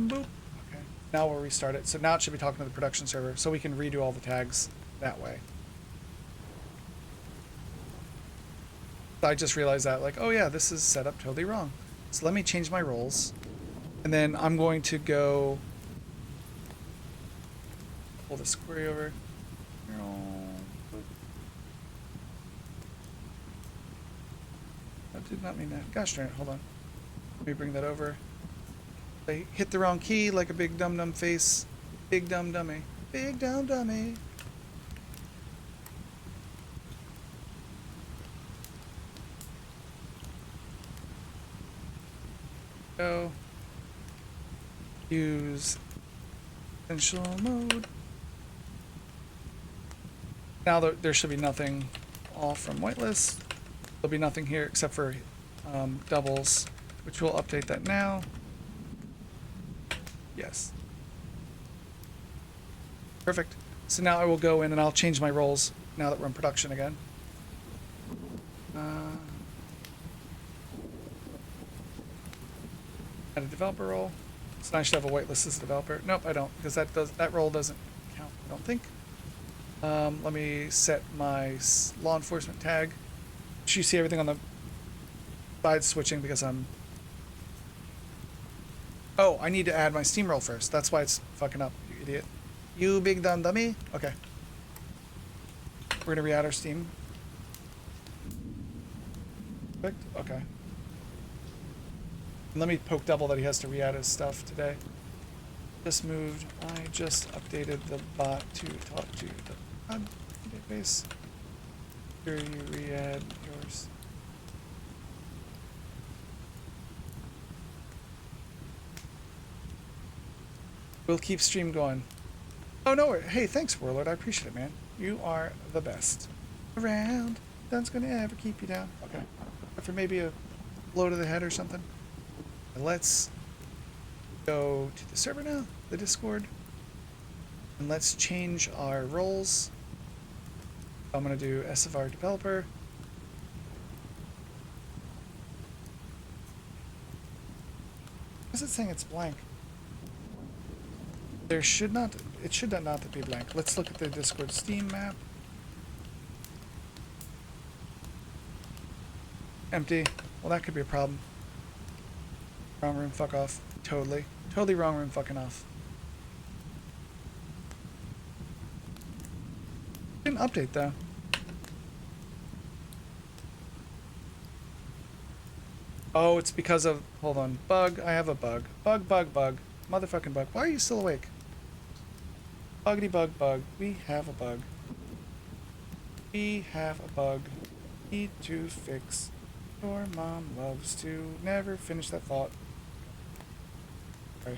boop. Okay. Now we'll restart it. So now it should be talking to the production server, so we can redo all the tags that way. I just realized that, like, oh yeah, this is set up totally wrong. So let me change my roles, and then I'm going to go pull this query over. That did not mean that. Gosh darn it, hold on. Let me bring that over. I hit the wrong key like a big dum-dum face. Big dumb dummy. Big dumb dummy. Go. Use essential mode. Now there should be nothing all from whitelist. There'll be nothing here except for doubles, which we'll update that now. Yes. Perfect. So now I will go in and I'll change my roles now that we're in production again. Add a developer role. So I should have a whitelist as a developer. Nope, I don't, because that role doesn't count, I don't think. Let me set my law enforcement tag. You see everything on the side switching because I'm... Oh, I need to add my Steam role first. That's why it's fucking up, you idiot. You big dumb dummy. Okay. We're gonna re-add our Steam. Perfect. Okay. And let me poke Double that he has to re-add his stuff today. Just moved. I just updated the bot to talk to the pod database. Here you re-add yours. We'll keep stream going. Oh, no. Hey, thanks, Warlord. I appreciate it, man. You are the best. Around. Nothing's gonna ever keep you down. Okay. For maybe a blow to the head or something. And let's go to the server now, the Discord. And let's change our roles. I'm gonna do SFR developer. Why is it saying it's blank? There should not, it should not be blank. Let's look at the Discord Steam map. Empty. Well, that could be a problem. Wrong room, fuck off. Totally. Totally wrong room, fucking off. Didn't update though. Oh, it's because of, hold on, bug. I have a bug. Bug, bug, bug. Motherfucking bug. Why are you still awake? Buggity bug, bug. We have a bug. We have a bug. Need to fix. Your mom loves to never finish that thought. Okay.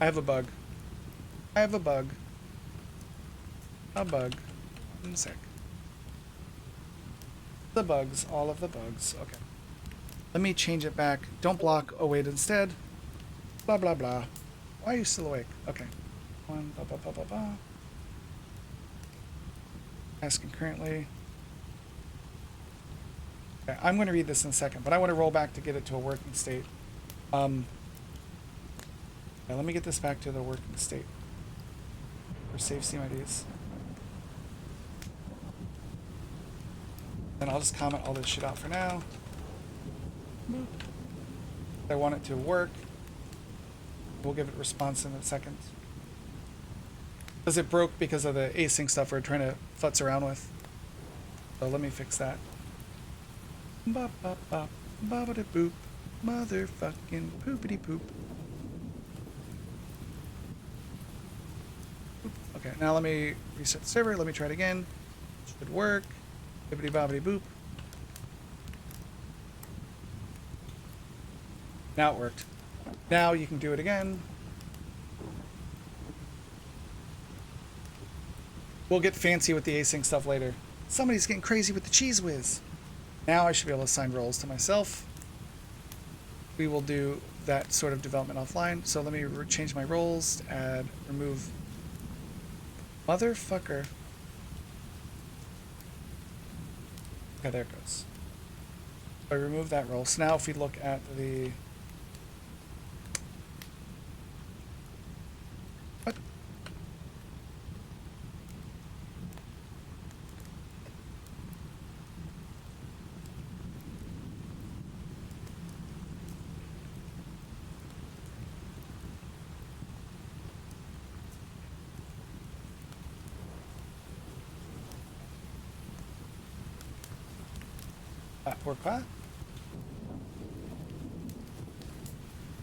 I have a bug. I have a bug. A bug. 1 sec. The bugs, all of the bugs. Okay. Let me change it back. Don't block. Oh, wait, instead. Blah, blah, blah. Why are you still awake? Okay. One, blah, blah, blah, blah, blah. Asking currently. Okay, I'm going to read this in a second, but I want to roll back to get it to a working state. Yeah, let me get this back to the working state. For save Steam IDs. Then I'll just comment all this shit out for now. I want it to work. We'll give it response in a second. Because it broke because of the async stuff we're trying to futz around with. So let me fix that. Bop bop bop, bobbity boop, motherfucking poopity poop. Okay, now let me reset the server. Let me try it again. Should work. Bibbity bobbity boop. Now it worked. Now you can do it again. We'll get fancy with the async stuff later. Somebody's getting crazy with the cheese whiz. Now I should be able to assign roles to myself. We will do that sort of development offline. So let me change my roles, add, remove. Motherfucker. Okay, there it goes. So I remove that role. So now if we look at the... What? Pourquoi?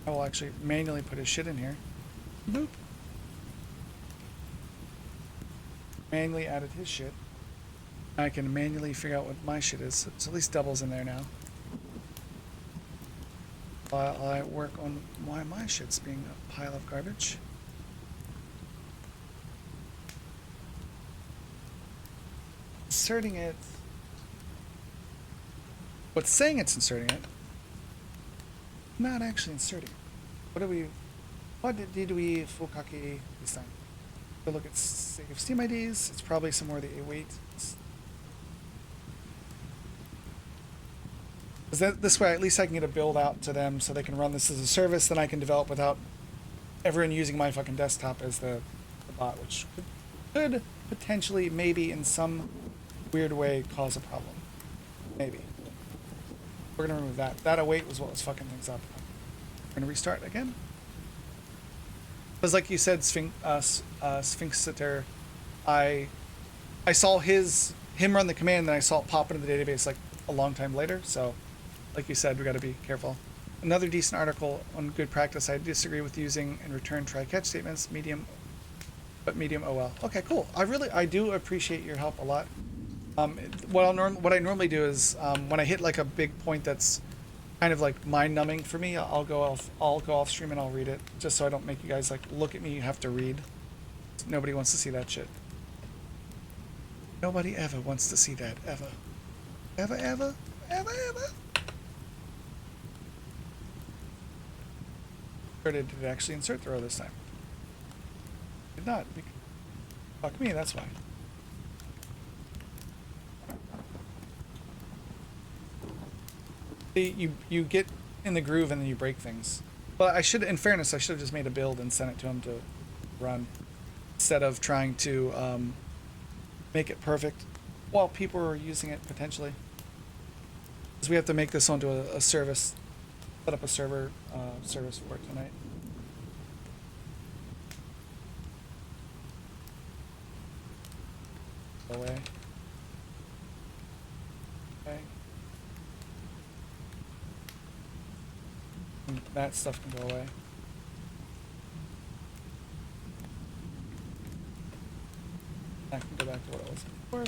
I will actually manually put his shit in here. Boop. Manually added his shit. I can manually figure out what my shit is. So it's at least doubles in there now. While I work on why my shit's being a pile of garbage. Inserting it. What's saying it's inserting it? Not actually inserting it. What did we fukake this time? Go look at save Steam IDs. It's probably somewhere the await. This way, at least I can get a build out to them so they can run this as a service. Then I can develop without everyone using my fucking desktop as the bot, which could potentially, maybe in some weird way, cause a problem. Maybe. We're gonna remove that. That await was what was fucking things up. We're gonna restart again. Because like you said, Sphinxiter, I saw him run the command, and then I saw it pop into the database like a long time later. So, like you said, we got to be careful. Another decent article on good practice. I disagree with using and return try catch statements. Medium OL. Okay, cool. I do appreciate your help a lot. What I normally do is when I hit like a big point that's kind of like mind numbing for me. I'll go off stream and I'll read it just so I don't make you guys like look at me. You have to read. Nobody wants to see that shit. Nobody ever wants to see that ever. Ever. Or did it actually insert the row this time? Did not. Fuck me, that's why. You get in the groove and then you break things. But I should, in fairness, I should have just made a build and sent it to him to run instead of trying to make it perfect while people are using it potentially. Because we have to make this onto a service, set up a server service for it tonight. Go away. Okay. And that stuff can go away. That can go back to what it was before.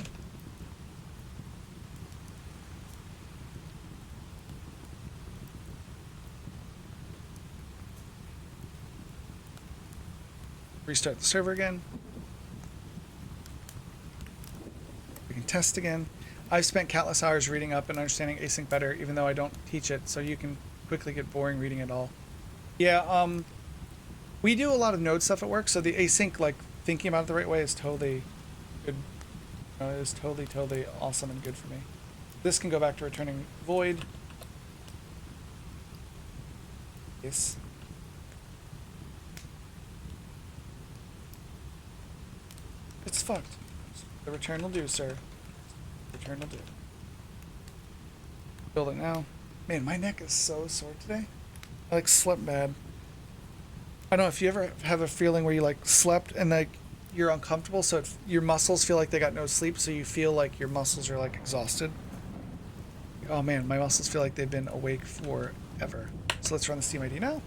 Restart the server again. We can test again. I've spent countless hours reading up and understanding async better, even though I don't teach it, so you can quickly get boring reading it all. Yeah, we do a lot of node stuff at work, so the async, like, thinking about it the right way is totally good. Is totally awesome and good for me. This can go back to returning void. Yes. It's fucked. The return will do, sir. Return will do. Build it now. Man, my neck is so sore today. I like slept bad. I don't know if you ever have a feeling where you like slept and like you're uncomfortable, so your muscles feel like they got no sleep, so you feel like your muscles are like exhausted. Oh man, my muscles feel like they've been awake forever. So let's run the Steam ID now.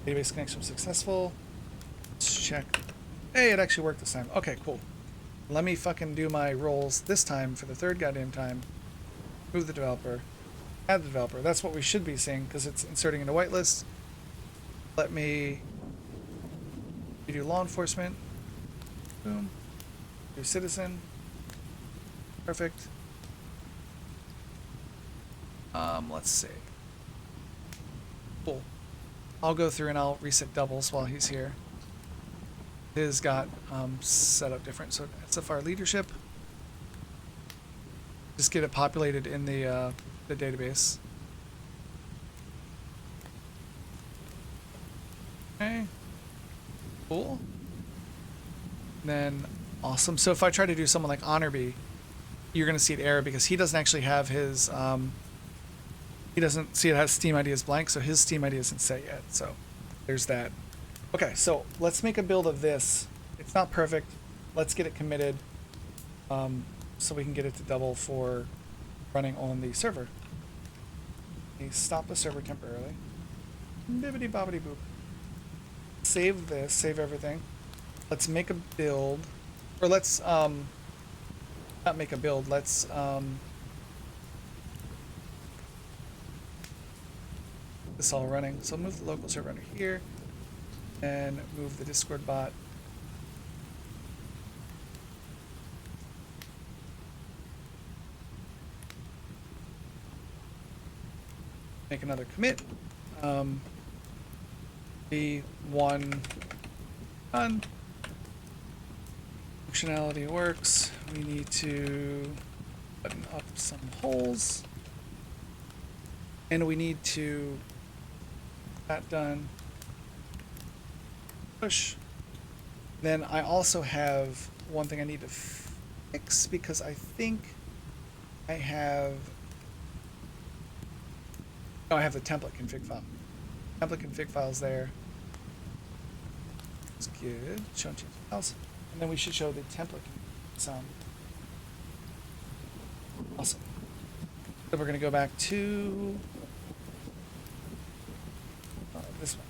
Database connection successful. Let's check. Hey, it actually worked this time. Okay, cool. Let me fucking do my roles this time for the third goddamn time. Move the developer. Add the developer. That's what we should be seeing because it's inserting into whitelist. Let me do law enforcement. Boom. Do citizen. Perfect. Let's see. Cool. I'll go through and I'll reset doubles while he's here. His got set up different. So SFR leadership. Just get it populated in the database. Okay. Cool. Then awesome. So if I try to do someone like Honorby, you're going to see an error because he doesn't actually have his he doesn't see it has Steam ID as blank, so his Steam ID isn't set yet. So there's that. Okay, so let's make a build of this. It's not perfect. Let's get it committed so we can get it to double for running on the server. Okay, stop the server temporarily. Bibbidi bobbidi boop. Save this, save everything. Let's make a build, or let's not make a build, let's this all running. So move the local server under here and move the Discord bot. Make another commit. V1 done. Functionality works. We need to button up some holes. And we need to that done. Push. Then I also have one thing I need to fix because I think I have I have the template config file. Template config file's there. That's good. Show and change files. And then we should show the template sound. Awesome. So we're going to go back to this one.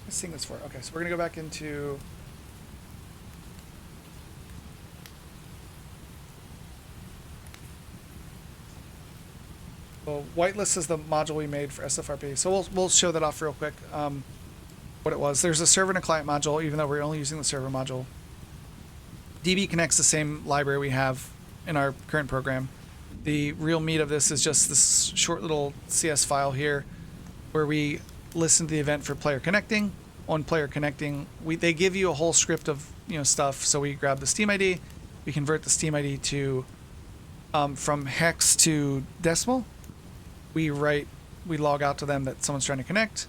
Let's sing this for. Okay, so we're going to go back into Well, whitelist is the module we made for SFRP. So we'll show that off real quick. What it was. There's a server and a client module, even though we're only using the server module. DB connects the same library we have in our current program. The real meat of this is just this short little CS file here where we listen to the event for player connecting. On player connecting, they give you a whole script of stuff. So we grab the Steam ID, we convert the Steam ID to from hex to decimal. We log out to them that someone's trying to connect.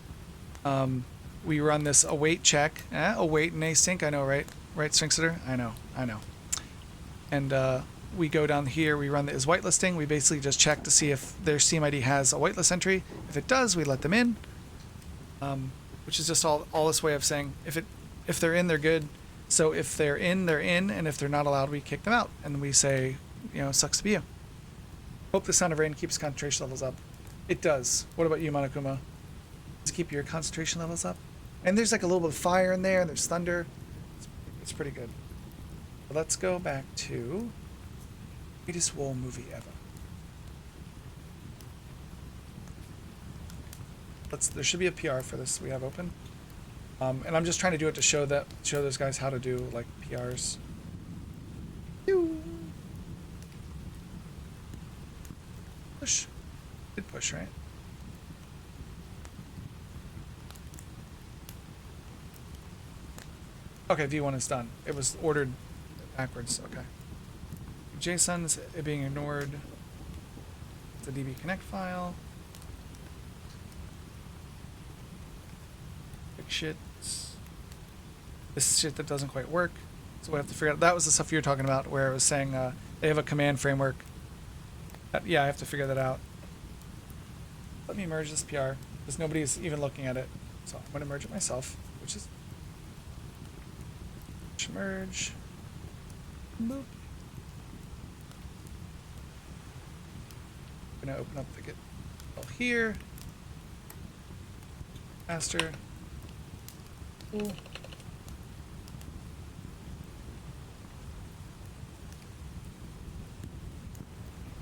We run this await check. Await and async, I know, right? Right, Sphinxeter? I know. And we go down here, we run the is whitelisting. We basically just check to see if their Steam ID has a whitelist entry. If it does, we let them in. Which is just all this way of saying if they're in, they're good. So if they're in, they're in, and if they're not allowed, we kick them out. And we say, sucks to be you. Hope the sound of rain keeps concentration levels up. It does. What about you, Monokuma? Does it keep your concentration levels up? And there's like a little bit of fire in there, and there's thunder. It's pretty good. But let's go back to greatest wool movie ever. There should be a PR for this we have open. And I'm just trying to do it to show those guys how to do like PRs. Push. Did push, right? Okay, V1 is done. It was ordered backwards. Okay. JSON's being ignored. The DB connect file. Shit. This shit that doesn't quite work. So we have to figure out. That was the stuff you were talking about, where it was saying they have a command framework. Yeah, I have to figure that out. Let me merge this PR because nobody's even looking at it. So I'm going to merge it myself, which is merge. Boop. I'm going to open up the Git file here. Master. Cool.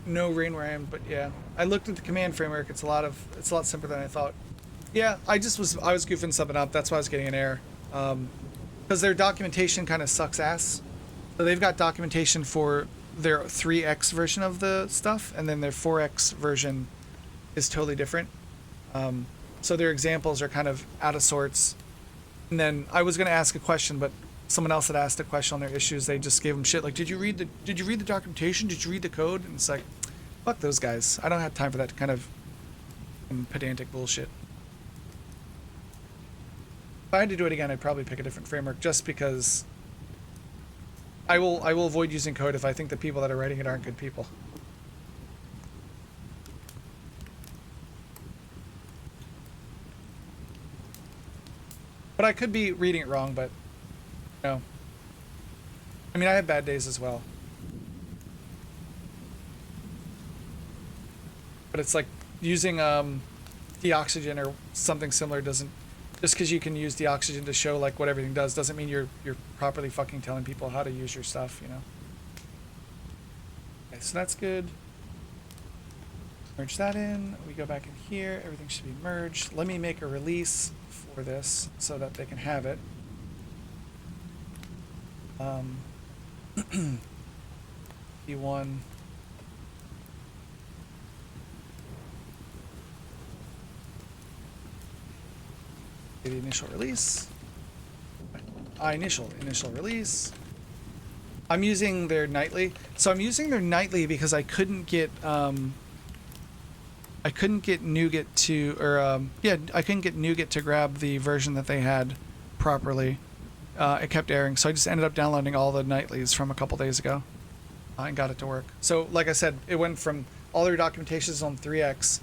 No rain where I am, but yeah, I looked at the command framework. It's a lot simpler than I thought. Yeah, I was goofing something up. That's why I was getting an error. Because their documentation kind of sucks ass. So they've got documentation for their 3x version of the stuff, and then their 4x version is totally different. So their examples are kind of out of sorts. And then I was going to ask a question, but someone else had asked a question on their issues. They just gave them shit like, "Did you read the documentation? Did you read the code?" And it's like, fuck those guys. I don't have time for that kind of pedantic bullshit. If I had to do it again, I'd probably pick a different framework, just because I will avoid using code if I think the people that are writing it aren't good people. But I could be reading it wrong, but I mean, I have bad days as well. But it's like using deoxygen or something similar doesn't, just because you can use deoxygen to show like what everything does, doesn't mean you're properly fucking telling people how to use your stuff, Okay, so that's good. Merge that in. We go back in here. Everything should be merged. Let me make a release for this so that they can have it. P1. The initial release. Initial release. I'm using their nightly. So I'm using their nightly because I couldn't get NuGet to, or I couldn't get NuGet to grab the version that they had properly. It kept erroring, so I just ended up downloading all the nightlies from a couple days ago and got it to work. So like I said, it went from all their documentations on 3x,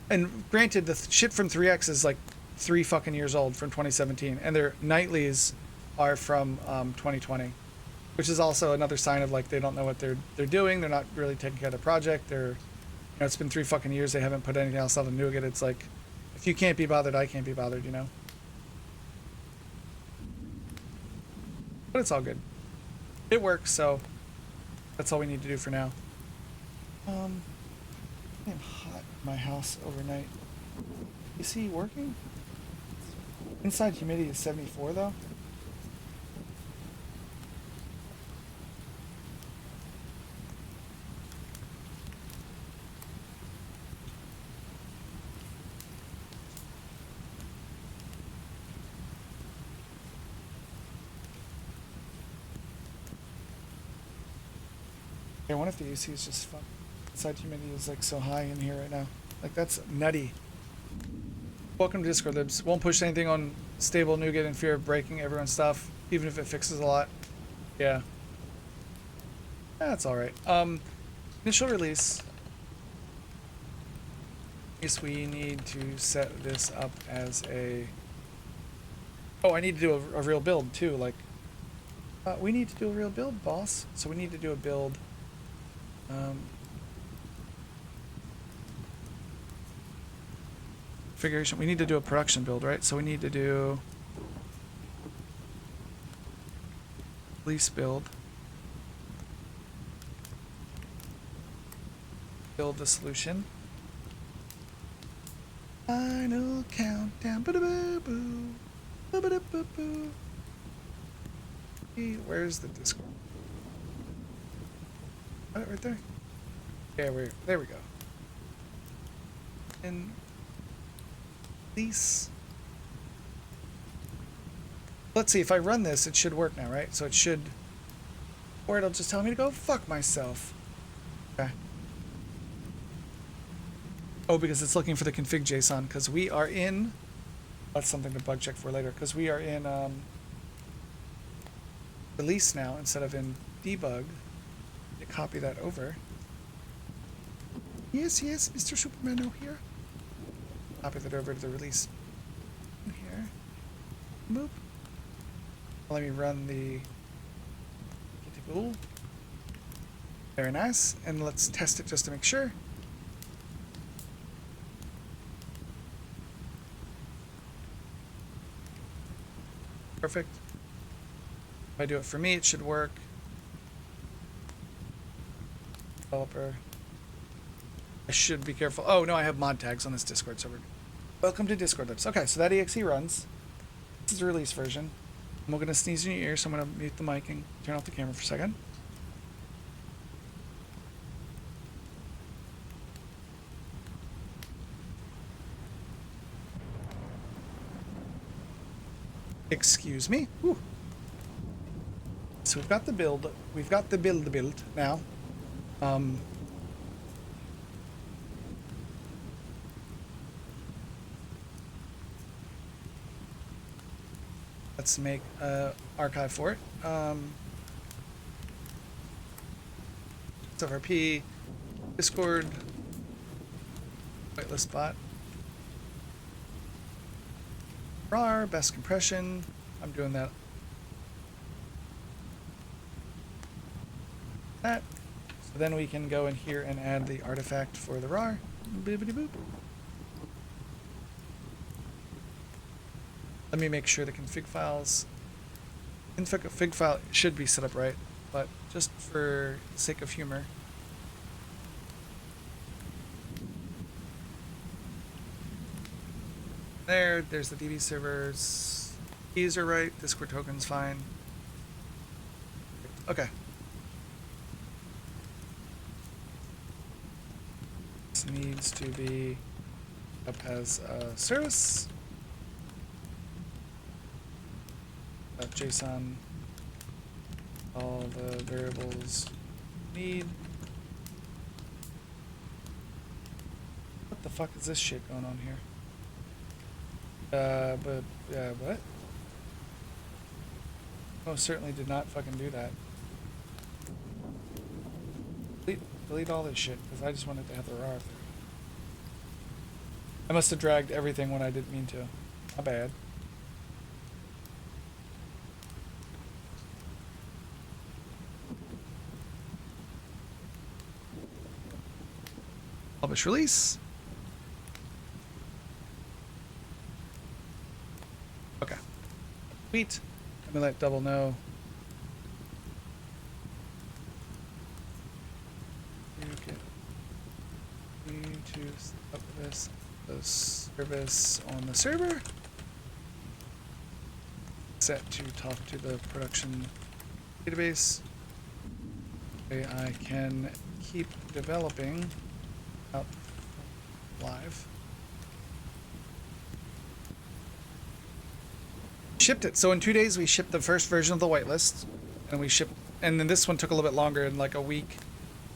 and granted the shit from 3x is like 3 fucking years old, from 2017, and their nightlies are from 2020, which is also another sign of like they don't know what they're doing. They're not really taking care of the project. It's been 3 fucking years. They haven't put anything else on the NuGet. It's like, if you can't be bothered, I can't be bothered, But it's all good. It works, so that's all we need to do for now. I'm hot in my house overnight. AC working? Inside humidity is 74 though. I wonder if the AC is just fun. Inside humidity is like so high in here right now. Like that's nutty. Welcome to Discord Libs. Won't push anything on stable nougat in fear of breaking everyone's stuff, even if it fixes a lot. Yeah. That's alright. Initial release. Guess we need to set this up as a... Oh, I need to do a real build too, like... we need to do a real build, boss. So we need to do a build. Configuration. We need to do a production build, right? So we need to do... Release build. Build the solution. Final countdown. Ba-da-ba-boo. Ba-ba-da-ba-boo. Where's the Discord? Oh, right there. Yeah, there we go. And release. Let's see, if I run this, it should work now, right? So it should, or it'll just tell me to go fuck myself. Okay. Oh, because it's looking for the config JSON, because we are in, that's something to bug check for later, because we are in release now instead of in debug. To copy that over. Yes, Mr. Superman here. Copy that over to the release in here. Boop. Let me run the bool. Very nice. And let's test it just to make sure. Perfect. If I do it for me, it should work. Developer. I should be careful. Oh no, I have mod tags on this Discord server. Welcome to Discord Libs. Okay, so that exe runs. This is the release version. I'm going to sneeze in your ear, so I'm going to mute the mic and turn off the camera for a second. Excuse me. Whew. So we've got the build. We've got the build now. Let's make archive for it. SFRP, Discord, whitelist bot. RAR, best compression. I'm doing that. That. So then we can go in here and add the artifact for the RAR. Boopity boop. Let me make sure the config files. Config file should be set up right, but just for the sake of humor. There's the DB servers. Keys are right. Discord token's fine. Okay. This needs to be up as a service. JSON. All the variables need. What the fuck is this shit going on here? What? Oh, certainly did not fucking do that. Delete all this shit, because I just wanted to have the RAR. I must have dragged everything when I didn't mean to. My bad. Publish release. Okay. Sweet. Let me let double know. Okay. need to set up this the service on the server. Set to talk to the production database. Okay, I can keep developing up live. Shipped it. So in 2 days we shipped the first version of the whitelist, and then this one took a little bit longer. In like a week.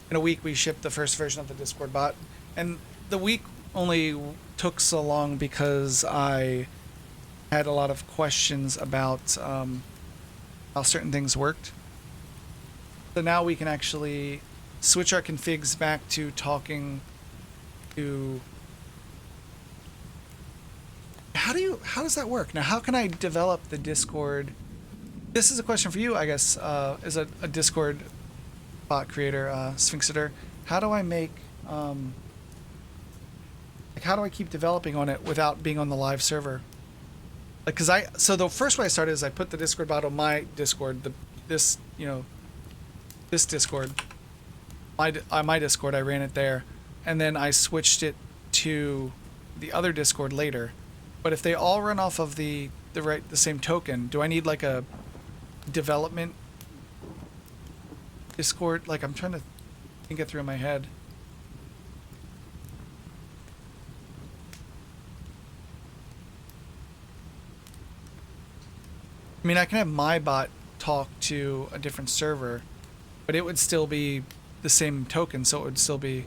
In a week we shipped the first version of the Discord bot, and the week only took so long because I had a lot of questions about how certain things worked. So now we can actually switch our configs back to talking to... How does that work? Now, how can I develop the Discord? This is a question for you, I guess, as a Discord bot creator, Sphinxiter. How do I make, like, how do I keep developing on it without being on the live server? Like, so the first way I started is I put the Discord bot on my Discord, this Discord, my Discord, I ran it there, and then I switched it to the other Discord later. But if they all run off of the same token, do I need like a development Discord? Like, I'm trying to think it through in my head. I mean, I can have my bot talk to a different server, but it would still be the same token, so it would still be...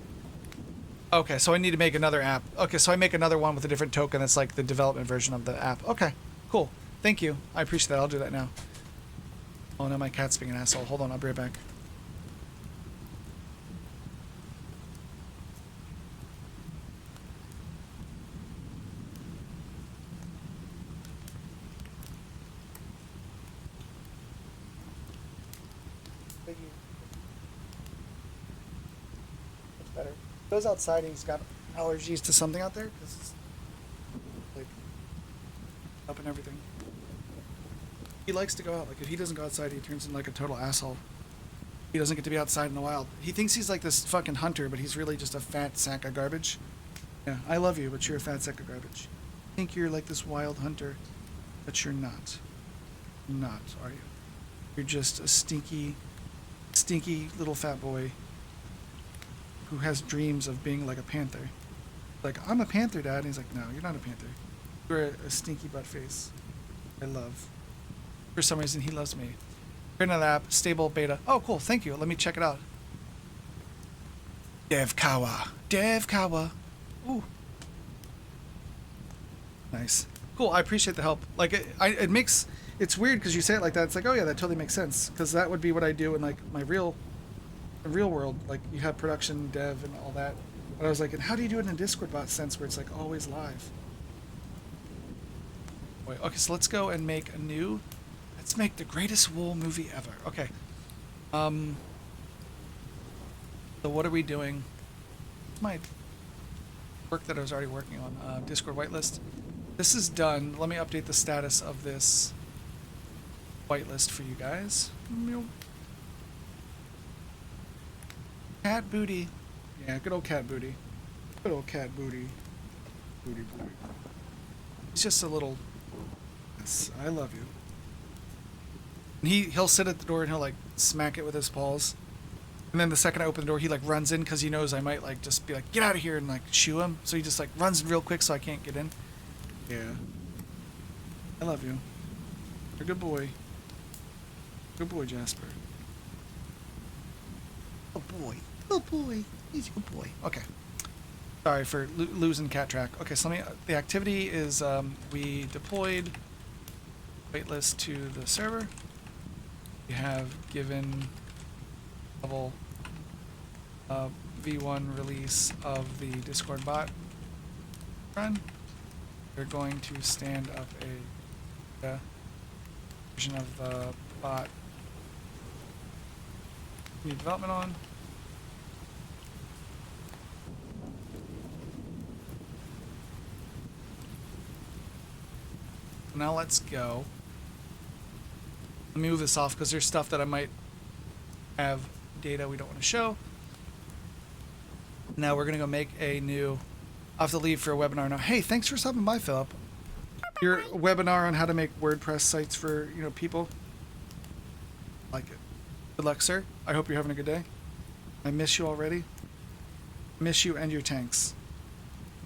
Okay, so I need to make another app. Okay, so I make another one with a different token that's like the development version of the app. Okay, cool. Thank you. I appreciate that. I'll do that now. Oh no, my cat's being an asshole. Hold on, I'll be right back. Thank you. That's better. Goes outside and he's got allergies to something out there because it's like up and everything. He likes to go out. Like, if he doesn't go outside, he turns into like a total asshole. He doesn't get to be outside in the wild. He thinks he's like this fucking hunter, but he's really just a fat sack of garbage. Yeah, I love you, but you're a fat sack of garbage. You think you're like this wild hunter, but you're not. You're not, are you? You're just a stinky little fat boy who has dreams of being like a panther. Like, I'm a panther, Dad. And he's like, no, you're not a panther. You're a stinky butt face. I love. For some reason, he loves me. Internet app, stable beta. Oh, cool. Thank you. Let me check it out. Dev Kawa. Ooh. Nice. Cool. I appreciate the help. Like, it makes... It's weird because you say it like that. It's like, oh yeah, that totally makes sense. Because that would be what I do in like my real world. Like, you have production, dev, and all that. But I was like, and how do you do it in a Discord bot sense where it's like always live? Wait, okay, so let's go and make a new... Let's make the greatest wool movie ever. Okay. So what are we doing? My work that I was already working on. Discord whitelist. This is done. Let me update the status of this whitelist for you guys. Cat booty. Yeah, good old cat booty. Good old cat booty. Booty. He's just a little... Yes, I love you. And he'll sit at the door and he'll like smack it with his paws. And then the second I open the door, he like runs in because he knows I might like just be like, get out of here, and like shoo him. So he just like runs in real quick so I can't get in. Yeah. I love you. You're a good boy. Good boy, Jasper. Good boy. Good boy. He's a good boy. Okay. Sorry for losing cat track. Okay, so the activity is we deployed waitlist to the server. We have given level V1 release of the Discord bot run. We're going to stand up a version of the bot new development on. Now let's go. Let me move this off because there's stuff that I might have data we don't want to show. Now we're gonna go make a new. I have to leave for a webinar now. Hey, thanks for stopping by, Philip. Your webinar on how to make WordPress sites for people. Like it. Good luck, sir. I hope you're having a good day. I miss you already. Miss you and your tanks.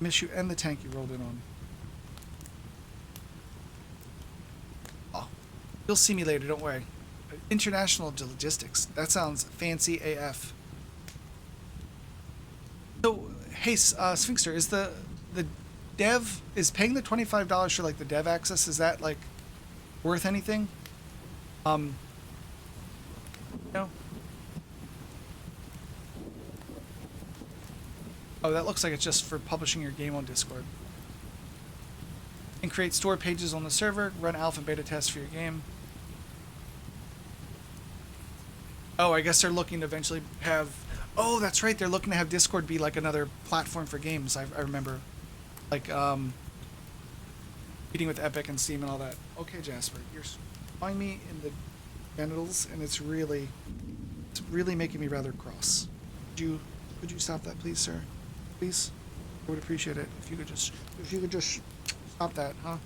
Miss you and the tank you rolled in on. Oh, you'll see me later. Don't worry. International logistics. That sounds fancy AF. So, hey, Sphinxter, is the dev is paying the $25 for like the dev access? Is that like worth anything? No. Oh, that looks like it's just for publishing your game on Discord. And create store pages on the server. Run alpha and beta tests for your game. Oh, I guess they're looking to eventually have... Oh, that's right. They're looking to have Discord be like another platform for games. I remember. Like, meeting with Epic and Steam and all that. Okay, Jasper. You're spying me in the genitals, and it's really making me rather cross. Could you stop that, please, sir? Please? I would appreciate it if you could just stop that, huh? I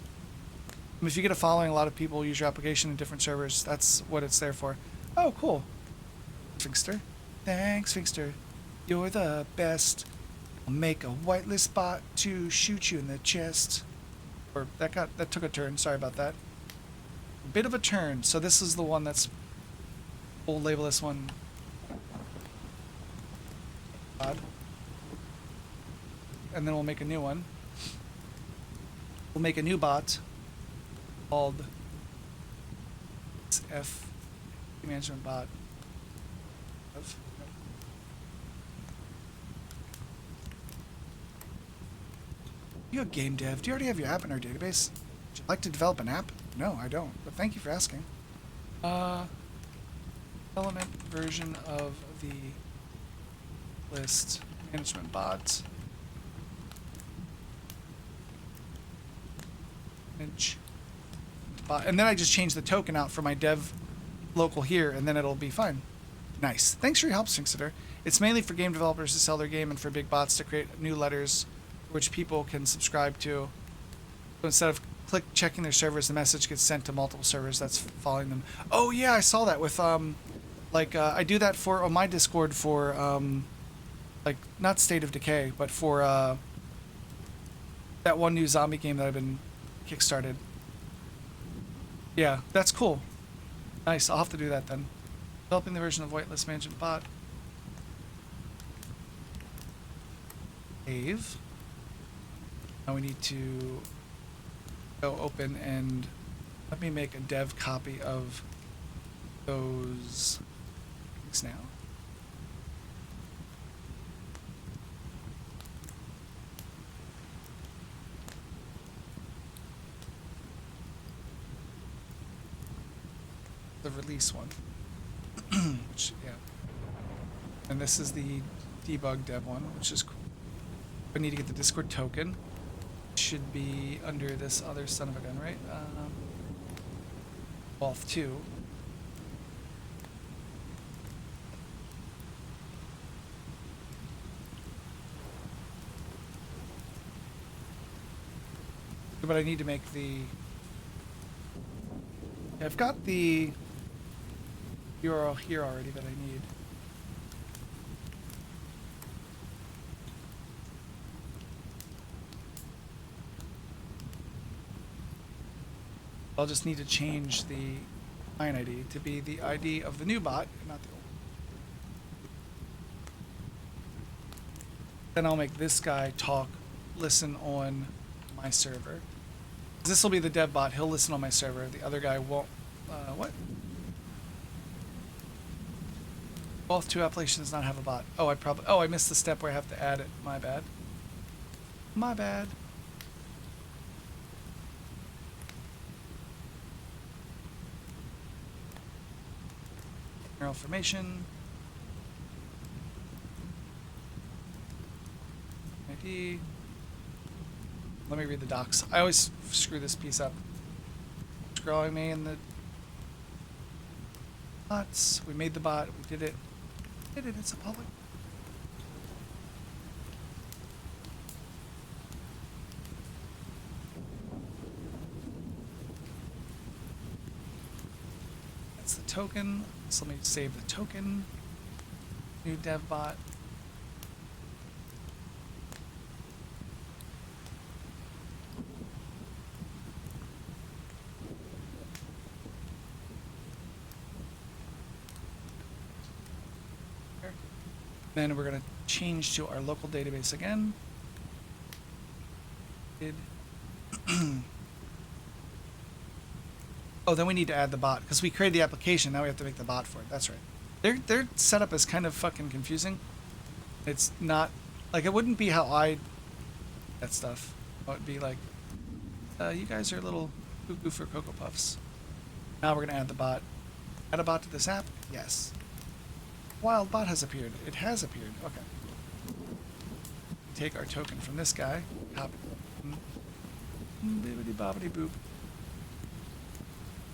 mean, if you get a following, a lot of people use your application in different servers. That's what it's there for. Oh, cool. Sphinxter. Thanks, Sphinxter. You're the best. I'll make a whitelist bot to shoot you in the chest. Or that took a turn. Sorry about that. A bit of a turn. So this is the one that's... We'll label this one... Odd. And then we'll make a new one. We'll make a new bot called SFRP management bot. You a game dev? Do you already have your app in our database? Would you like to develop an app? No, I don't. But thank you for asking. Development version of the list management bot. And then I just change the token out for my dev local here, and then it'll be fine. Nice. Thanks for your help, Sphinxter. It's mainly for game developers to sell their game and for big bots to create newsletters which people can subscribe to. So instead of checking their servers, the message gets sent to multiple servers that's following them. Oh yeah, I saw that with I do that for on my Discord for like not State of Decay, but for that one new zombie game that I've been kickstarted. Yeah, that's cool. Nice. I'll have to do that then. Developing the version of whitelist management bot. Save. Now we need to go open and let me make a dev copy of those things now. The release one. Which, yeah. And this is the debug dev one, which is cool. I need to get the Discord token. Should be under this other son of a gun, right? Auth 2. But I need to make the... Yeah, I've got the URL here already that I need. I'll just need to change the client ID to be the ID of the new bot, not the old. Then I'll make this guy listen on my server. This will be the dev bot. He'll listen on my server. The other guy won't. What? Both two applications not have a bot. Oh, I missed the step where I have to add it. My bad. My bad. General information. ID. Let me read the docs. I always screw this piece up. Scrolling me in the bots. We made the bot. We did it. It's a public. That's the token. So let me save the token. New dev bot. Then we're going to change to our local database again. Oh, then we need to add the bot because we created the application. Now we have to make the bot for it. That's right. Their setup is kind of fucking confusing. It's not like it wouldn't be how I that stuff. It would be like, you guys are a little cuckoo for Cocoa Puffs. Now we're gonna add the bot. Add a bot to this app? Yes. Wild bot has appeared. It has appeared. Okay. Take our token from this guy. Copy. Bibbidi bobbidi boop.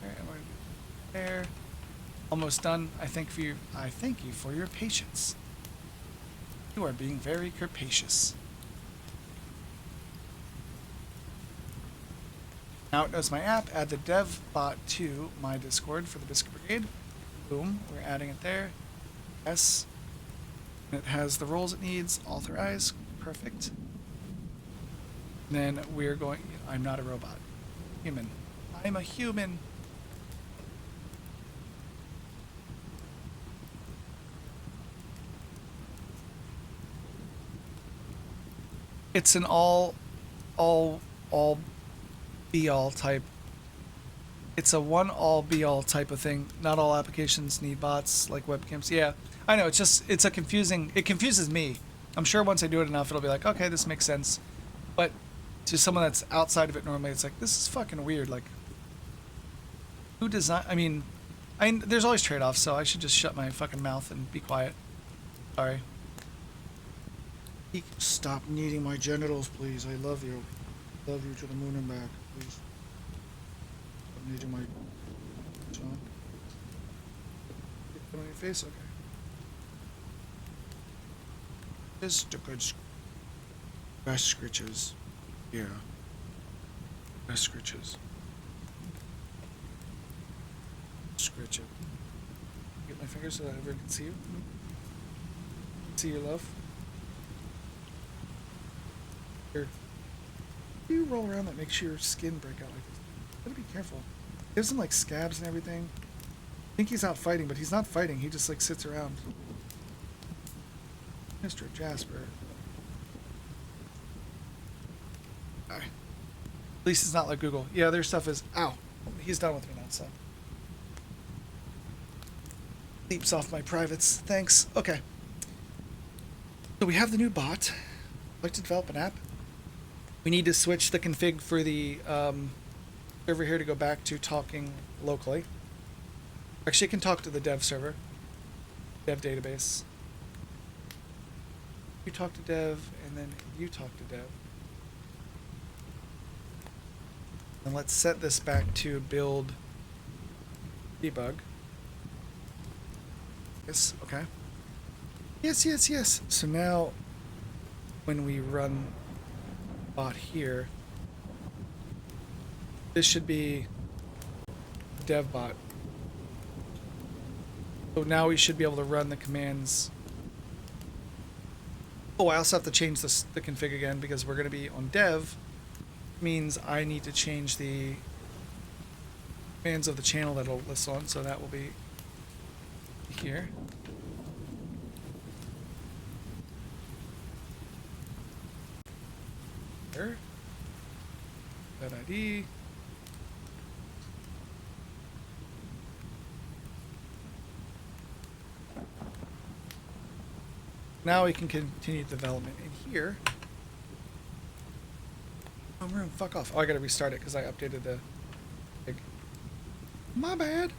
There, and we're there. Almost done. I thank you for your patience. You are being very capacious. Now it knows my app. Add the dev bot to my Discord for the Biscuit Brigade. Boom. We're adding it there. Yes. It has the roles it needs. Authorize. Perfect. Then we're going. I'm not a robot. Human. I'm a human. It's an all be all type. It's a one all be all type of thing. Not all applications need bots like webcams. Yeah, I know. It's a confusing. It confuses me. I'm sure once I do it enough, it'll be like, okay, this makes sense. But to someone that's outside of it normally, it's like, this is fucking weird. Like, who design? I mean, there's always trade-offs, so I should just shut my fucking mouth and be quiet. Sorry. Stop kneading my genitals, please. I love you. Love you to the moon and back, please. Stop kneading my... John? Put it on your face? Okay. Just a good... Best scritches. Yeah. Best scritches. Scritch it. Get my fingers so that everyone can see you. See your love. Here. You roll around that makes your skin break out like this. Gotta be careful. Gives him like scabs and everything. I think he's out fighting, but he's not fighting. He just like sits around. Mr. Jasper. At least it's not like Google. Yeah, their stuff is... Ow. He's done with me now, so... Leaps off my privates. Thanks. Okay. So we have the new bot. I'd like to develop an app. We need to switch the config for the server here to go back to talking locally. Actually, it can talk to the dev server. Dev database. You talk to dev, and then you talk to dev. And let's set this back to build debug. Yes, okay. Yes, yes, yes. So now when we run bot here, this should be dev bot. So now we should be able to run the commands. Oh, I also have to change the config again because we're going to be on dev. Means I need to change the commands of the channel that it'll list on, so that will be here. There. That ID. Now we can continue development in here. Oh, room, fuck off. Oh, I gotta restart it because I updated the... My bad.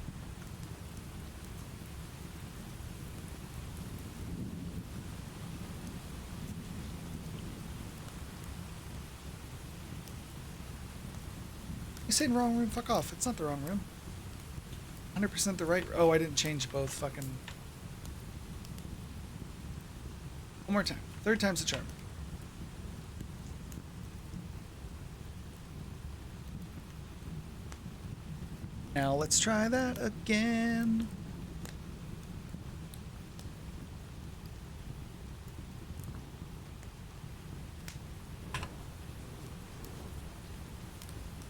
You saying wrong room? Fuck off. It's not the wrong room. 100% the right... Oh, I didn't change both fucking... One more time. Third time's the charm. Now let's try that again.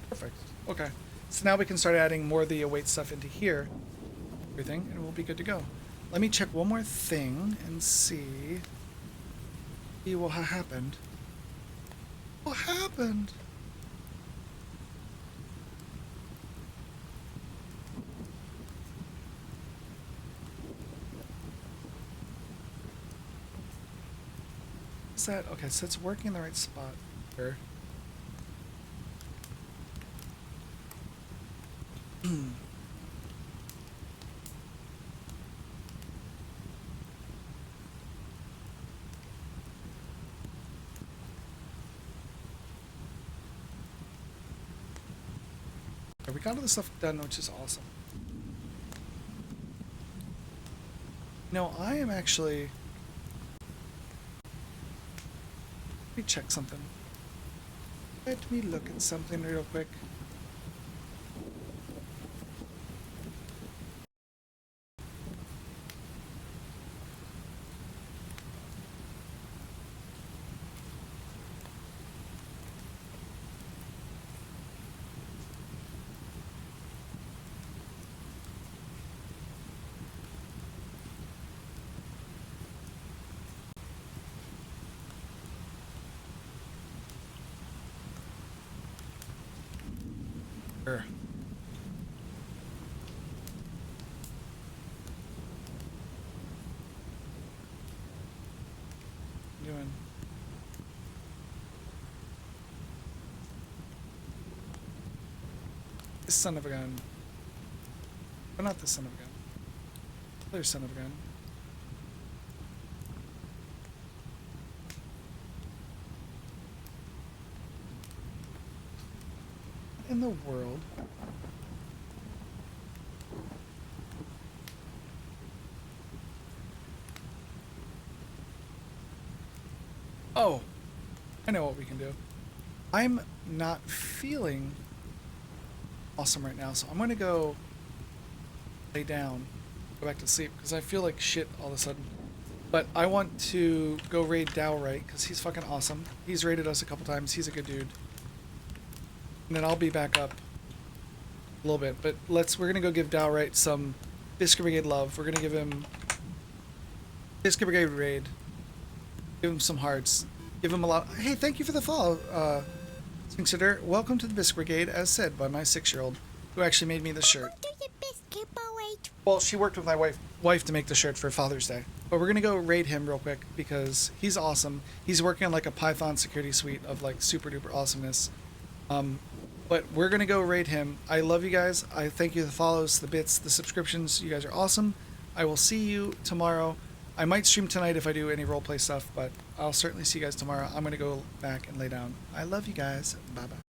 Perfect. Okay. So now we can start adding more of the weight stuff into here. Everything, and we'll be good to go. Let me check one more thing and see what happened. What happened? Is that okay? So it's working in the right spot here. We got all the stuff done, which is awesome. No, I am actually... Let me check something. Let me look at something real quick. Sure. Doing. This son of a gun. But not this son of a gun. Other son of a gun. What in the world? Oh, I know what we can do. I'm not feeling awesome right now, so I'm gonna go lay down, go back to sleep, because I feel like shit all of a sudden. But I want to go raid Dowright, because he's fucking awesome. He's raided us a couple times, he's a good dude. And then I'll be back up a little bit, but we're gonna go give Dowright some Biscuit Brigade love. We're gonna give him Biscuit Brigade raid. Give him some hearts. Give him a lot. Hey, thank you for the follow, Sphinxiter. Welcome to the Biscuit Brigade, as said by my 6-year-old, who actually made me the shirt. Well, she worked with my wife to make the shirt for Father's Day. But we're gonna go raid him real quick because he's awesome. He's working on like a Python security suite of like super duper awesomeness. But we're gonna go raid him. I love you guys. I thank you for the follows, the bits, the subscriptions. You guys are awesome. I will see you tomorrow. I might stream tonight if I do any roleplay stuff, but I'll certainly see you guys tomorrow. I'm going to go back and lay down. I love you guys. Bye-bye.